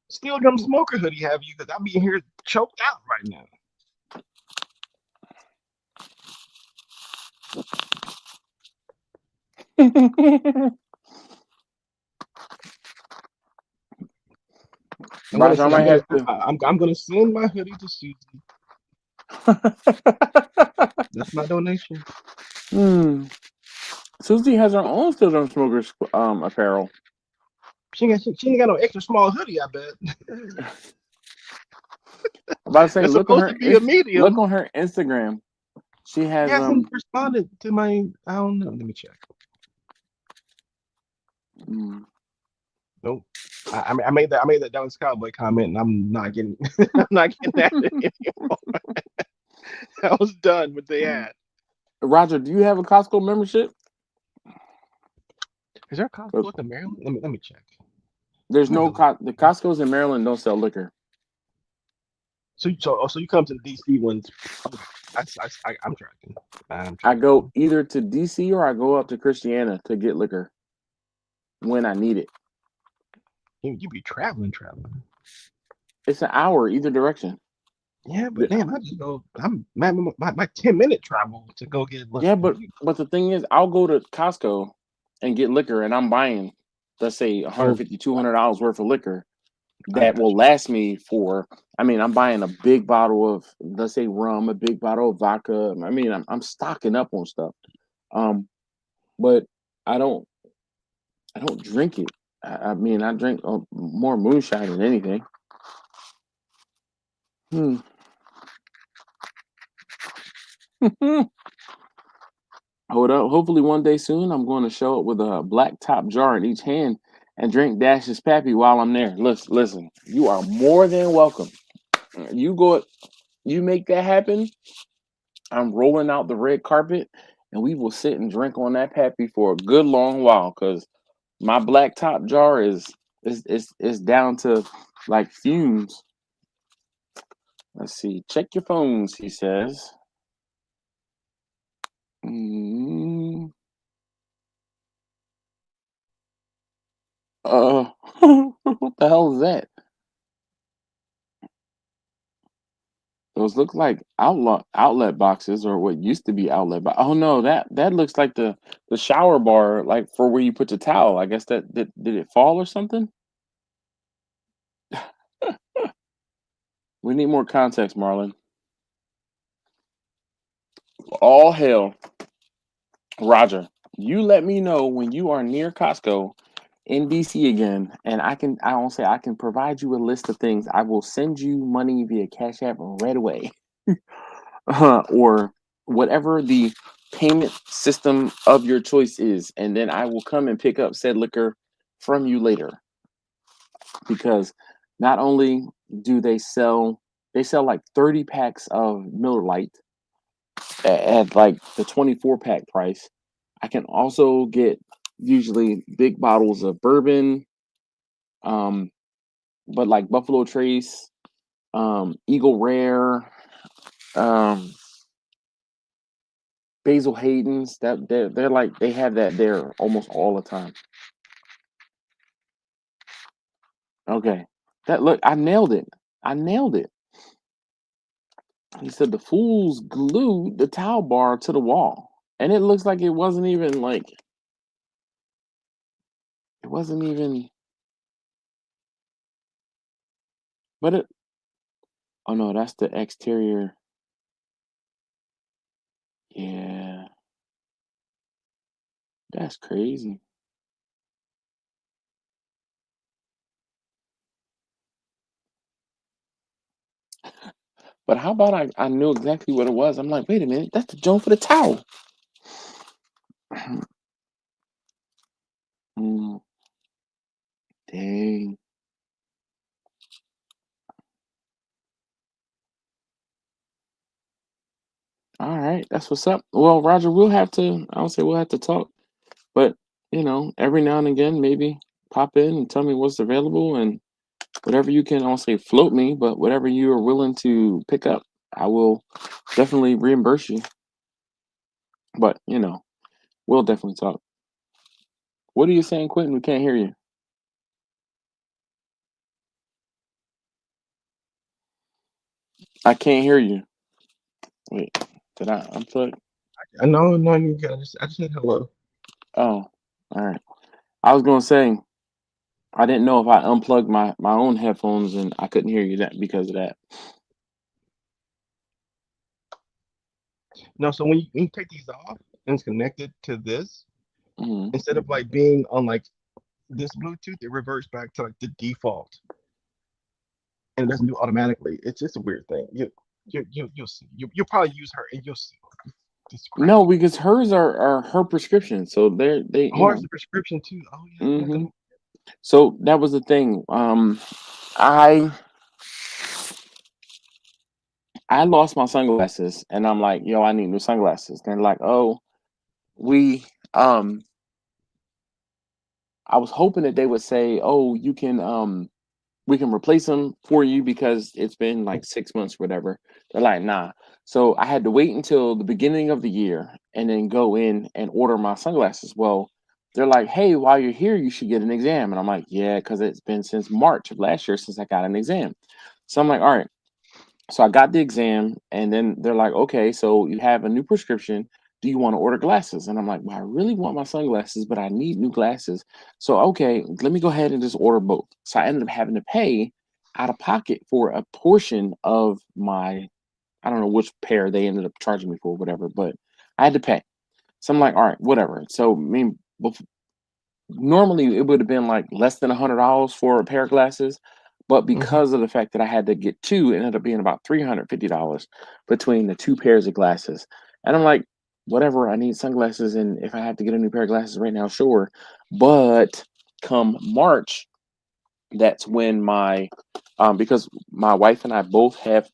steel drum smoker hoodie, have you? Because I'll be in here choked out right now. I'm gonna send my hoodie to Susie. That's my donation. Susie has her own steel drum smokers apparel. She ain't got no extra small hoodie, I bet. I'm about to say, look on her Instagram. She has responded to my. I don't know. Let me check. Nope. I made that Dallas Cowboy comment, and I'm not getting I'm not getting at it anymore. I was done with the ad. Roger, do you have a Costco membership? Is there a Costco in Maryland? Let me check. There's no the Costco's in Maryland don't sell liquor. So you come to the DC ones? Okay, I'm tracking. I go either to DC or I go up to Christiana to get liquor when I need it. You be traveling. It's an hour either direction. Yeah, but damn, I just go. I'm my 10-minute travel to go get liquor. Yeah, but the thing is, I'll go to Costco and get liquor, and I'm buying, let's say, $150, $200 worth of liquor that will last me for. I mean, I'm buying a big bottle of, let's say, rum, a big bottle of vodka. I mean, I'm stocking up on stuff. But I don't drink it. I mean, I drink more moonshine than anything. Hold up. Hopefully one day soon I'm going to show up with a black top jar in each hand and drink Dash's Pappy while I'm there. Listen, you are more than welcome. You make that happen. I'm rolling out the red carpet and we will sit and drink on that Pappy for a good long while, because my black top jar is down to like fumes. Let's see. Check your phones, he says. What the hell is that? Those look like outlet boxes, or what used to be outlet box. Oh no, that looks like the shower bar, like for where you put the towel. I guess that did it fall or something? We need more context, Marlon. All hail. Roger, you let me know when you are near Costco in DC again, and I can provide you a list of things. I will send you money via Cash App right away. Or whatever the payment system of your choice is, and then I will come and pick up said liquor from you later. Because not only do they sell like 30 packs of Miller Lite at like the 24-pack price. I can also get usually big bottles of bourbon, but like Buffalo Trace, Eagle Rare, Basil Hayden's. That they're like, they have that there almost all the time. Okay, I nailed it. He said the fools glued the towel bar to the wall, and it looks like it wasn't even. But it. Oh no, that's the exterior. Yeah, that's crazy. But how about I knew exactly what it was? I'm like, wait a minute, that's the joint for the towel. Dang. All right, that's what's up. Well, Roger, I don't say we'll have to talk, but every now and again, maybe pop in and tell me what's available, and whatever you can, I won't say float me, but whatever you are willing to pick up, I will definitely reimburse you. But, we'll definitely talk. What are you saying, Quentin? We can't hear you. I can't hear you. Wait, did I unplug? No, you got. I just said hello. Oh, all right. I was gonna say, I didn't know if I unplugged my own headphones and I couldn't hear you because of that. No, so when you take these off and it's connected to this, Mm-hmm. instead of like being on like this Bluetooth, it reverts back to like the default, and it doesn't do automatically. It's just a weird thing. You'll see. You'll probably use her and you'll see. No, because hers are her prescription, so they. Ours the prescription too. Oh yeah. Mm-hmm. So that was the thing. I lost my sunglasses, and I'm like, yo, I need new sunglasses. They're like, oh, we I was hoping that they would say, oh, you can we can replace them for you because it's been like 6 months, whatever. They're like, nah. So I had to wait until the beginning of the year and then go in and order my sunglasses. Well, they're like, hey, while you're here, you should get an exam. And I'm like, yeah, because it's been since March of last year since I got an exam. So I'm like, all right. So I got the exam, and then they're like, okay, so you have a new prescription. Do you want to order glasses? And I'm like, well, I really want my sunglasses, but I need new glasses. So, okay, let me go ahead and just order both. So I ended up having to pay out of pocket for a portion of my, I don't know which pair they ended up charging me for, whatever, but I had to pay. So I'm like, all right, whatever. So, I mean, normally it would have been like less than $100 for a pair of glasses, but Mhm. because of the fact that I had to get two, it ended up being about $350 between the two pairs of glasses. And I'm like, whatever, I need sunglasses, and if I have to get a new pair of glasses right now, sure. But come March, that's when my because my wife and I both have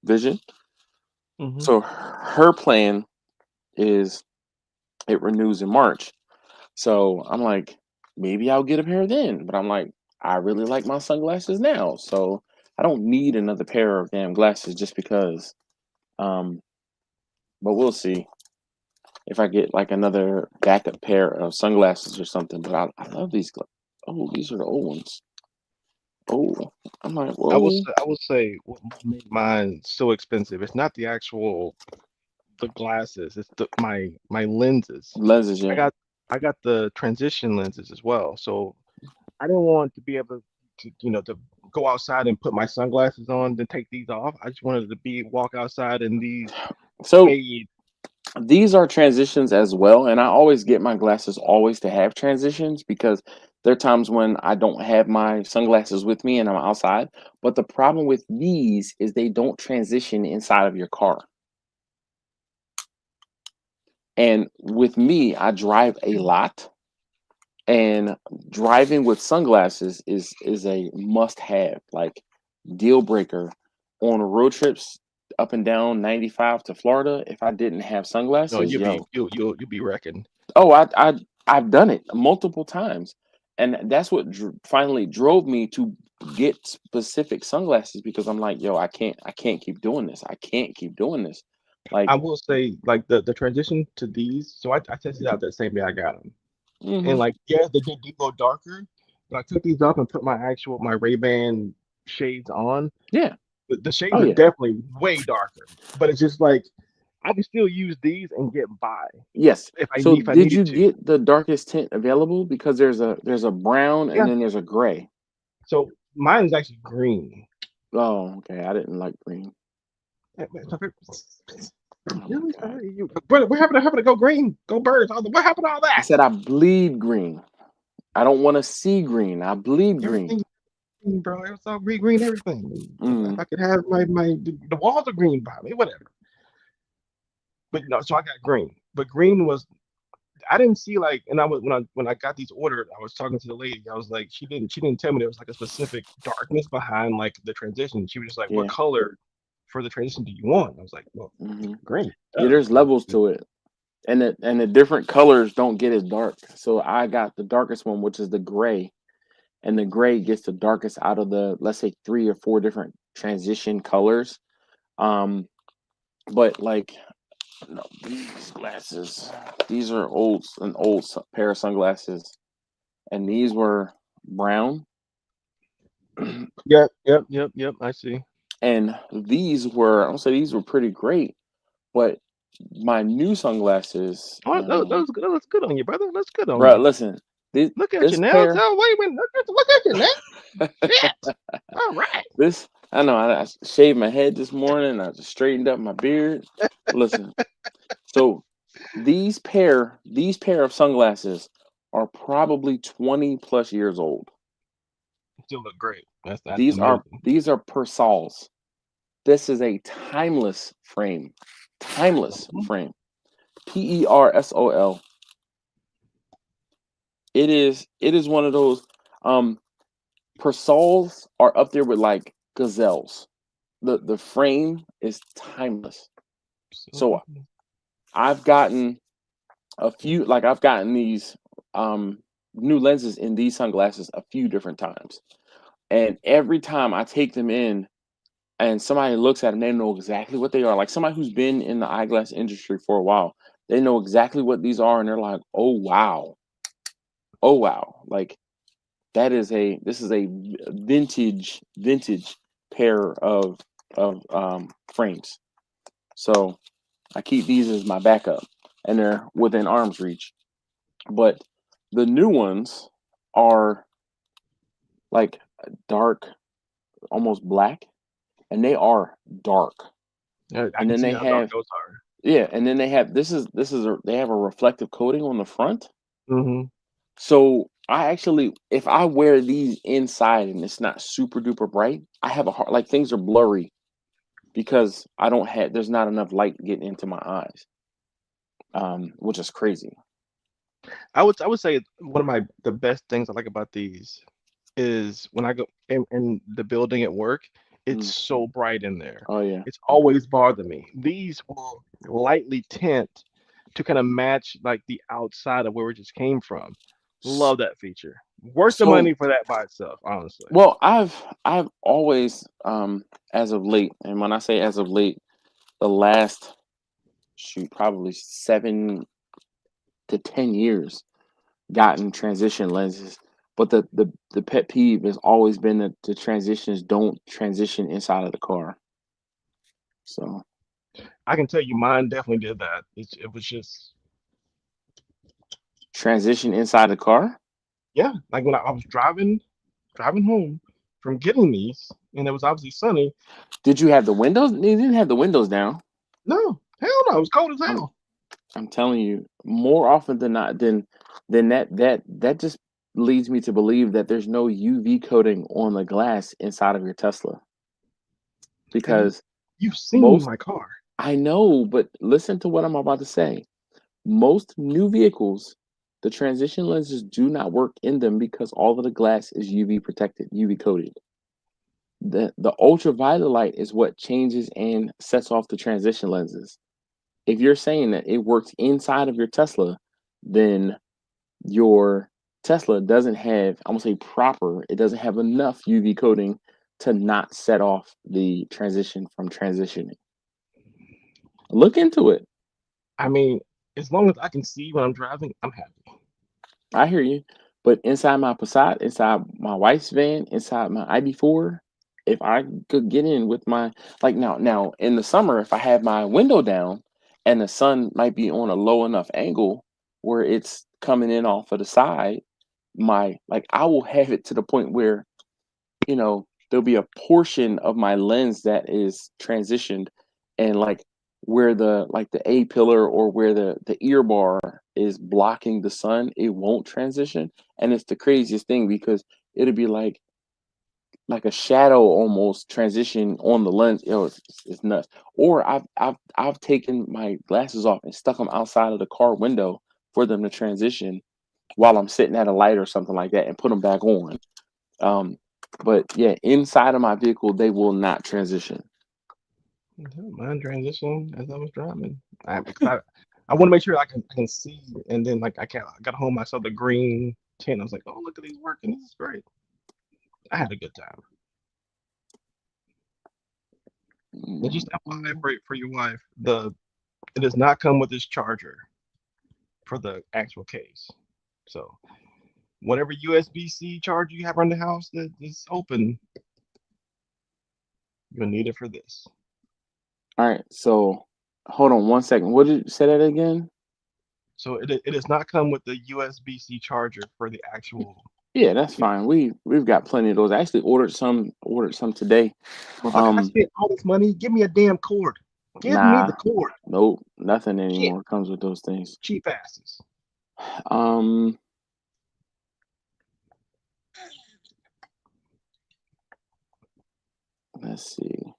vision. Mhm. So her plan is it renews in March. So I'm like, maybe I'll get a pair then. But I'm like, I really like my sunglasses now. So I don't need another pair of damn glasses just because. Um, but we'll see if I get like another backup pair of sunglasses or something. But I love these. Oh, these are the old ones. Oh, I'm like, whoa, I will say what made mine so expensive. It's not the actual the glasses. It's my lenses. lenses, I yeah. got I got the transition lenses as well. So I didn't want to be able to to go outside and put my sunglasses on, then take these off. I just wanted to be walk outside in these So fade. these are transitions as well, and I always get my glasses always to have transitions because there are times when I don't have my sunglasses with me and I'm outside. But the problem with these is they don't transition inside of your car. And with me, I drive a lot, and driving with sunglasses is a must have, like deal breaker on road trips up and down 95 to Florida. If I didn't have No, sunglasses, yo, you'll be wrecking. oh, I've done it multiple times, and that's what finally drove me to get specific sunglasses because I'm like, yo, I can't keep doing this. I can't keep doing this. Like, I will say like the transition to these. So I tested out that same day I got them, and hmm like yeah, they do go darker. But I took these off and put my Ray-Ban shades on. yeah, The shades oh are yeah, definitely way darker, but it's just like I can still use these and get by yes. So if I did needed you to. get the darkest tint available? Because there's a brown and Yeah. then there's a gray. So mine is actually green. Oh, okay. I didn't like green. Oh my Really? god. Brother, what happened to go green? Go birds. What happened to all I that? said I bleed green. I don't want to see green. I bleed green. Everything green, bro. It was all green, everything. If Mm, I could have the walls are green by me, whatever. But no, so I got green. But green was I didn't see like, and I was when I got these ordered, I was talking to the lady. I was like, she didn't tell me there was like a specific darkness behind like the transition. She was just like, what yeah. color for the transition do you want? I was like, well, hmm green. Yeah. There's levels to it, and the different colors don't get as dark. So I got the darkest one, which is the gray, and the gray gets the darkest out of the, let's say, three or four different transition colors. Um, but like, no, these glasses, these are an old pair of sunglasses, and these were brown, Yep. I see. and these were, I don't say these were pretty great, but my new sunglasses, Oh, that looks good on you, brother. Looks good on bro, you. listen, this Look at this you now. pair, Oh, wait a minute. Look at you now. Shit. All right. this I know I shaved my head this morning. I just straightened up my beard. Listen, so these pair of sunglasses are probably 20 plus years old. Still look great. That's These are amazing. these are Persals. This is a timeless frame. Timeless Mhm. frame. Persol. It is one of those. Persols are up there with like gazelles. The frame is timeless. So I've gotten a few, like I've gotten these new lenses in these sunglasses a few different times, and every time I take them in and somebody looks at them, they know exactly what they are. Like somebody who's been in the eyeglass industry for a while, they know exactly what these are, and they're like, oh wow, like this is a vintage pair of frames. So I keep these as my backup, and they're within arm's reach. But the new ones are like dark, almost black, and they are dark. I And can then see they how dark have those are. yeah, and then they have they have a reflective coating on the front. Mm-hmm. So I actually, if I wear these inside and it's not super duper bright, I have a hard, like things are blurry because I don't have there's not enough light getting into my eyes, which is crazy. I would say one of the best things I like about these is when I go in the building at work, it's Mm. so bright in there. Oh yeah. It's always bothered me. These will lightly tint to kind of match like the outside of where it just came from. S- Love that feature. Worth the So money for that by itself, honestly. well, I've always as of late, and when I say as of late, the last shoot probably 7 to 10 years gotten transition lenses. But the pet peeve has always been that the transitions don't transition inside of the car. So I can tell you mine definitely did that. It was just transition inside the car. yeah, like when I was driving home from getting these, and it was obviously sunny. Did you have the windows? They didn't have the windows down. No, hell no, it was cold as I'm hell. I'm telling you, more often than not, then that just leads me to believe that there's no UV coating on the glass inside of your Tesla And because you've seen most my car. I know, but listen to what I'm about to say. Most new vehicles, the transition lenses do not work in them because all of the glass is UV protected, UV coated. The ultraviolet light is what changes and sets off the transition lenses. If you're saying that it works inside of your Tesla, then your Tesla doesn't have, I'm gonna say proper, it doesn't have enough UV coating to not set off the transition from transitioning. Look into it. I mean, as long as I can see when I'm driving, I'm happy. I hear you. But inside my Passat, inside my wife's van, inside my ID4, if I could get in with my like now in the summer, if I have my window down and the sun might be on a low enough angle where it's coming in off of the side, my like I will have it to the point where there'll be a portion of my lens that is transitioned, and like where the A pillar or where the ear bar is blocking the sun, it won't transition. And it's the craziest thing because it'll be like a shadow almost transition on the lens. It's nuts. Or I've taken my glasses off and stuck them outside of the car window for them to transition while I'm sitting at a light or something like that and put them back on. Um, but yeah, inside of my vehicle, they will not transition. I don't mind transition as I was driving. Because I want to make sure I can see, and then like I got home, I saw the green tint. I was like, oh, look at these working. This is great. I had a good time. And just FYI for your wife, it does not come with this charger for the actual case. So whatever USB-C charger you have around the house that is open, you'll need it for this. All right, so hold on 1 second. What did you say that again? So it does not come with the USB-C charger for the actual. Yeah, that's fine. We've got plenty of those. I actually ordered some today. Motherfucker, I spent all this money. Give me a damn cord. Give me the Nah, cord. nope, nothing Shit, anymore comes with those things. cheap asses. Um, let's see.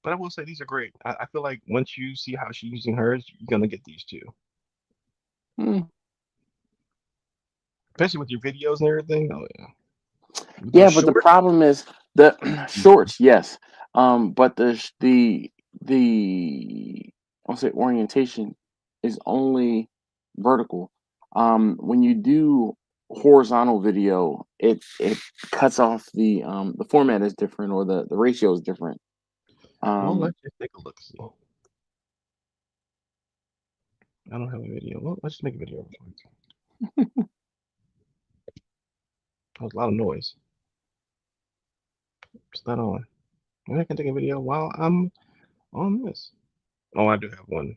But I will say these are great. I feel like once you see how she's using hers, you're gonna get these too, Mm. especially with your videos and everything. Oh yeah, with those Yeah, but the shorts. problem is the shorts, yes. But the I'll say orientation is only vertical. When you do horizontal video, it cuts off the format is different or the ratio is different. Well, Um, let's just take a look. See, I don't have a video. Well, let's just make a video. That was a lot of noise. It's not on. Maybe I can take a video while I'm on this. Oh, I do have one.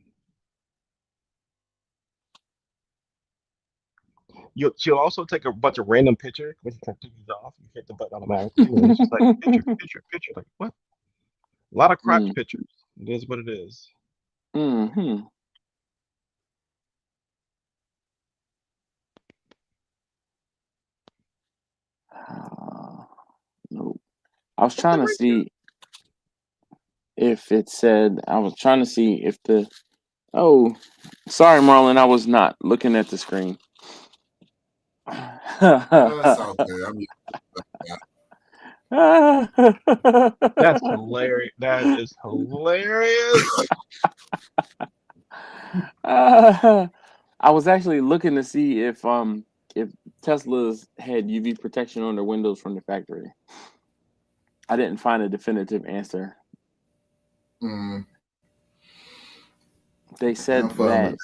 She'll also take a bunch of random pictures. When you turn these off, you hit the button automatically, and it's just like picture, picture, picture. Like what? A lot of cropped mm, pictures. It is what it is. hmm Nope. I was What's the trying to ratio? see if it said. I was trying to see if the. Oh, sorry, Marlon. I was not looking at the screen. That's all good. I'm used to That's hilarious. That is hilarious. I was actually looking to see if Teslas had UV protection on their windows from the factory. I didn't find a definitive answer. that. They Have said fun with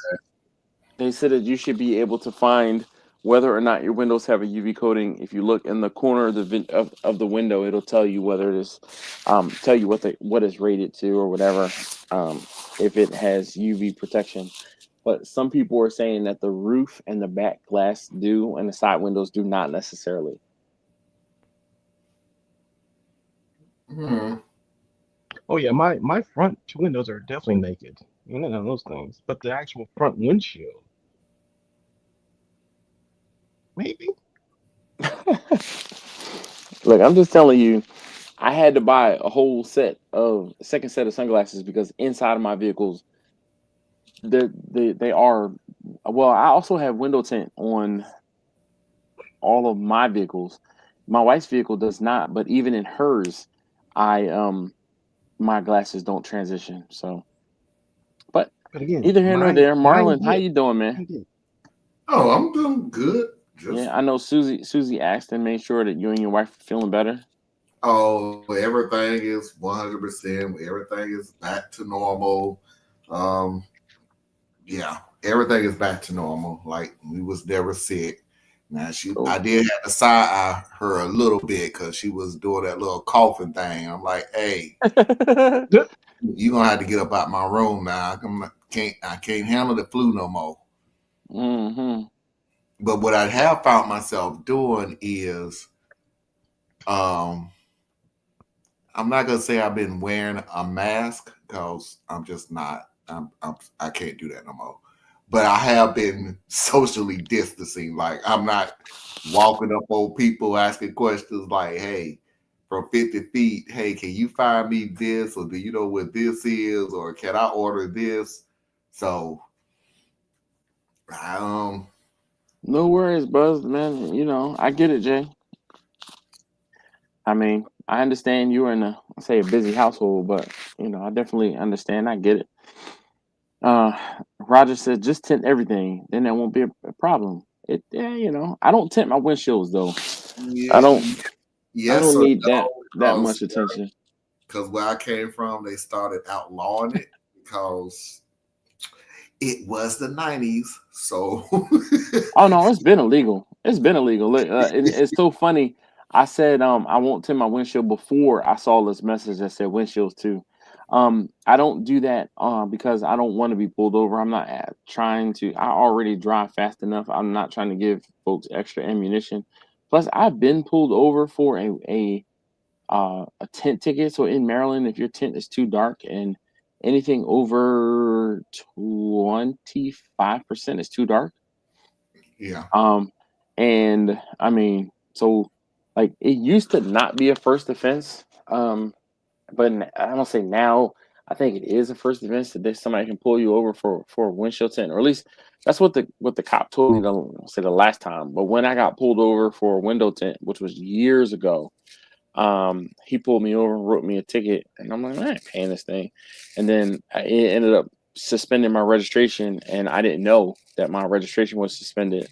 that you should be able to find whether or not your windows have a UV coating. If you look in the corner of of the window, it'll tell you whether it is tell you what is rated to or whatever, if it has UV protection. But some people are saying that the roof and the back glass do, and the side windows do not necessarily. that. Oh yeah, my front two windows are definitely naked. You know those things, but the actual front windshield, maybe. Look, I'm just telling you, I had to buy a whole second set of sunglasses because inside of my vehicles, they are. Well, I also have window tint on all of my vehicles. My wife's vehicle does not, but even in hers, I my glasses don't transition. So, but But again, neither here nor there. mine Marlon, how did. you doing, man? Mine did. Oh, I'm doing good. Just Yeah, I know Susie asked and made sure that you and your wife are feeling better. everything is 100%. Everything is back to normal. Um, yeah, everything is back to normal. Like we was never sick. Now Oh. I did have to side eye her a little bit because she was doing that little coughing thing. I'm like, hey, you're gonna have to get up out my room now. I can't handle the flu no more. hmm But what I have found myself doing is, um, I'm not gonna say I've been wearing a mask because I'm just not. I can't do that no more. But I have been socially distancing. Like I'm not walking up on people asking questions like, "Hey, from 50 feet, hey, can you find me this, or do you know what this is, or can I order this?" So, No worries, Buzz, man. You know, I get it, Jay. I mean, I understand you're in a busy household, but I definitely understand. I get it. Roger said just tint everything, then that won't be a problem. Yeah, I don't tint my windshields though. I yeah, don't. I yes don't or need that no, much attention. because where I came from, they started outlawing it because it was the 90s. So, Oh no, it's been illegal. It's been illegal. Look, it's so funny. I said I won't tint my windshield before I saw this message that said windshields too. I don't do that because I don't want to be pulled over. I'm not trying to. I already drive fast enough. I'm not trying to give folks extra ammunition. Plus, I've been pulled over for a tint ticket. So in Maryland, if your tint is too dark and anything over 25% is too dark. yeah. And I mean, so like it used to not be a first offense. But I don't say now. I think it is the first offense that somebody can pull you over for a windshield tint, or at least that's what the cop told me. Say the last time, but when I got pulled over for a window tint, which was years ago, he pulled me over and wrote me a ticket, and I'm like, I ain't paying this thing. And then it ended up suspending my registration, and I didn't know that my registration was suspended.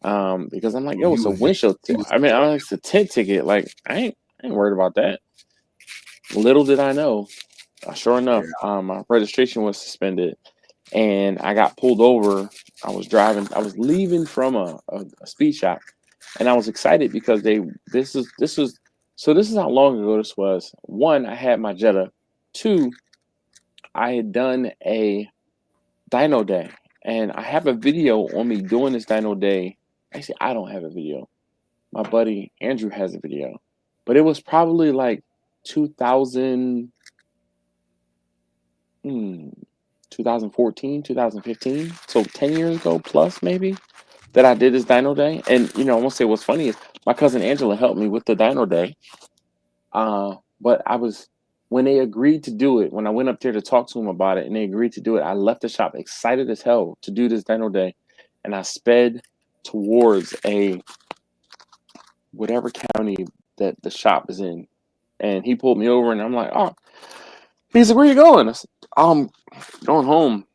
Because I'm like, yo, it's a windshield ticket. I mean, it's a tint ticket. Like, I ain't worried about that. Little did I know, sure enough, my registration was suspended, and I got pulled over. I was leaving from a speed shop, and I was excited because this is how long ago this was. One, I had my Jetta. Two, I had done a dyno day, and I have a video on me doing this dyno day. Actually, I don't have a video. My buddy Andrew has a video, but it was probably like 2000. 2014, 2015, so 10 years ago plus maybe, that I did this dyno day. And I want to say what's funny is my cousin Angela helped me with the dyno day. But when they agreed to do it, when I went up there to talk to them about it and they agreed to do it, I left the shop excited as hell to do this dyno day, and I sped towards whatever county that the shop is in, and he pulled me over, and I'm like, oh. He's like, where you going? I said, I'm going home.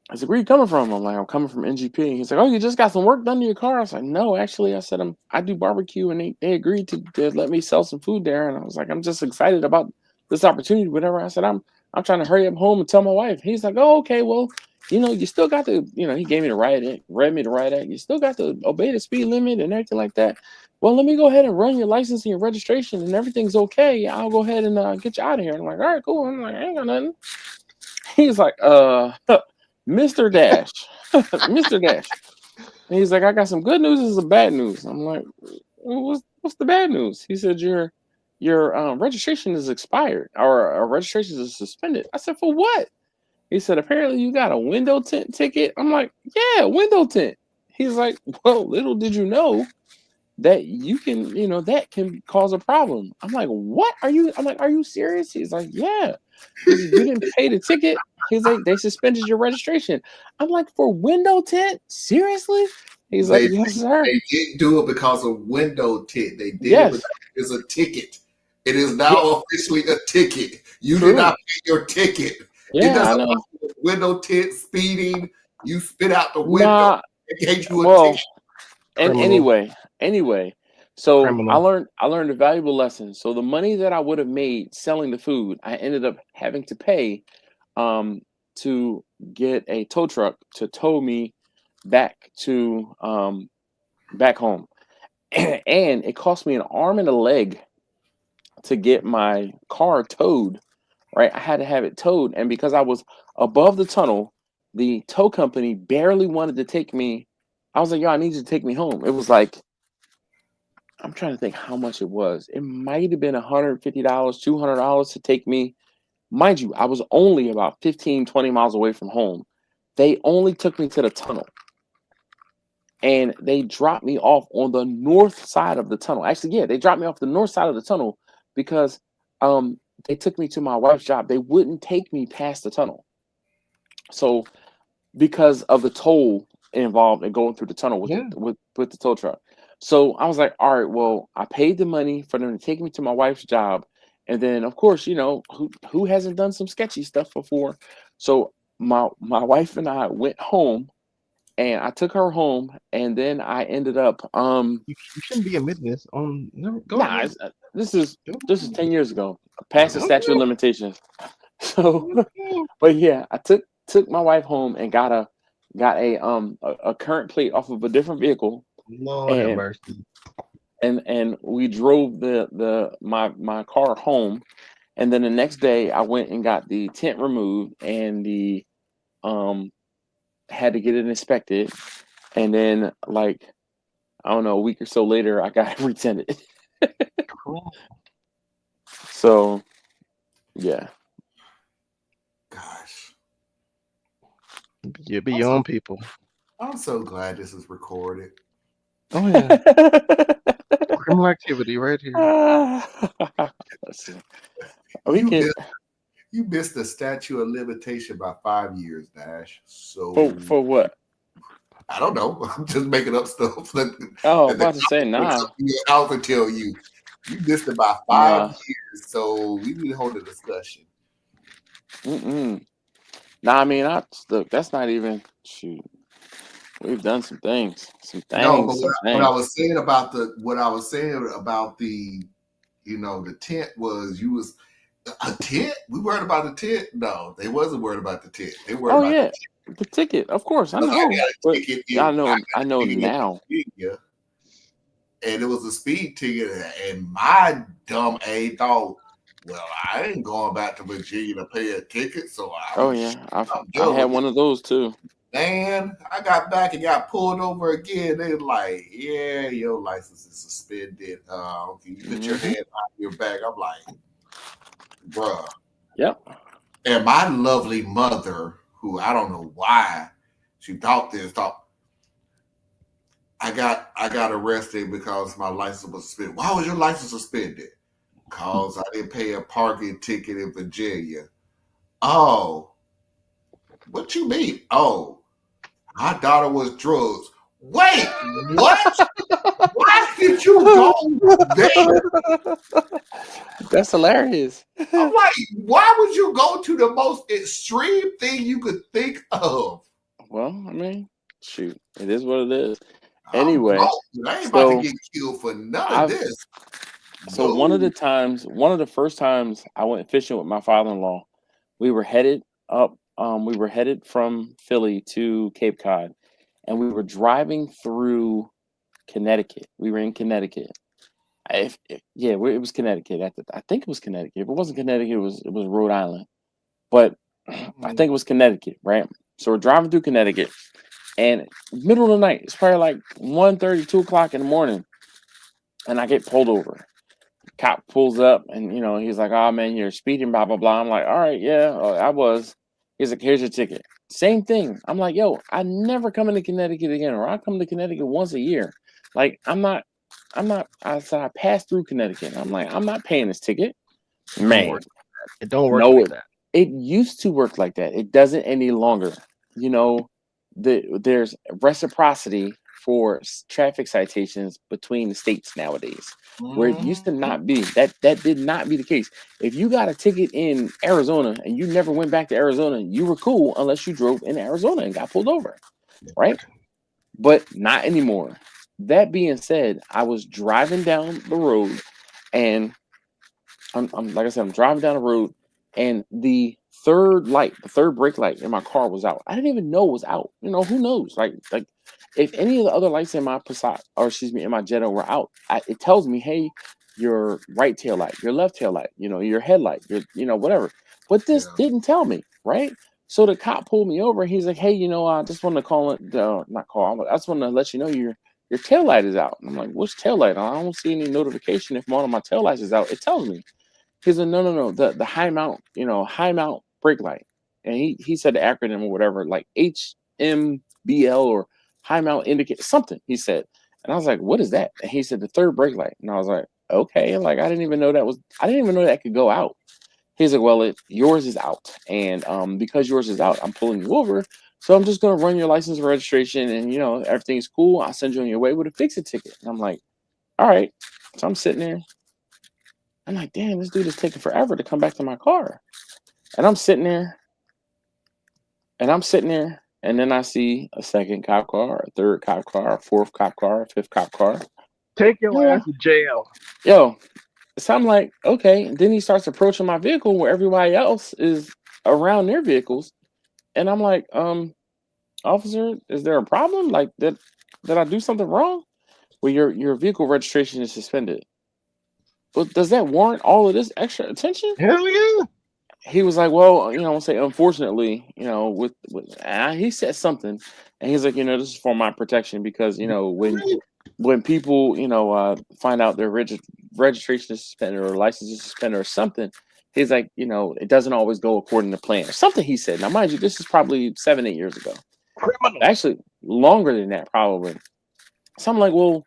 I said, where you coming from? I'm like, I'm coming from NGP. He's like, oh, you just got some work done to your car? I was like, no, actually. I said, I do barbecue, and they agreed to let me sell some food there. And I was like, I'm just excited about this opportunity, whatever. I said, I'm trying to hurry up home and tell my wife. He's like, oh, okay, well, you still got to, he gave me the riot act, read me the riot act. You still got to obey the speed limit and everything like that. Well, let me go ahead and run your license and your registration, and everything's okay. I'll go ahead and get you out of here. I'm like, all right, cool. I'm like, I ain't got nothing. He's like, Mr. Dash, Mr. Dash. And he's like, I got some good news and some bad news. I'm like, what's the bad news? He said, your registration is expired, or registration is suspended. I said, for what? He said, apparently you got a window tint ticket. I'm like, yeah, window tint. He's like, well, little did you know that you can, that can cause a problem. I'm like, what are you? I'm like, are you serious? He's like, yeah. He said, you didn't pay the ticket. He's like, they suspended your registration. I'm like, for window tint? Seriously? He's like, yes, sir. They didn't do it because of window tint. They did it because it's a ticket. It is now officially a ticket. You did not pay your ticket. Yeah, it doesn't I know. Window tint, speeding. You spit out the window. It gave you a ticket. And anyway, so I learned a valuable lesson. So the money that I would have made selling the food, I ended up having to pay to get a tow truck to tow me back to back home. And it cost me an arm and a leg to get my car towed. Right? I had to have it towed, and because I was above the tunnel, the tow company barely wanted to take me. I was like, yo, I need you to take me home. It was like, I'm trying to think how much it was. It might have been $150, $200 to take me. Mind you, I was only about 15, 20 miles away from home. They only took me to the tunnel. And they dropped me off on the north side of the tunnel. Actually, yeah, they dropped me off the north side of the tunnel because they took me to my wife's job. They wouldn't take me past the tunnel. So because of the toll involved in going through the tunnel with the tow truck. So I was like, all right, well, I paid the money for them to take me to my wife's job. And then, of course, who hasn't done some sketchy stuff before? So my wife and I went home, and I took her home, and then I ended up you shouldn't be admitting this on this is 10 years ago, past the statute of limitations. So but yeah, I took my wife home and got a current plate off of a different vehicle. Lord have mercy. And we drove my car home, and then the next day I went and got the tent removed, and the had to get it inspected, and then like I don't know, a week or so later I got it retinted. So yeah. Gosh. You be your own people. I'm so glad this is recorded. Oh yeah. Criminal activity right here. We can You missed the statute of limitation by 5 years, Dash. So for what? I don't know. I'm just making up stuff. Oh, I'm about to say nah. I'll tell you. You missed it by 5 years, so we need to hold a discussion. Nah, I mean, look, that's not even shoot. We've done some things. No, but what I was saying about the the tent was you was a tent. We worried about the tent. No, they wasn't worried about the tent. They worried about the ticket. Of course, I know. I know now. And it was a speed ticket, and my dumb A thought, well, I ain't going back to Virginia to pay a ticket, so I had one of those too. Man, I got back and got pulled over again. They were like, yeah, your license is suspended. Can you put your hand on your back? I'm like, bruh. Yep. And my lovely mother, who I don't know why she thought I got arrested because my license was suspended. Why was your license suspended? Because I didn't pay a parking ticket in Virginia. Oh, what you mean? Oh, my daughter was drugs. Wait, what? Why did you go there? That's hilarious. I'm like, why would you go to the most extreme thing you could think of? Well, I mean, shoot, it is what it is. Anyway, I ain't about to get killed for none of this. So one of the first times I went fishing with my father-in-law, we were headed up. We were headed from Philly to Cape Cod, and we were driving through Connecticut. We were in Connecticut. It was Connecticut. I think it was Connecticut. If it wasn't Connecticut, it was Rhode Island. But I think it was Connecticut, right? So we're driving through Connecticut, and middle of the night, it's probably like 1:30, 2 o'clock in the morning, and I get pulled over. Cop pulls up, and he's like, "Oh man, you're speeding, blah blah blah." I'm like, "All right, yeah, I was." He's like, "Here's your ticket." Same thing. I'm like, "Yo, I never come into Connecticut again, or I come to Connecticut once a year. Like, I'm not. I said I passed through Connecticut. I'm like, I'm not paying this ticket, man. It don't work like that. It used to work like that. It doesn't any longer. There's reciprocity for traffic citations between the states nowadays, where it used to not be. That did not be the case. If you got a ticket in Arizona and you never went back to Arizona, you were cool unless you drove in Arizona and got pulled over, right? But not anymore. That being said, I was driving down the road, and I'm like I said, I'm driving down the road, and the third brake light in my car was out. I didn't even know it was out. Who knows? Like if any of the other lights in my Passat, or in my Jetta were out, it tells me, hey, your right tail light, your left tail light, your headlight, your whatever. But this didn't tell me, right? So the cop pulled me over. He's like, hey, I just want to I just want to let you know your tail light is out. And I'm like, which tail light? I don't see any notification. If one of my tail lights is out, it tells me. He's like, no, the high mount, high mount brake light. And he said the acronym or whatever, like HMBL or high mount indicator, something he said. And I was like, what is that? And he said the third brake light. And I was like, okay. Like, I didn't even know that could go out. He's like, well, yours is out. And because yours is out, I'm pulling you over. So I'm just going to run your license and registration, and, everything's cool. I'll send you on your way with a fix-it ticket. And I'm like, all right. So I'm sitting there. I'm like, damn, this dude is taking forever to come back to my car. And I'm sitting there. And then I see a second cop car, a third cop car, a fourth cop car, a fifth cop car. Take your ass to jail. Yo, so I'm like, okay. And then he starts approaching my vehicle where everybody else is around their vehicles. And I'm like, officer, is there a problem? Like, did I do something wrong? Well, your vehicle registration is suspended. But does that warrant all of this extra attention? Hell yeah. He was like, well, I'll say, unfortunately, he said something, and he's like, this is for my protection because, when people, find out their registration is suspended or license is suspended or something, he's like, it doesn't always go according to plan or something. He said, now mind you, this is probably 7-8 years ago. Criminal. Actually, longer than that, probably. So I'm like, well,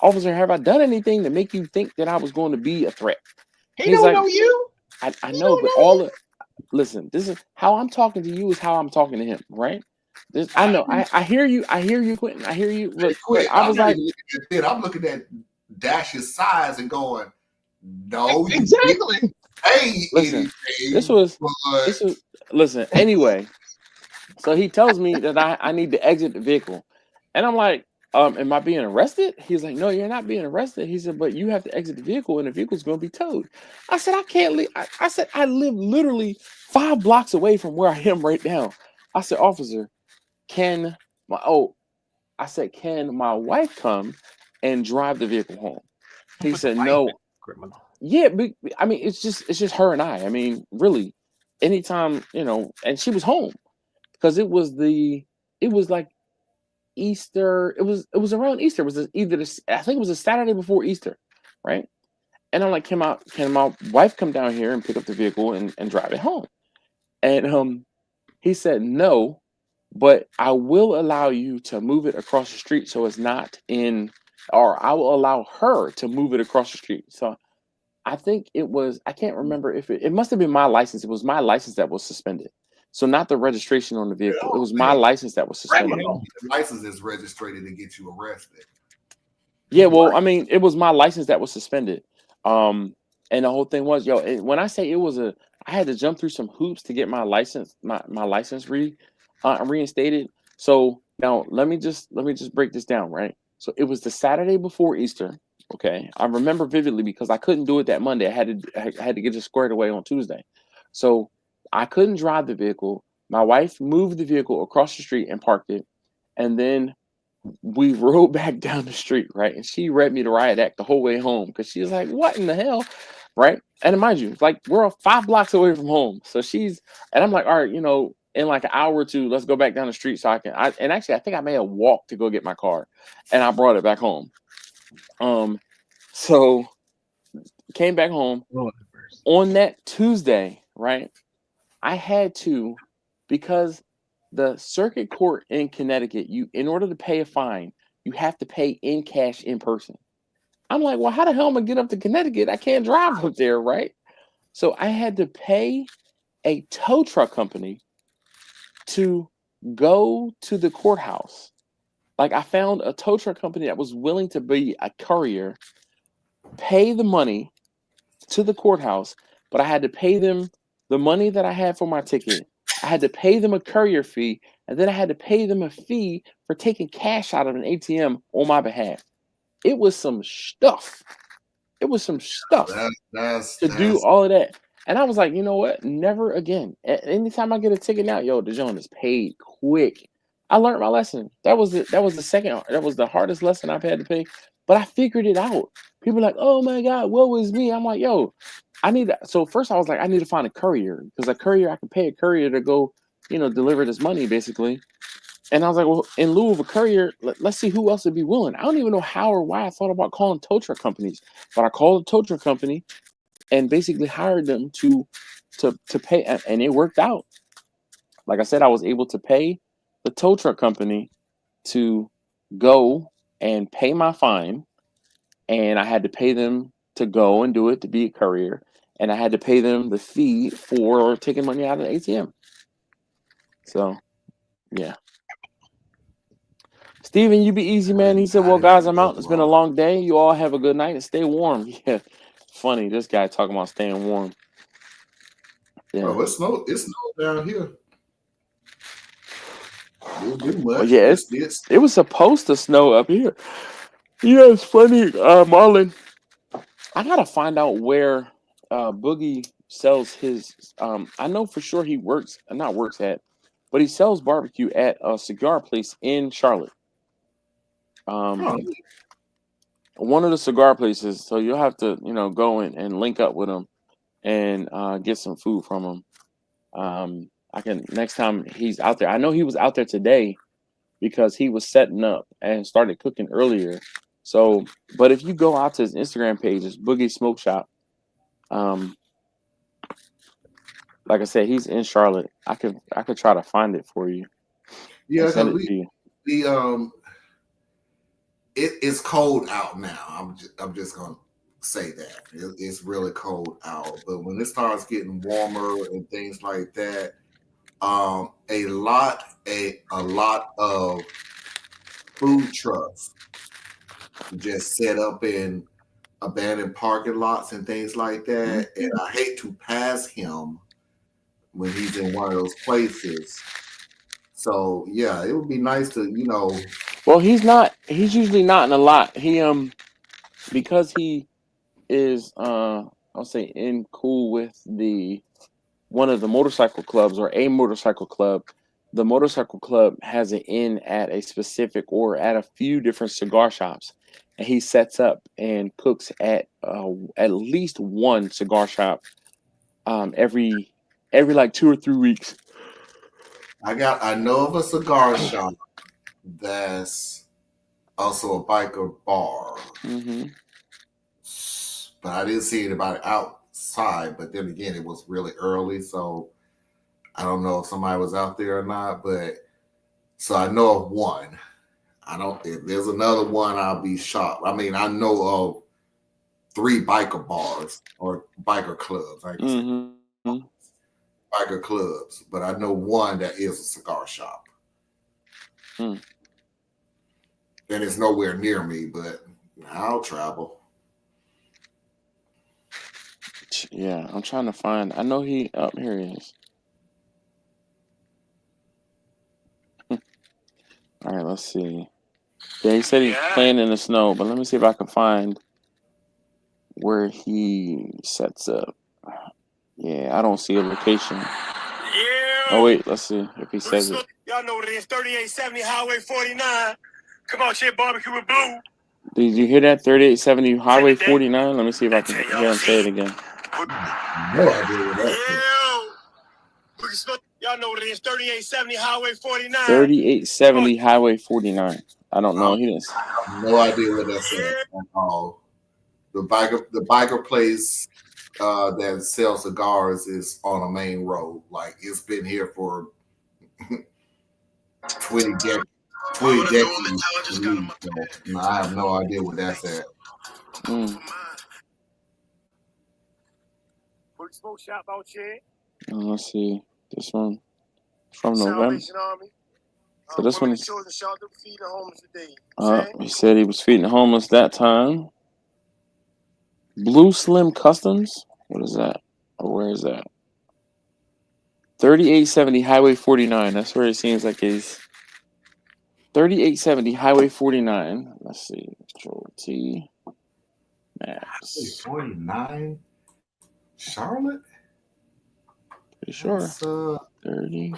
officer, have I done anything to make you think that I was going to be a threat? He don't know you. I know, but all of listen, this is how I'm talking to you is how I'm talking to him, right? I know. I hear you. I hear you, Quentin. I hear you. Hey, But I I'm was not like, even looking at that. I'm looking at Dash's size and going, no, you Exactly. pay listen, this anything, was but listen, anyway. So he tells me that I need to exit the vehicle. And I'm like, am I being arrested? He's like, no, you're not being arrested. He said, but you have to exit the vehicle and the vehicle's going to be towed. I said, I can't leave. I said, I live literally 5 blocks away from where I am right now. I said, officer, can I said, can my wife come and drive the vehicle home? He Put the said, wife in no. criminal. Yeah, I mean, it's just her and I. I mean, really, anytime, and she was home because it was like Easter. It was around Easter. It was I think it was a Saturday before Easter, right? And I'm like, can my wife come down here and pick up the vehicle and drive it home? And he said no, but I will allow you to move it across the street so it's not in, or I will allow her to move it across the street. So I think I can't remember if it must have been my license. It was my license that was suspended. So not the registration on the vehicle. It was my license that was suspended. Criminal. the license is registered to get you arrested. Yeah, well, I mean, it was my license that was suspended. And the whole thing was, when I say I had to jump through some hoops to get my license, my license reinstated. So now let me just break this down, right? So it was the Saturday before Easter. Okay, I remember vividly because I couldn't do it that Monday. I had to get it squared away on Tuesday. So I couldn't drive the vehicle. My wife moved the vehicle across the street and parked it, and then we rode back down the street, right? And she read me the riot act the whole way home because she was like, "What in the hell?" Right? And mind you, like we're 5 blocks away from home. So and I'm like, all right, in like an hour or two, let's go back down the street so and actually I think I may have walked to go get my car and I brought it back home. So came back home on that Tuesday, right? I had to, because the circuit court in Connecticut, in order to pay a fine, you have to pay in cash in person. I'm like, well, how the hell am I get up to Connecticut? I can't drive up there, right? So I had to pay a tow truck company to go to the courthouse. Like I found a tow truck company that was willing to be a courier, pay the money to the courthouse, but I had to pay them the money that I had for my ticket. I had to pay them a courier fee, and then I had to pay them a fee for taking cash out of an ATM on my behalf. It was some stuff. It was some stuff to do all of that. And I was like, you know what? Never again. Anytime I get a ticket now, the joint is paid quick. I learned my lesson. That was the hardest lesson I've had to pay. But I figured it out. People are like, oh my God, what was me? I'm like, so first I was like, I need to find a courier because I can pay a courier to go, deliver this money basically. And I was like, well, in lieu of a courier, let's see who else would be willing. I don't even know how or why I thought about calling tow truck companies, but I called a tow truck company and basically hired them to pay, and it worked out. Like I said, I was able to pay the tow truck company to go and pay my fine, and I had to pay them to go and do it to be a courier, and I had to pay them the fee for taking money out of the ATM. So, yeah. Steven, you be easy, man. He said, well, guys, I'm out. It's been a long day. You all have a good night and stay warm. Yeah. Funny. This guy talking about staying warm. Yeah. Oh, it's snow down here. Well, yeah, it was supposed to snow up here. Yeah, it's funny, Marlon. I gotta find out where Boogie sells his. I know for sure he works at, but he sells barbecue at a cigar place in Charlotte. One of the cigar places. So you'll have to, go and link up with him and get some food from him. I can next time he's out there. I know he was out there today because he was setting up and started cooking earlier. So, but if you go out to his Instagram page, it's Boogie Smoke Shop. Like I said, he's in Charlotte. I could try to find it for you. Yeah, it's cold out now. I'm just gonna say that. It's really cold out. But when it starts getting warmer and things like that, a lot of food trucks just set up in abandoned parking lots and things like that. And I hate to pass him when he's in one of those places. So yeah, it would be nice to, Well, he's not. He's usually not in a lot. He because he is I'll say in cool with one of the motorcycle clubs or a motorcycle club. The motorcycle club has an inn at a specific or at a few different cigar shops, and he sets up and cooks at least one cigar shop every like 2 or 3 weeks. I know of a cigar shop that's also a biker bar. Mm-hmm. But I didn't see anybody outside. But then again, it was really early, so I don't know if somebody was out there or not. But so I know of one. I don't. If there's another one, I'll be shocked. I mean, I know of 3 biker bars or biker clubs. I guess biker clubs, but I know one that is a cigar shop. And it's nowhere near me, but I'll travel. Yeah, I'm trying to find. I know he. Oh, here he is. All right, let's see. Yeah, he said he's playing in the snow, but let me see if I can find where he sets up. Yeah, I don't see a location. Oh wait, let's see if he says it. Y'all know what it is, 3870 Highway 49. Come on, shit, barbecue with Blue. Did you hear that? 3870 Highway 49? Let me see if I can hear him say it again. No idea what that is. Y'all know what it is, 3870 Highway 49. 3870 Highway 49. I don't know. He didn't. I have no idea what that's at all. The biker place that sells cigars is on a main road. Like it's been here for 20 decades. 20 decades. So, I have no idea what that's at. Let's see. This one from November. So this one is. He said he was feeding the homeless that time. Blue Slim Customs. What is that? Or where is that? 3870 Highway 49. That's where it seems like he's. 3870 Highway 49. Let's see. Control T. Maps. 49. Charlotte? Pretty sure. 30.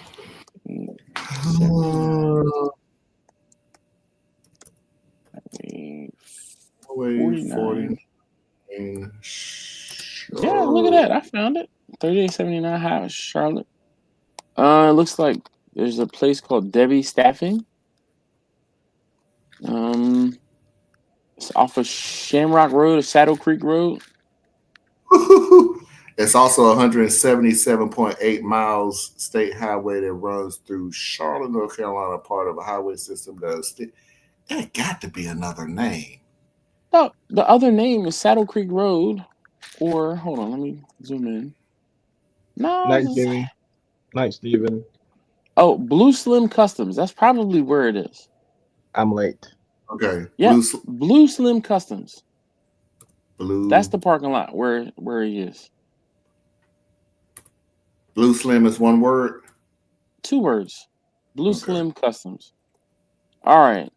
Highway 49. Yeah, look at that. I found it. 3879 Highway, Charlotte. It looks like there's a place called Debbie Staffing. It's off of Shamrock Road or Saddle Creek Road. It's also 177.8 miles state highway that runs through Charlotte, North Carolina, part of a highway system that got to be another name. No, the other name is Saddle Creek Road. Or hold on, let me zoom in. No. Night, Jimmy. Night, Steven. Oh, Blue Slim Customs. That's probably where it is. I'm late. Okay. Yeah, Blue Slim Customs. Blue. That's the parking lot where he is. Blue Slim is one word? 2 words. Blue Slim Customs. All right.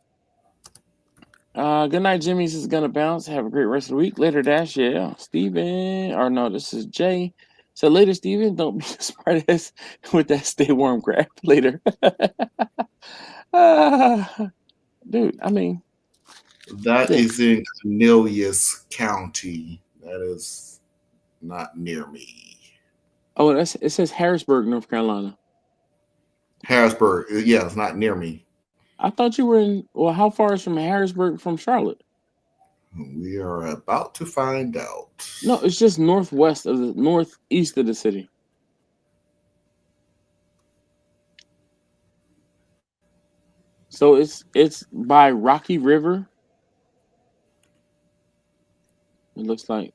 Good night, Jimmy's is gonna bounce. Have a great rest of the week. Later, Dash. Yeah. Steven. Or no, this is Jay. So later, Steven. Don't be a smart ass with that stay warm crap later. Dude, I mean. That is in Cornelius County. That is not near me. Oh, it says Harrisburg, North Carolina. Harrisburg. Yeah, it's not near me. I thought you were in. Well, how far is from Harrisburg from Charlotte? We are about to find out. No, it's just northeast of the city. So it's by Rocky River. It looks like.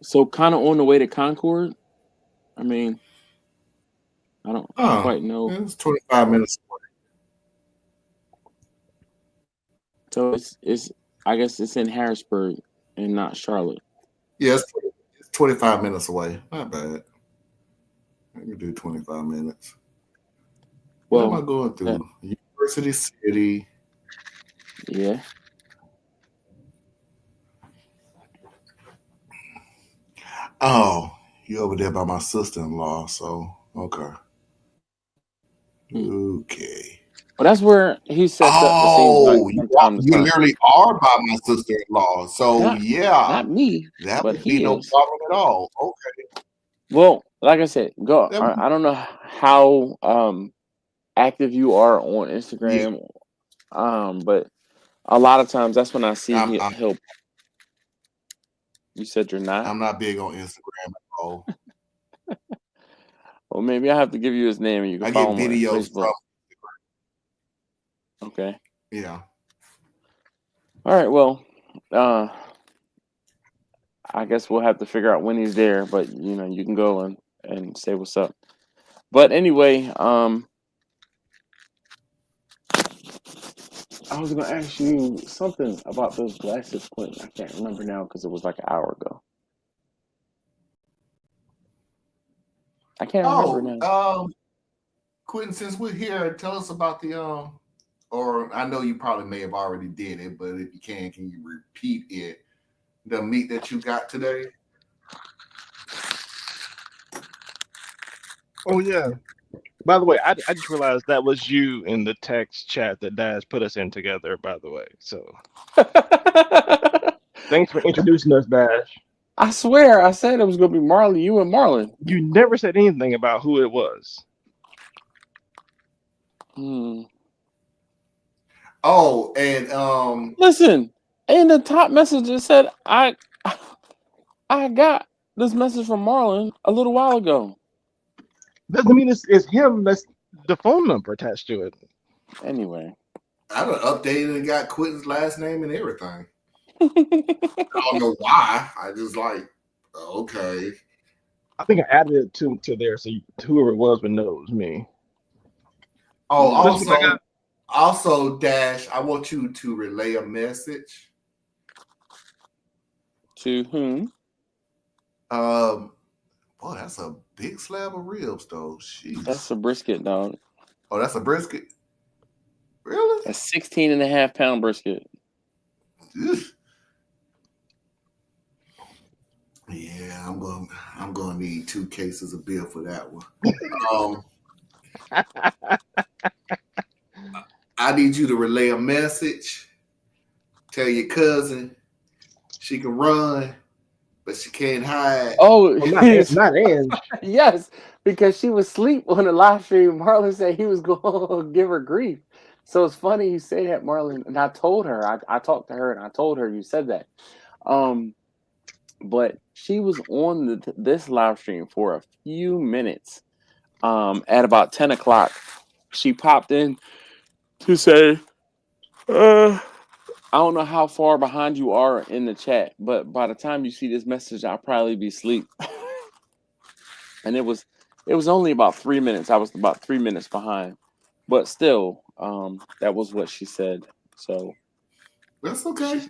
So kind of on the way to Concord. I mean, I don't quite know. It's 25 minutes away. So it's I guess it's in Harrisburg and not Charlotte. Yeah, it's 25 minutes away. Not bad. I can do 25 minutes. What am I going through? University City. Yeah. Oh, you over there by my sister-in-law, so okay. Okay. Well, that's where he sets up the scenes. You literally are by my sister-in-law, so not me. That but would be no problem at all. Okay. Well, like I said, go. I don't know how active you are on Instagram, but a lot of times that's when I see he'll. You said you're not? I'm not big on Instagram at all. Well, maybe I have to give you his name and you can follow him on Facebook. From okay. Yeah. All right. Well, I guess we'll have to figure out when he's there, but you can go and say what's up. But anyway, I was gonna ask you something about those glasses, Quentin. I can't remember now because it was like an hour ago. I can't remember now. Quentin, since we're here, tell us about the or I know you probably may have already did it, but if you can you repeat it? The meat that you got today? Oh yeah. By the way, I just realized that was you in the text chat that Daz put us in together, by the way. So thanks for introducing us, Dash. I swear I said it was gonna be Marlon, you and Marlon. You never said anything about who it was. Oh, and listen, in the top message it said I got this message from Marlon a little while ago. Doesn't mean it's him. That's the phone number attached to it. Anyway, I done updated and got Quentin's last name and everything. I don't know why. I just okay. I think I added it to there, so whoever it was would know it was me. Oh, also, Dash, I want you to relay a message. To whom? Boy, that's a big slab of ribs, though. Jeez. That's a brisket, dog. Oh, that's a brisket? Really? A 16.5-pound brisket. Ugh. Yeah, I'm gonna need 2 cases of beer for that one. I need you to relay a message. Tell your cousin she can run, but she can't hide. Oh, not Ange. Yes, because she was asleep on the live stream. Marlon said he was going to give her grief. So it's funny you say that, Marlon. And I told her, I talked to her and I told her you said that. But she was on this live stream for a few minutes. At about 10 o'clock, she popped in to say, I don't know how far behind you are in the chat, but by the time you see this message, I'll probably be asleep. And it was only about 3 minutes. I was about 3 minutes behind, but still, that was what she said. So that's okay.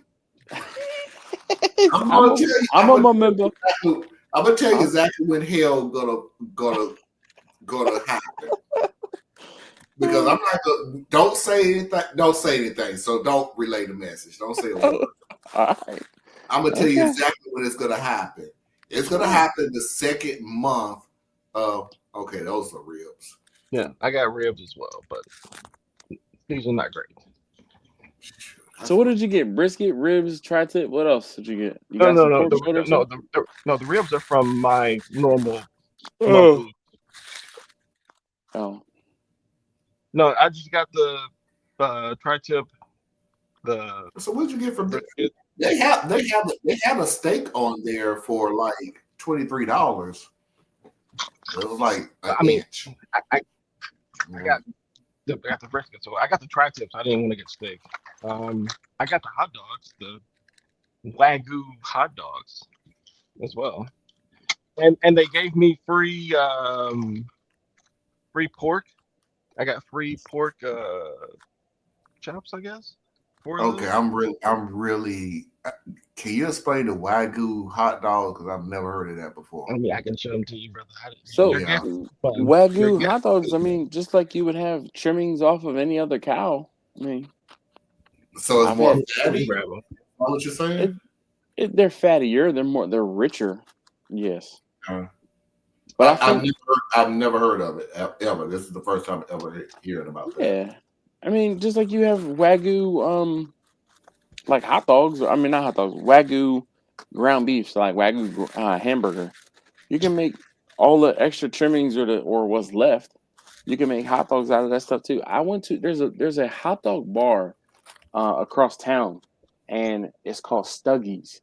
I'm gonna tell you exactly when hell gonna happen. Because I'm not gonna. Don't say anything. Don't say anything. So don't relay the message. Don't say a word. All right. I'm gonna tell you exactly when it's gonna happen. It's gonna happen the second month of. Okay, those are ribs. Yeah, I got ribs as well, but these are not great. So what did you get? Brisket, ribs, tri-tip. What else did you get? No. The ribs are from my normal. Oh. No, I just got the tri-tip. So what did you get from brisket? They have a steak on there for like $23. It was like inch. I got the brisket, so I got the tri-tips. I didn't want to get steak. I got the hot dogs. Wagyu hot dogs as well, and they gave me free pork. I got free pork chops, I guess. Okay, I'm really. Can you explain the Wagyu hot dog? Because I've never heard of that before. I mean, I can show them to you, brother. So Your guess is fun. Your Wagyu guess hot dogs, is I fun. mean, just like you would have trimmings off of any other cow. I mean, So it's I've more had fatty. Is that what you're saying? they're fattier. They're richer. Yes. But I think I've never heard of it ever. This is the first time ever hearing about that. yeah. I mean, just like you have Wagyu, like hot dogs. I mean, not hot dogs. Wagyu ground beef, so like Wagyu hamburger. You can make all the extra trimmings or what's left. You can make hot dogs out of that stuff too. I went to there's a hot dog bar across town, and it's called Stuggies,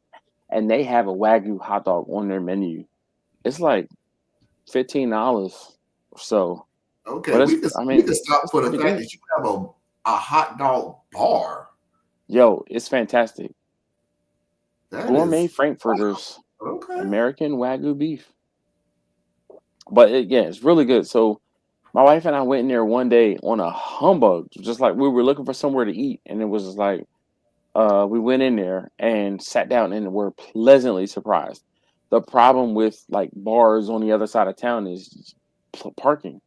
and they have a Wagyu hot dog on their menu. It's like $15 or so. Okay, But we can stop for the pretty fact good. that you have a hot dog bar. Yo, it's fantastic. That Gourmet is Frankfurters, okay. American Wagyu beef. But it's really good. So my wife and I went in there one day on a humbug, just like we were looking for somewhere to eat, and it was just like we went in there and sat down and were pleasantly surprised. The problem with like bars on the other side of town is parking.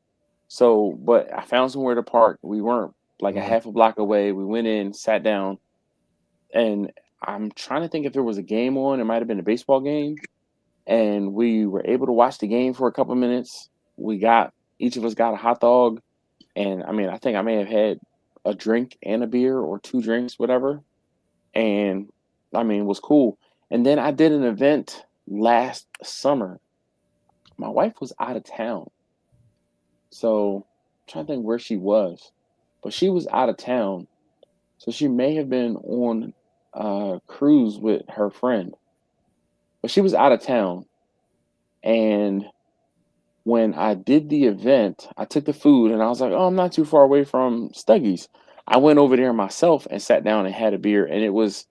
So, but I found somewhere to park. We weren't like a half a block away. We went in, sat down, and I'm trying to think if there was a game on. It might have been a baseball game, and we were able to watch the game for a couple minutes. Each of us got a hot dog, and I mean, I think I may have had a drink and a beer or two drinks, whatever. And I mean, it was cool. And then I did an event last summer. My wife was out of town, so I'm trying to think where she was, but she was out of town, so she may have been on a cruise with her friend, but she was out of town. And when I did the event, I took the food and I was like, oh, I'm not too far away from Stuggies. I went over there myself and sat down and had a beer. And it was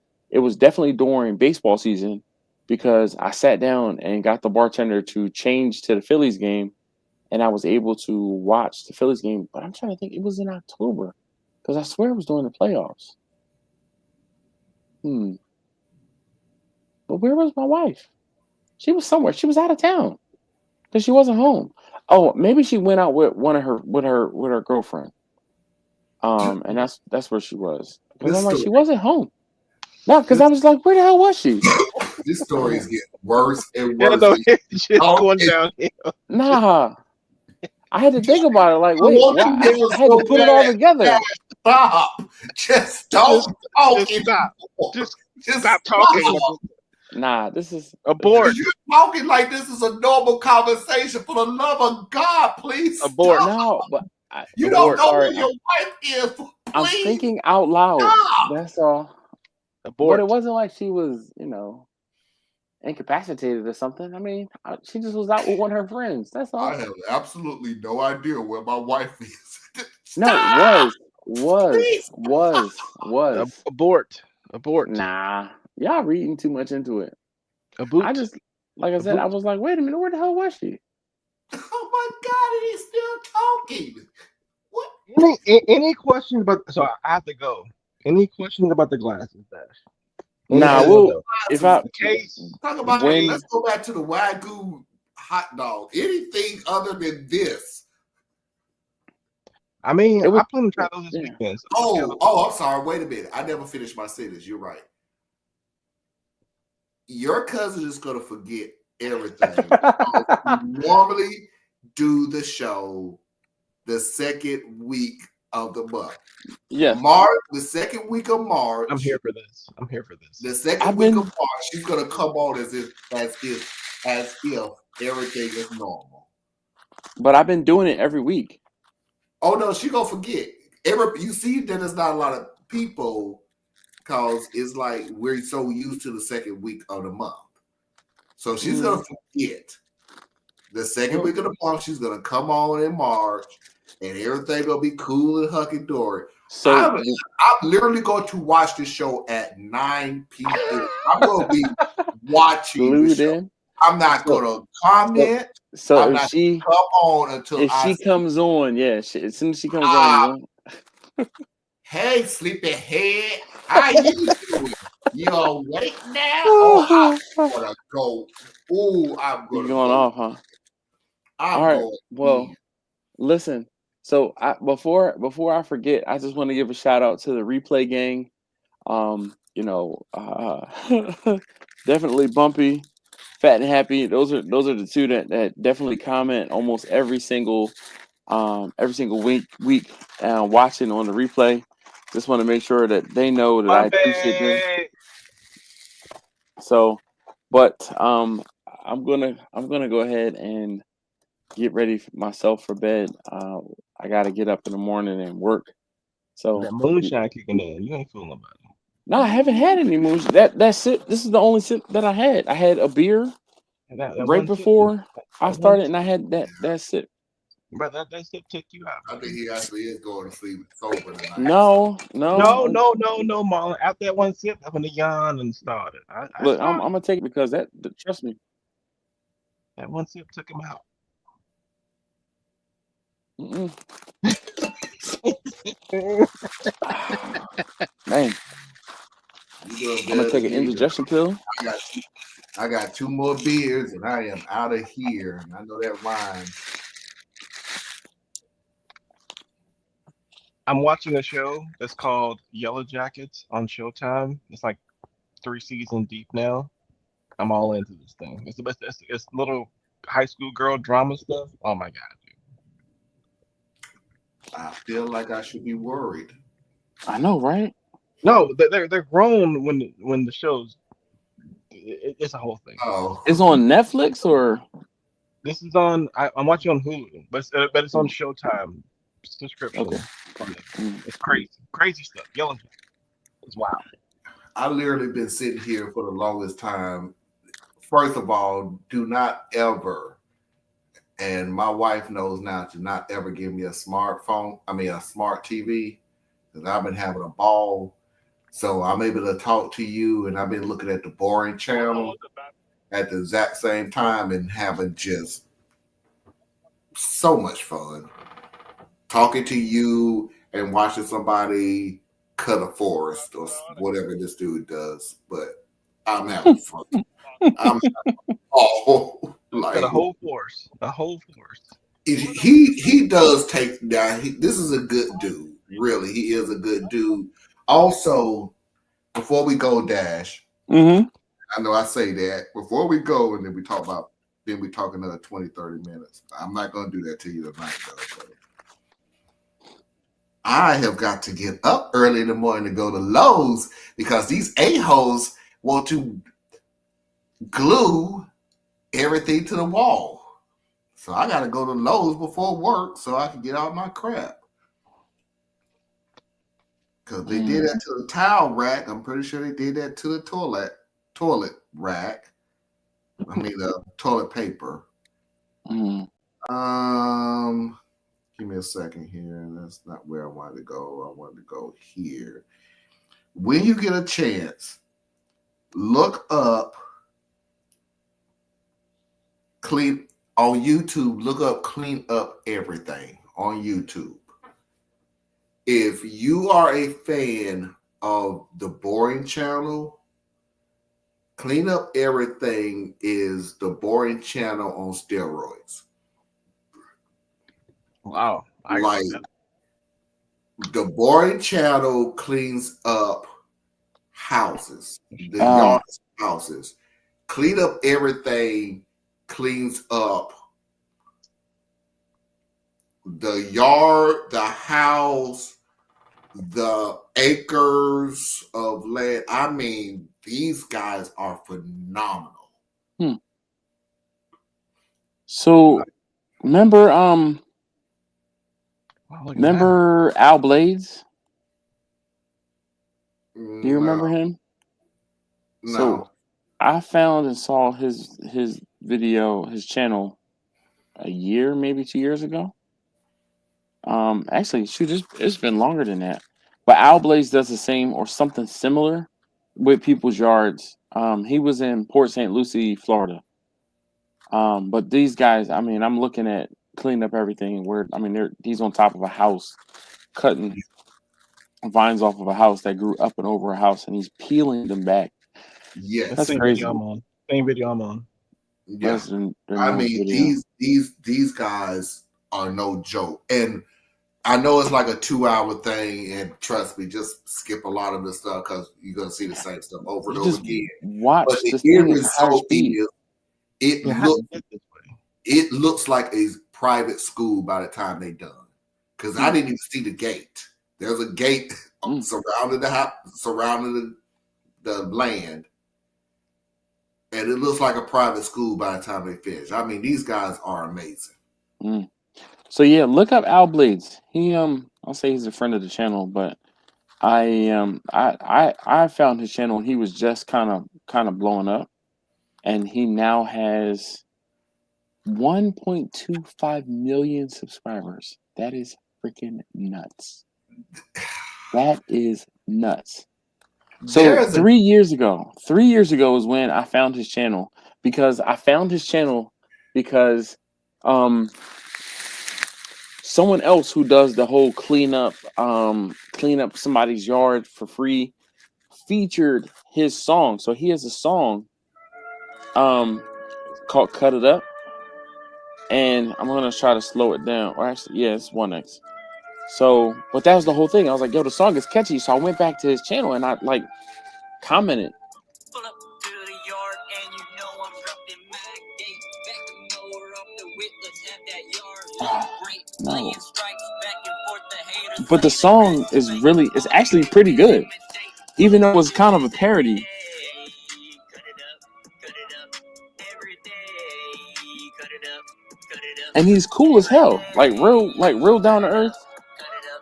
definitely during baseball season because I sat down and got the bartender to change to the Phillies game, and I was able to watch the Phillies game. But I'm trying to think, it was in October because I swear it was during the playoffs. But where was my wife? She was somewhere. She was out of town because she wasn't home. Oh, maybe she went out with her girlfriend. And that's where she was. Because I'm like, she wasn't home. No, because I was like, where the hell was she? This story is getting worse and Yeah, worse. no, it's just going downhill. Nah. I had to think about it. Like, wait, Woman I had to put it all together. Stop. Just don't talk. Just stop talking. Nah, this is Abort. You're talking like this is a normal conversation. For the love of God, please Abort. stop. no, but You abort, don't know sorry. who your wife is. Please I'm thinking out loud. stop. That's all. Abort. But it wasn't like she was, incapacitated or something. I mean, she just was out with one of her friends. That's all. I have absolutely no idea where my wife is. No, Please. was. Abort. Abort. Nah, y'all reading too much into it. Abort. I just, like I said, I was like, wait a minute, where the hell was she? Oh my God, and he's still talking. What? Any questions about? So I have to go. Any questions about the glasses, Dash? Nah, well, if I talk about when, let's go back to the Wagyu hot dog. Anything other than this? I mean, was, I plan to try those this weekend. So Oh, I'm sorry. Wait a minute. I never finished my sentence. You're right. Your cousin is going to forget everything. We normally do the show the second week of the month. Yeah. The second week of March. I'm here for this. The second week of March, she's going to come on as if everything is normal. But I've been doing it every week. Oh no, she gonna forget. You see that there's not a lot of people because it's like we're so used to the second week of the month. So she's gonna forget. The second week of the month, she's gonna come on in March, and everything gonna be cool and hunky dory. So I'm literally going to watch the show at 9 p.m. I'm going to be watching the glued show. in. I'm not going to comment. So I'm if not she come on until if she comes on, yeah, as soon as she comes on, you know. Hey, sleepyhead, how you doing? You awake now? Oh, I'm gonna go. Oh, I'm You're gonna going go. off, huh? I'm All right. going. Well, listen. So before I forget, I just want to give a shout out to the replay gang. You know, definitely Bumpy, Fat and Happy. Those are the two that definitely comment almost every single week watching on the replay. Just want to make sure that they know that I appreciate them. So, but I'm gonna go ahead and get ready myself for bed. I gotta get up in the morning and work. So That moonshine kicking in. You ain't fooling nobody. no, I haven't had any moonshine. That's it. This is the only sip that I had. I had a beer That right before I started, and I had that sip. But that sip took you out. I think he actually is going to sleep sober tonight. No, Marlon. After that one sip, that's when the yawn started. Look, I'm gonna take it because trust me. That one sip took him out. Man, I'm gonna take an indigestion pill. I got 2 more beers and I am out of here. And I know that rhymes. I'm watching a show that's called Yellow Jackets on Showtime. It's like 3 seasons deep now. I'm all into this thing. It's the best. It's little high school girl drama stuff. Oh my god, dude. I feel like I should be worried. I know, right? No, they're grown when the show's. It's a whole thing. Oh, it's on Netflix or this is on. I'm watching on Hulu, but it's on Showtime subscription. Okay. It's crazy stuff. Yellow Jackets. It's wild. I literally been sitting here for the longest time. First of all, do not ever, and my wife knows now, to not ever give me a smartphone. I mean, a smart TV, because I've been having a ball. So I'm able to talk to you, and I've been looking at the boring channel at the exact same time and having just so much fun talking to you and watching somebody cut a forest or whatever this dude does. But I'm having fun. I'm Got a whole force. He does take down. This is a good dude. Really, he is a good dude. Also, before we go, Dash, I know I say that before we go, and then we talk another 20, 30 minutes. I'm not going to do that to you tonight, though. I have got to get up early in the morning to go to Lowe's because these a-holes want to glue everything to the wall. So I got to go to Lowe's before work so I can get out my crap. Because they did that to the towel rack. I'm pretty sure they did that to the toilet rack. I mean, the toilet paper. Give me a second here. That's not where I wanted to go. I wanted to go here. When you get a chance, look up clean on YouTube. Look up Clean Up Everything on YouTube. If you are a fan of the Boring Channel, Clean Up Everything is the Boring Channel on steroids. Wow. Like, the Boring Channel cleans up houses, the yard houses. Clean Up Everything cleans up the yard, the house, the acres of land. I mean, these guys are phenomenal. So, remember Al Blades? Do you remember him? No. So, I found and saw his video, his channel, a year, maybe 2 years ago. Actually, shoot, it's been longer than that. But Al Blaze does the same or something similar with people's yards. He was in Port St. Lucie, Florida. But these guys, I mean, I'm looking at cleaning up everything. Where I mean, he's on top of a house, cutting vines off of a house that grew up and over a house, and he's peeling them back. Yes, That's Same crazy. video I'm on. Same video I'm on. yeah. Their I newest mean, video. these guys are no joke, and I know it's like a 2-hour thing, and trust me, just skip a lot of this stuff because you're gonna see the same stuff over and You over just again. watch But the this thing end at higher result speed. is it Yeah, how looks did it get this way? it looks like a private school by the time they done. Because I didn't even see the gate. There's a gate surrounding the house, surrounding the land, and it looks like a private school by the time they finish. I mean, these guys are amazing. So yeah, look up Al Blades. He I'll say he's a friend of the channel, but I found his channel and he was just kind of blowing up, and he now has 1.25 million subscribers. That is freaking nuts. That is nuts. So 3 years ago is when I found his channel, because someone else who does the whole clean up somebody's yard for free featured his song. So he has a song called Cut It Up, and I'm gonna try to slow it down, or actually, yeah, it's 1x. So, but that was the whole thing. I was like, yo, the song is catchy. So I went back to his channel and I like commented. Pull up to the yard and you know I'm dropping my gate. Back the mower off the whip, let's have that yard look great. Playing strikes back and forth, the haters. But the song it's actually pretty good, even though it was kind of a parody. And he's cool as hell, like real down to earth.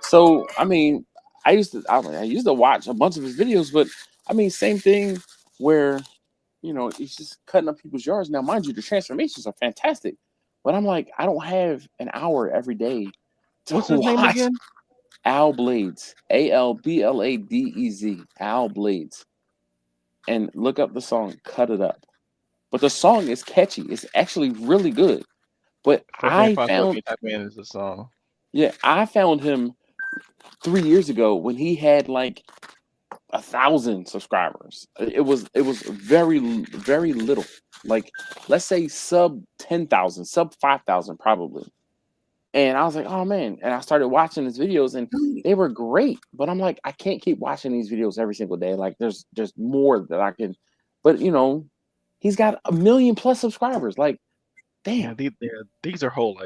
So I mean, I used to watch a bunch of his videos, but I mean, same thing where, you know, he's just cutting up people's yards. Now, mind you, the transformations are fantastic, but I'm like, I don't have an hour every day to What's his name watch again? Al Blades, ALBLADEZ, Al Blades, and look up the song "Cut It Up." But the song is catchy. It's actually really good. But I found the song. Yeah, I found him 3 years ago when he had like 1,000 subscribers. It was very little. Like, let's say sub 10,000, sub 5,000 probably. And I was like, oh man. And I started watching his videos and they were great. But I'm like, I can't keep watching these videos every single day. Like there's more that I can. But you know, he's got 1 million plus subscribers. Like, damn. Yeah, these are whole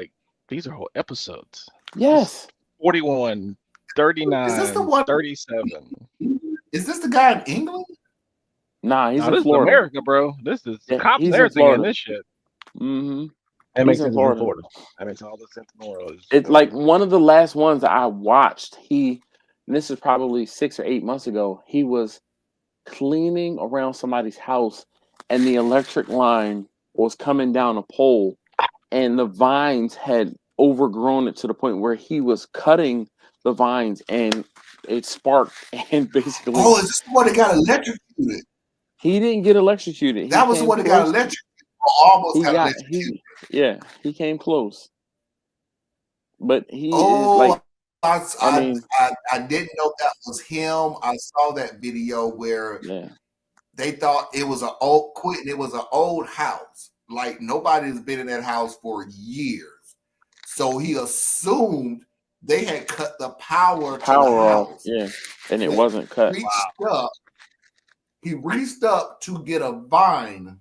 episodes. Yes. 41, 39, Is this the one? 37. Is this the guy in England? Nah, he's in This Florida. is America, bro. This is cops he's and in everything in Florida. this shit. Mm-hmm. That makes in sense. Florida. In Florida. That makes all the sense in the world. It's like one of the last ones that I watched. And this is probably 6 or 8 months ago. He was cleaning around somebody's house, and the electric line was coming down a pole, and the vines had overgrown it to the point where he was cutting the vines, and it sparked, and basically. Oh, is this the one that got electrocuted? He didn't get electrocuted. That was the one that got electrocuted. Almost got electrocuted. He came close. But he is like, I didn't know that was him. I saw that video where they thought it was it was an old house. Like nobody's been in that house for years. So he assumed they had cut the power to the off. house. Yeah. And it wasn't cut. He reached up to get a vine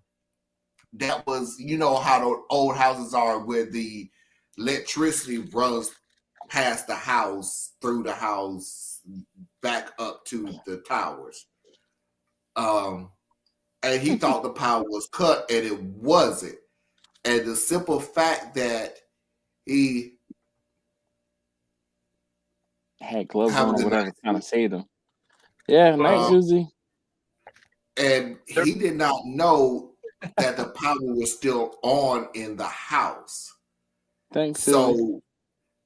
that was, you know how the old houses are where the electricity runs past the house, through the house, back up to the towers. And he thought the power was cut, and it wasn't. And the simple fact that he had gloves on or whatever kind of saved him. Yeah, night, Susie. And he did not know that the power was still on in the house. Thanks. So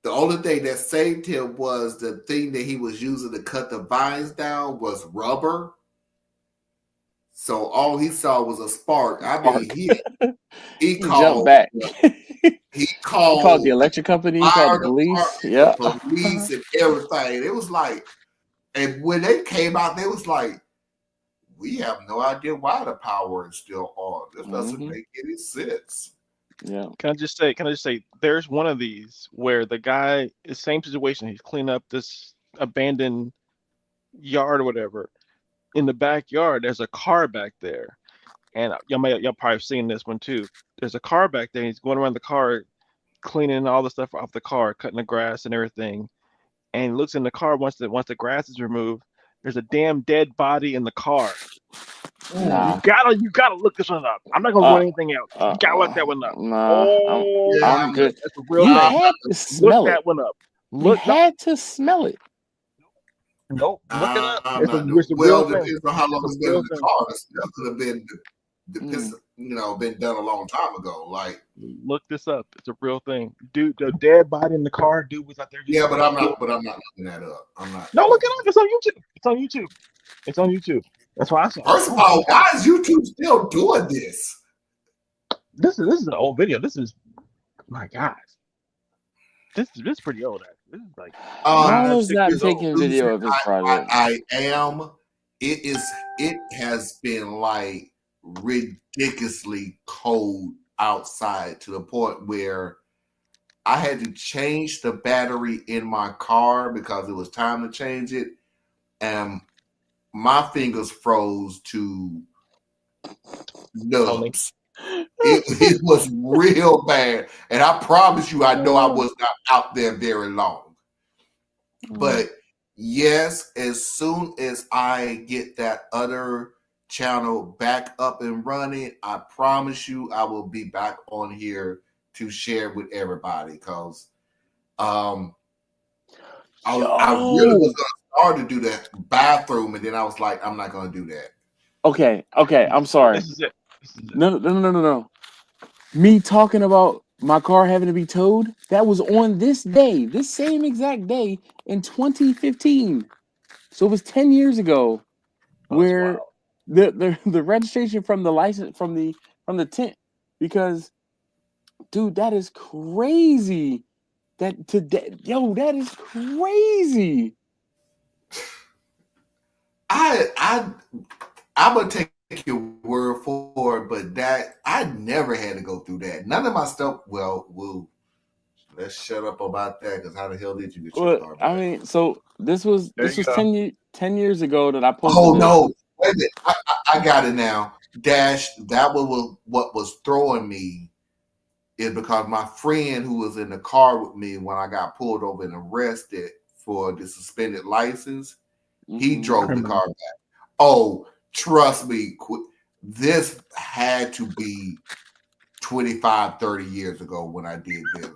The only thing that saved him was the thing that he was using to cut the vines down was rubber. So all he saw was a spark. I mean, he jumped called back. he He called called the electric company. He called fire the police. department, Yeah. the police, and everything. It was like, and when they came out, they was like, we have no idea why the power is still on. This doesn't make any sense. Yeah. Can I just say, there's one of these where the guy is same situation. He's cleaning up this abandoned yard or whatever. In the backyard, there's a car back there, and y'all probably have seen this one too. There's a car back there. He's going around the car, cleaning all the stuff off the car, cutting the grass and everything. And he looks in the car once the grass is removed. There's a damn dead body in the car. Nah. You gotta look this one up. I'm not gonna run anything else. You gotta look that one up. Nah, I'm good. That's a real You thing. had to smell Look it. that one up. You had to smell it. Nope. Look it up. I'm It's not a doing- real well, thing. depends on how long It's it's a been real in the thing. car. This could have been, been done a long time ago. Like, Look this up. It's a real thing. Dude, the dead body in the car. Dude was out there. yeah, but I'm not looking that up. I'm not. No, look it up. It's on YouTube. It's on YouTube. That's why I saw. First of all, why is YouTube still doing this? This is an old video. This is, my God. This is pretty old. This is like. Marlo's not taking video of his project. I am. It has been like ridiculously cold outside to the point where I had to change the battery in my car because it was time to change it, and my fingers froze to nubs. It was real bad, and I promise you, I know I was not out there very long. But yes, as soon as I get that other channel back up and running, I promise you I will be back on here to share with everybody, because I really was going to start to do the bathroom, and then I was like, I'm not going to do that. Okay, I'm sorry. This is it. No. Me talking about my car having to be towed, that was on this same exact day in 2015. So it was 10 years ago, where the registration from the license from the tent, because dude, that is crazy. That is crazy. I'm gonna take your word for it, but that I never had to go through that. None of my stuff. Well, let's shut up about that, because how the hell did you get your car back? I mean, so this was 10 years ago that I posted. Oh no, wait a minute. I got it now. Dash, that was what was throwing me, is because my friend who was in the car with me when I got pulled over and arrested for the suspended license, he drove the car back. Oh, trust me, this had to be 25, 30 years ago when I did this.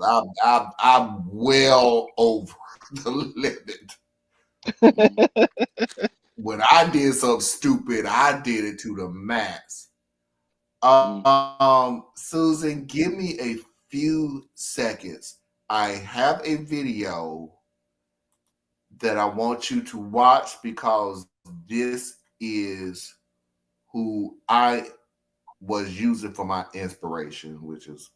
I'm well over the limit. When I did something stupid, I did it to the max. Susan, give me a few seconds. I have a video that I want you to watch, because this is who I was using for my inspiration, which is,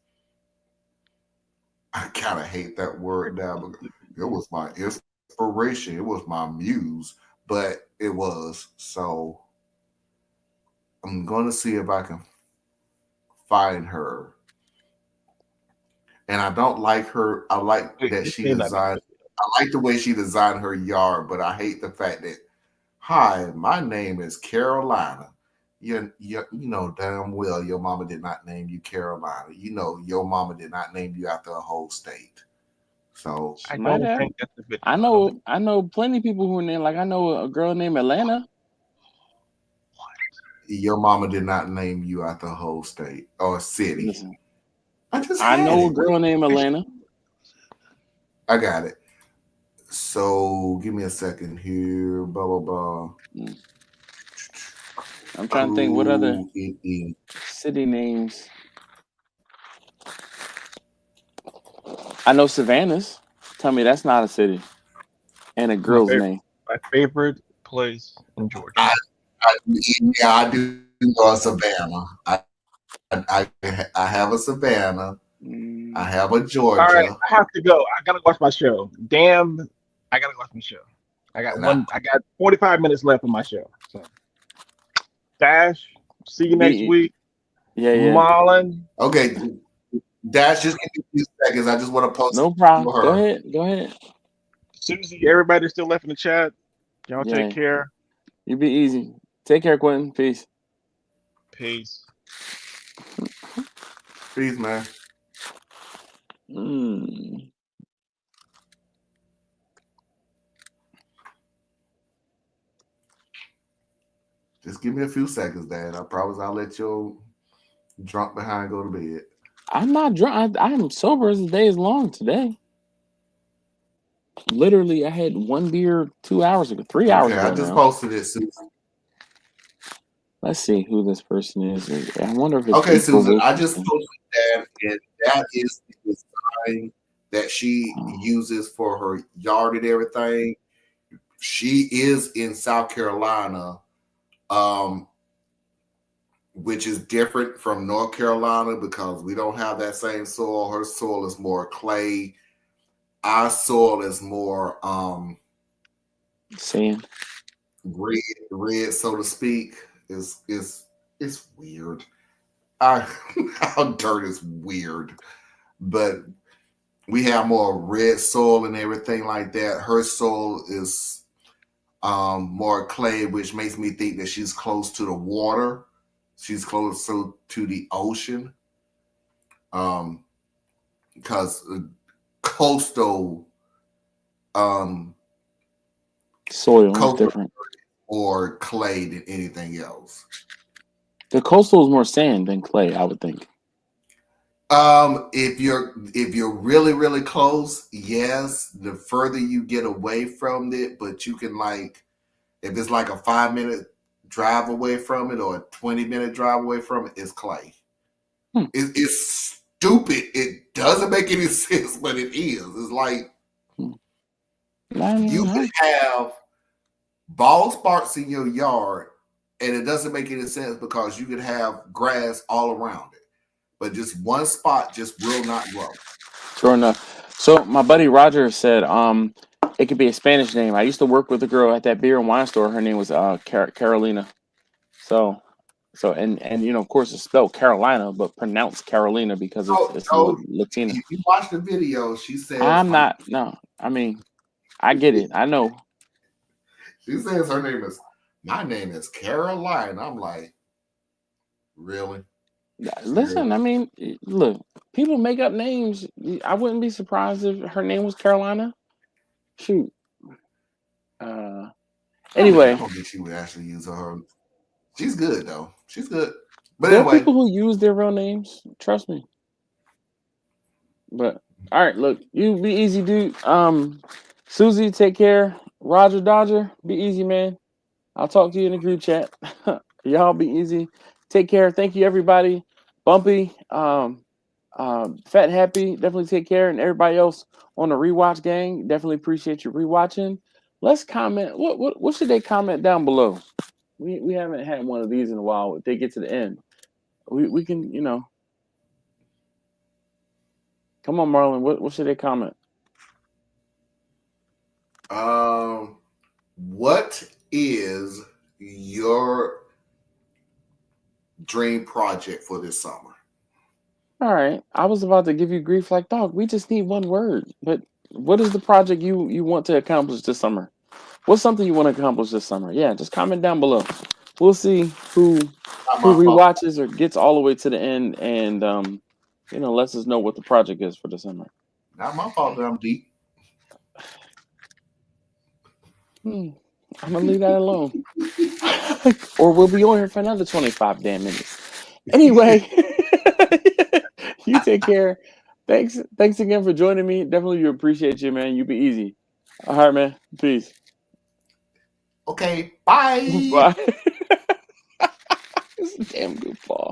I kind of hate that word now, but it was my inspiration. It was my muse, but it was. So I'm going to see if I can find her. And I don't like her. I like that she designed. I like the way she designed her yard, but I hate the fact that, hi, my name is Carolina. You know damn well your mama did not name you Carolina. You know your mama did not name you after a whole state. So I don't think that's the video. I know plenty of people who are named, like I know a girl named Atlanta. Your mama did not name you after a whole state or city. Listen, I know a girl named Atlanta. I got it. So give me a second here. Blah blah blah. I'm trying to think what other city names. I know Savannah's. tell me that's not a city and a girl's name. My favorite place in Georgia. Yeah, I do know a Savannah. I have a Savannah. I have a Georgia. All right, I have to go. I gotta watch my show. Damn, I gotta watch my show. I got 45 minutes left of my show. So, Dash, see you next week. Yeah. Marlon. Okay, Dash, just give me a few seconds. I just want to post. No problem. Go ahead. Susie, everybody still left in the chat. Y'all take care. You be easy. Take care, Quentin. Peace. Peace, man. Just give me a few seconds, Dad. I promise I'll let your drunk behind go to bed. I'm not drunk. I'm sober as the day is long today. Literally, I had one beer 2 hours ago, 3 hours ago. I just posted it, Susan. Let's see who this person is. I wonder if it's okay, Susan. I just posted that, and that is the design that she uses for her yard and everything. She is in South Carolina, which is different from North Carolina because we don't have that same soil. Her soil is more clay. Our soil is more sand, red, so to speak. It's weird. Our dirt is weird, but we have more red soil and everything like that. Her soil is more clay, which makes me think that she's close to the water. She's close to the ocean, because coastal soil is different, or clay than anything else. The coastal is more sand than clay, I would think. If you're really, really close, yes. The further you get away from it, but you can, like, if it's like a 5-minute drive away from it or a 20-minute drive away from it, it's clay. It's stupid. It doesn't make any sense, but it is. It's like you can have bald spots in your yard, and it doesn't make any sense because you could have grass all around it, but just one spot just will not grow. Sure enough. So my buddy Roger said it could be a Spanish name. I used to work with a girl at that beer and wine store. Her name was Carolina. So and you know, of course, it's spelled Carolina, but pronounced Carolina because it's Latina. If you watch the video, she says, I'm not. No, I mean, I get it. I know. She says my name is Caroline. I'm like, really? Listen, I mean, look, people make up names. I wouldn't be surprised if her name was Carolina. Shoot. Anyway, I don't think she would actually use her. She's good though. She's good. But there anyway, are people who use their real names. Trust me. But all right, look, you be easy, dude. Susie, take care. Roger Dodger, be easy, man. I'll talk to you in the group chat. Y'all be easy. Take care. Thank you, everybody. Bumpy, Fat Happy, definitely take care. And everybody else on the rewatch gang, definitely appreciate you rewatching. Let's comment. What should they comment down below? We haven't had one of these in a while. If they get to the end, we can, you know. Come on, Marlon. What should they comment? What is your dream project for this summer? All right. I was about to give you grief like, dog, we just need one word. But what is the project you want to accomplish this summer? What's something you want to accomplish this summer? Yeah, just comment down below. We'll see who rewatches or gets all the way to the end and you know, lets us know what the project is for the summer. Not my fault that I'm deep. I'm gonna leave that alone. Or we'll be on here for another 25 damn minutes. Anyway, you take care. Thanks again for joining me. Definitely appreciate you, man. You be easy. All right, man. Peace. Okay, bye. Bye. This is a damn good fall.